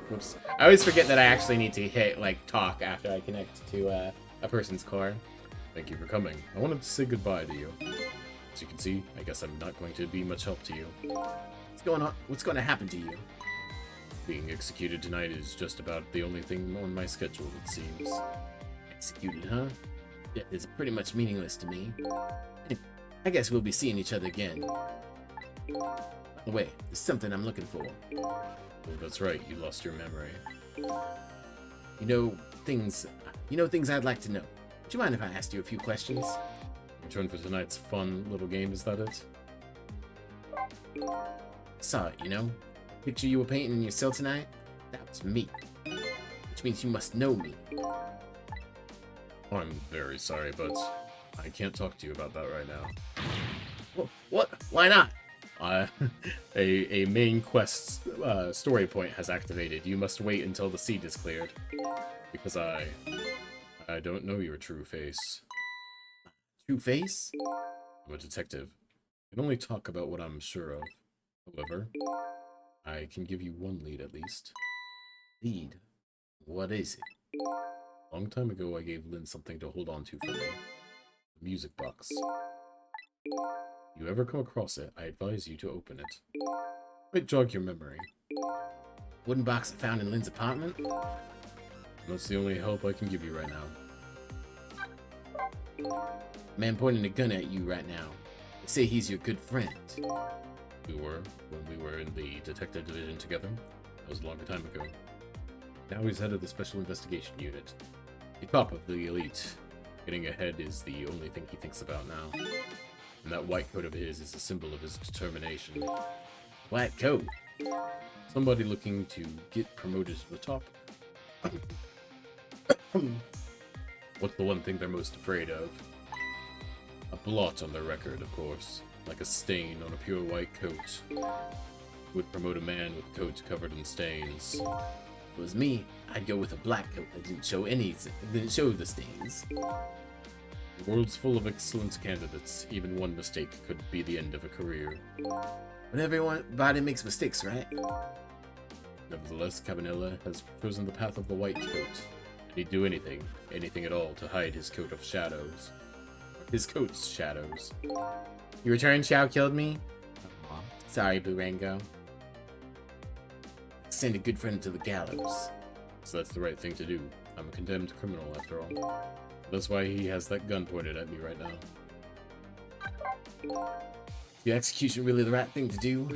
Whoops. I always forget that I actually need to hit, like, talk after I connect to a person's core. Thank you for coming. I wanted to say goodbye to you. As you can see, I guess I'm not going to be much help to you. What's going on? What's going to happen to you? Being executed tonight is just about the only thing on my schedule, it seems. Executed, huh? Death is pretty much meaningless to me. I guess we'll be seeing each other again. By the way, there's something I'm looking for. Oh, that's right, you lost your memory. You know things I'd like to know. Would you mind if I asked you a few questions? Return for tonight's fun little game, is that it? I saw it, you know? Picture you were painting in your cell tonight? That was me. Which means you must know me. I'm very sorry, but I can't talk to you about that right now. What? Why not? A main quest story point has activated. You must wait until the seed is cleared. Because I don't know your true face. True face? I'm a detective. I can only talk about what I'm sure of. However, I can give you one lead at least. Lead? What is it? A long time ago, I gave Lynn something to hold on to for me. A music box. If you ever come across it, I advise you to open it. Might jog your memory. Wooden box found in Lynn's apartment? That's the only help I can give you right now. Man pointing a gun at you right now. They say he's your good friend. We were, when we were in the detective division together. That was a long time ago. Now he's head of the special investigation unit. The top of the elite. Getting ahead is the only thing he thinks about now. And that white coat of his is a symbol of his determination. White coat? Somebody looking to get promoted to the top. What's the one thing they're most afraid of? A blot on their record, of course. Like a stain on a pure white coat. Would promote a man with coat covered in stains. If it was me, I'd go with a black coat that didn't show the stains. The world's full of excellent candidates. Even one mistake could be the end of a career. But everybody makes mistakes, right? Nevertheless, Cabanilla has chosen the path of the white coat. And he'd do anything at all, to hide his coat of shadows. His coat's shadows. You return, Xiao killed me? Aw, sorry, Burango. Send a good friend to the gallows. So that's the right thing to do. I'm a condemned criminal, after all. That's why he has that gun pointed at me right now. Is your execution really the right thing to do?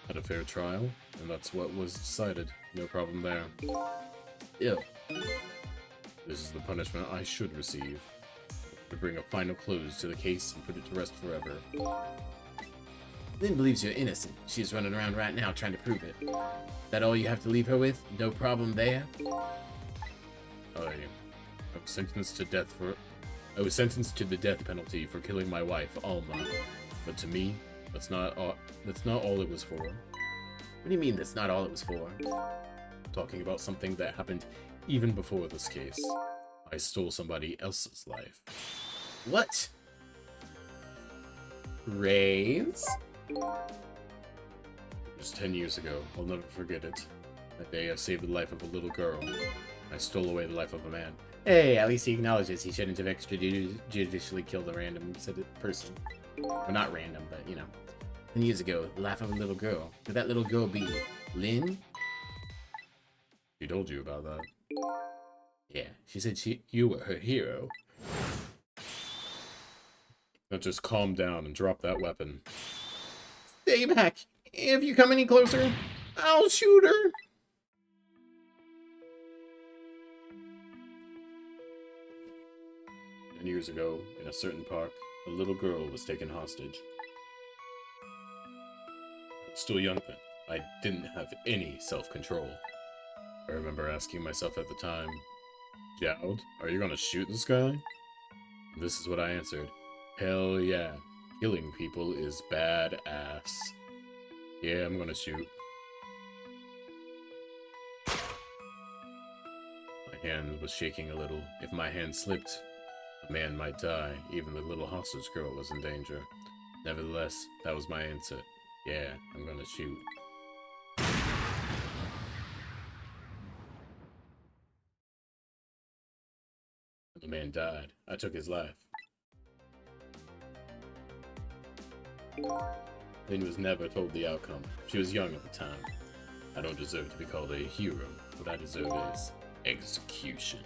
Had a fair trial, and that's what was decided. No problem there. Ew. This is the punishment I should receive. To bring a final close to the case and put it to rest forever. Lynn believes you're innocent. She's running around right now trying to prove it. Is that all you have to leave her with? No problem there? I was sentenced to death I was sentenced to the death penalty for killing my wife, Alma. But to me, that's not all it was for. What do you mean that's not all it was for? Talking about something that happened even before this case. I stole somebody else's life. What? Raves? Just 10 years ago, I'll never forget it. That day I saved the life of a little girl. I stole away the life of a man. Hey, at least he acknowledges he shouldn't have extrajudicially killed a random person. Well, not random, but, you know. 10 years ago, the life of a little girl. Could that little girl be Lynn? She told you about that. Yeah, she said you were her hero. Now just calm down and drop that weapon. Stay back. If you come any closer, I'll shoot her. And years ago, in a certain park, a little girl was taken hostage. I was still young then. I didn't have any self-control. I remember asking myself at the time, Jowd, are you gonna shoot this guy? And this is what I answered. Hell yeah. Killing people is badass. Yeah, I'm gonna shoot. My hand was shaking a little. If my hand slipped, A man might die, even the little hostage girl was in danger. Nevertheless, that was my answer. Yeah, I'm gonna shoot. The man died. I took his life. Lynn was never told the outcome. She was young at the time. I don't deserve to be called a hero. What I deserve is execution.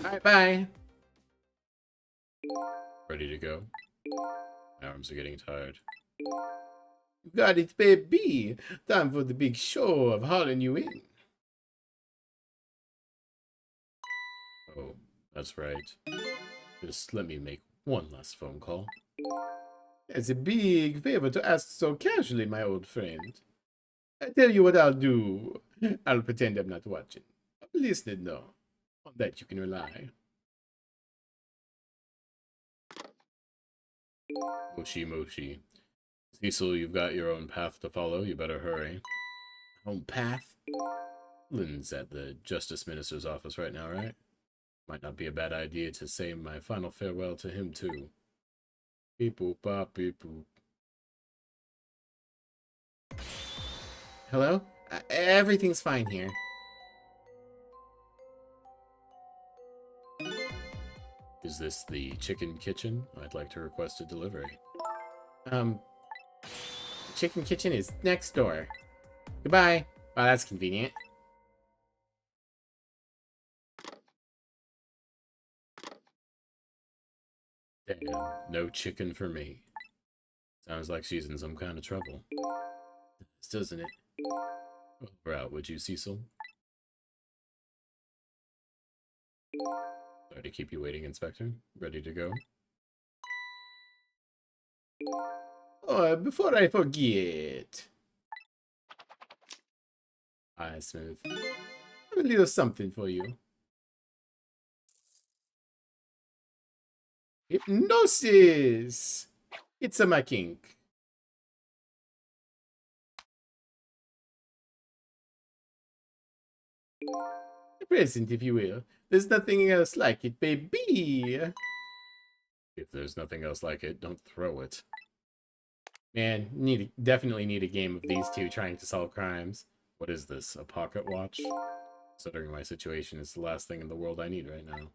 Alright, bye. Ready to go? My arms are getting tired. You got it, baby. Time for the big show of hauling you in. Oh, that's right. Just let me make one last phone call. It's a big favor to ask so casually, my old friend. I tell you what I'll do. I'll pretend I'm not watching. I'm listening, though. On that you can rely. Moshi Moshi. Cecil, you've got your own path to follow. You better hurry. Home path? Lynn's at the Justice Minister's office right now, right? Might not be a bad idea to say my final farewell to him, too. Beep boop bop beep boop. Hello? Everything's fine here. Is this the chicken kitchen? I'd like to request a delivery. Chicken kitchen is next door. Goodbye. Wow, that's convenient. Damn, no chicken for me. Sounds like she's in some kind of trouble. Doesn't it? Over out, would you, Cecil? Sorry to keep you waiting, Inspector. Ready to go? Oh, before I forget. Hi, Smooth. I have a little something for you. Hypnosis! It's a my kink. A present, if you will. There's nothing else like it, baby. If there's nothing else like it, don't throw it. Man, definitely need a game of these two trying to solve crimes. What is this, a pocket watch? Considering my situation, it's the last thing in the world I need right now.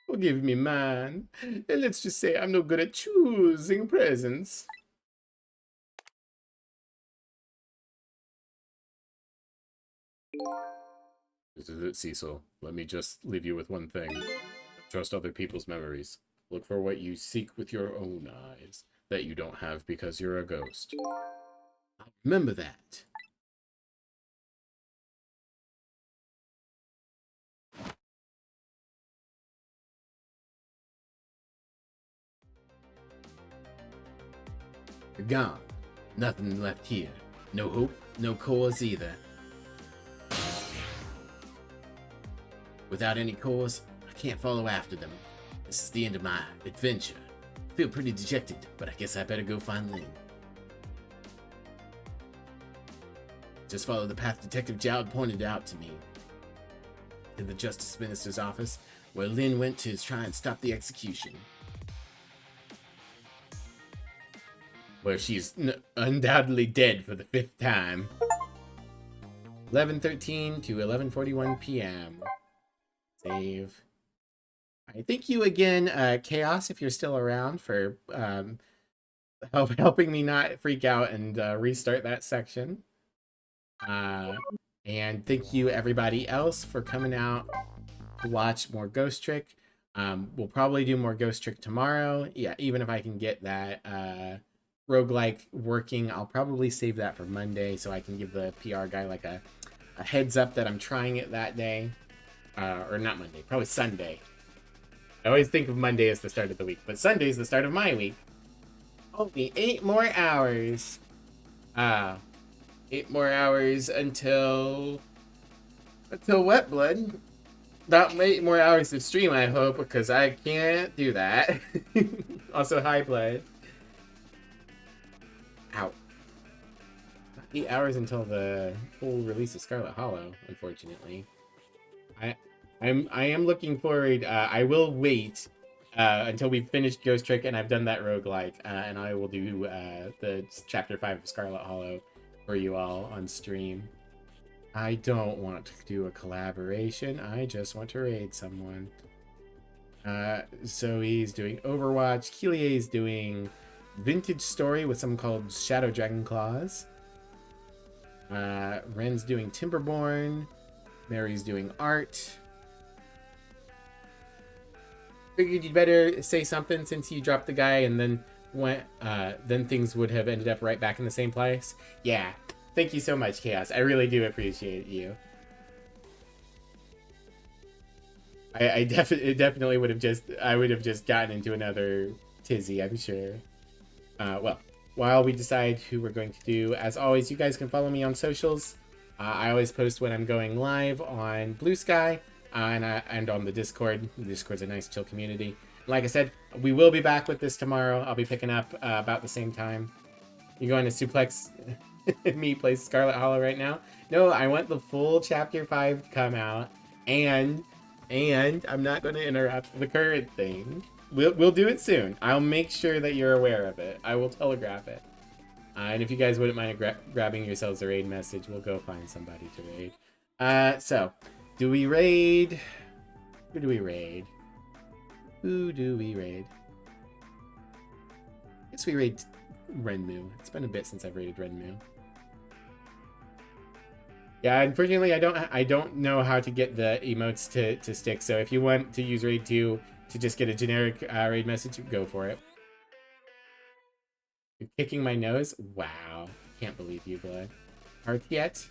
Forgive me, man. Let's just say I'm no good at choosing presents. This is it, Cecil. Let me just leave you with one thing. Trust other people's memories. Look for what you seek with your own eyes, that you don't have because you're a ghost. I'll remember that. You're gone. Nothing left here. No hope, no cause either. Without any cause, I can't follow after them. This is the end of my adventure. I feel pretty dejected, but I guess I better go find Lynn. Just follow the path Detective Jowd pointed out to me. To the Justice Minister's office, where Lynn went to try and stop the execution. Where she's undoubtedly dead for the 5th time. 11:13 to 11:41 p.m. Save. Alright, thank you again, Chaos, if you're still around, for helping me not freak out and restart that section. And thank you everybody else for coming out to watch more Ghost Trick. We'll probably do more Ghost Trick tomorrow. Yeah, even if I can get that roguelike working, I'll probably save that for Monday so I can give the PR guy like a heads up that I'm trying it that day. Or not Monday, probably Sunday. I always think of Monday as the start of the week, but Sunday's the start of my week. Only 8 more hours. 8 more hours until Wet Blood. Not 8 more hours of stream, I hope, because I can't do that. Also, High Blood. Ow. Not 8 hours until the full release of Scarlet Hollow, unfortunately. I am looking forward. I will wait until we've finished Ghost Trick and I've done that roguelike, and I will do the Chapter 5 of Scarlet Hollow for you all on stream. I don't want to do a collaboration. I just want to raid someone. So he's doing Overwatch. Kilier's doing Vintage Story with something called Shadow Dragon Claws. Ren's doing Timberborn. Mary's doing Art. Figured you'd better say something since you dropped the guy and then then things would have ended up right back in the same place. Yeah. Thank you so much, Chaos. I really do appreciate you. I definitely would have just gotten into another tizzy, I'm sure. Well, while we decide who we're going to do, as always, you guys can follow me on socials. I always post when I'm going live on Blue Sky and on the Discord. The Discord's a nice, chill community. Like I said, we will be back with this tomorrow. I'll be picking up about the same time. You going to suplex me play Scarlet Hollow right now? No, I want the full Chapter 5 to come out, and I'm not going to interrupt the current thing. We'll do it soon. I'll make sure that you're aware of it. I will telegraph it. And if you guys wouldn't mind grabbing yourselves a raid message, we'll go find somebody to raid. So, do we raid? Who do we raid? Who do we raid? I guess we raid Renmu. It's been a bit since I've raided Renmu. Yeah, unfortunately, I don't know how to get the emotes to stick. So if you want to use raid 2 to just get a generic raid message, go for it. You're kicking my nose? Wow. Can't believe you, Blood. Heart yet?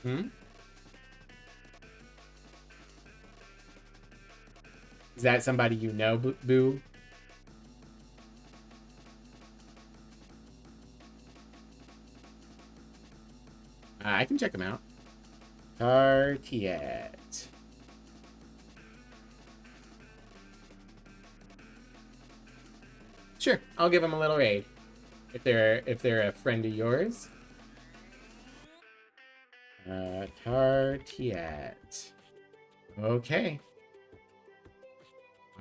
Hmm? Is that somebody you know, Boo? I can check them out. Tartiet. Sure, I'll give them a little raid. If they're a friend of yours. Tartiet. Okay.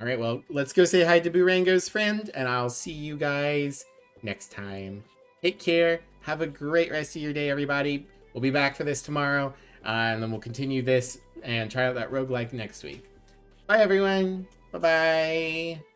Alright, well, let's go say hi to Burango's friend, and I'll see you guys next time. Take care. Have a great rest of your day, everybody. We'll be back for this tomorrow, and then we'll continue this and try out that roguelike next week. Bye, everyone. Bye-bye.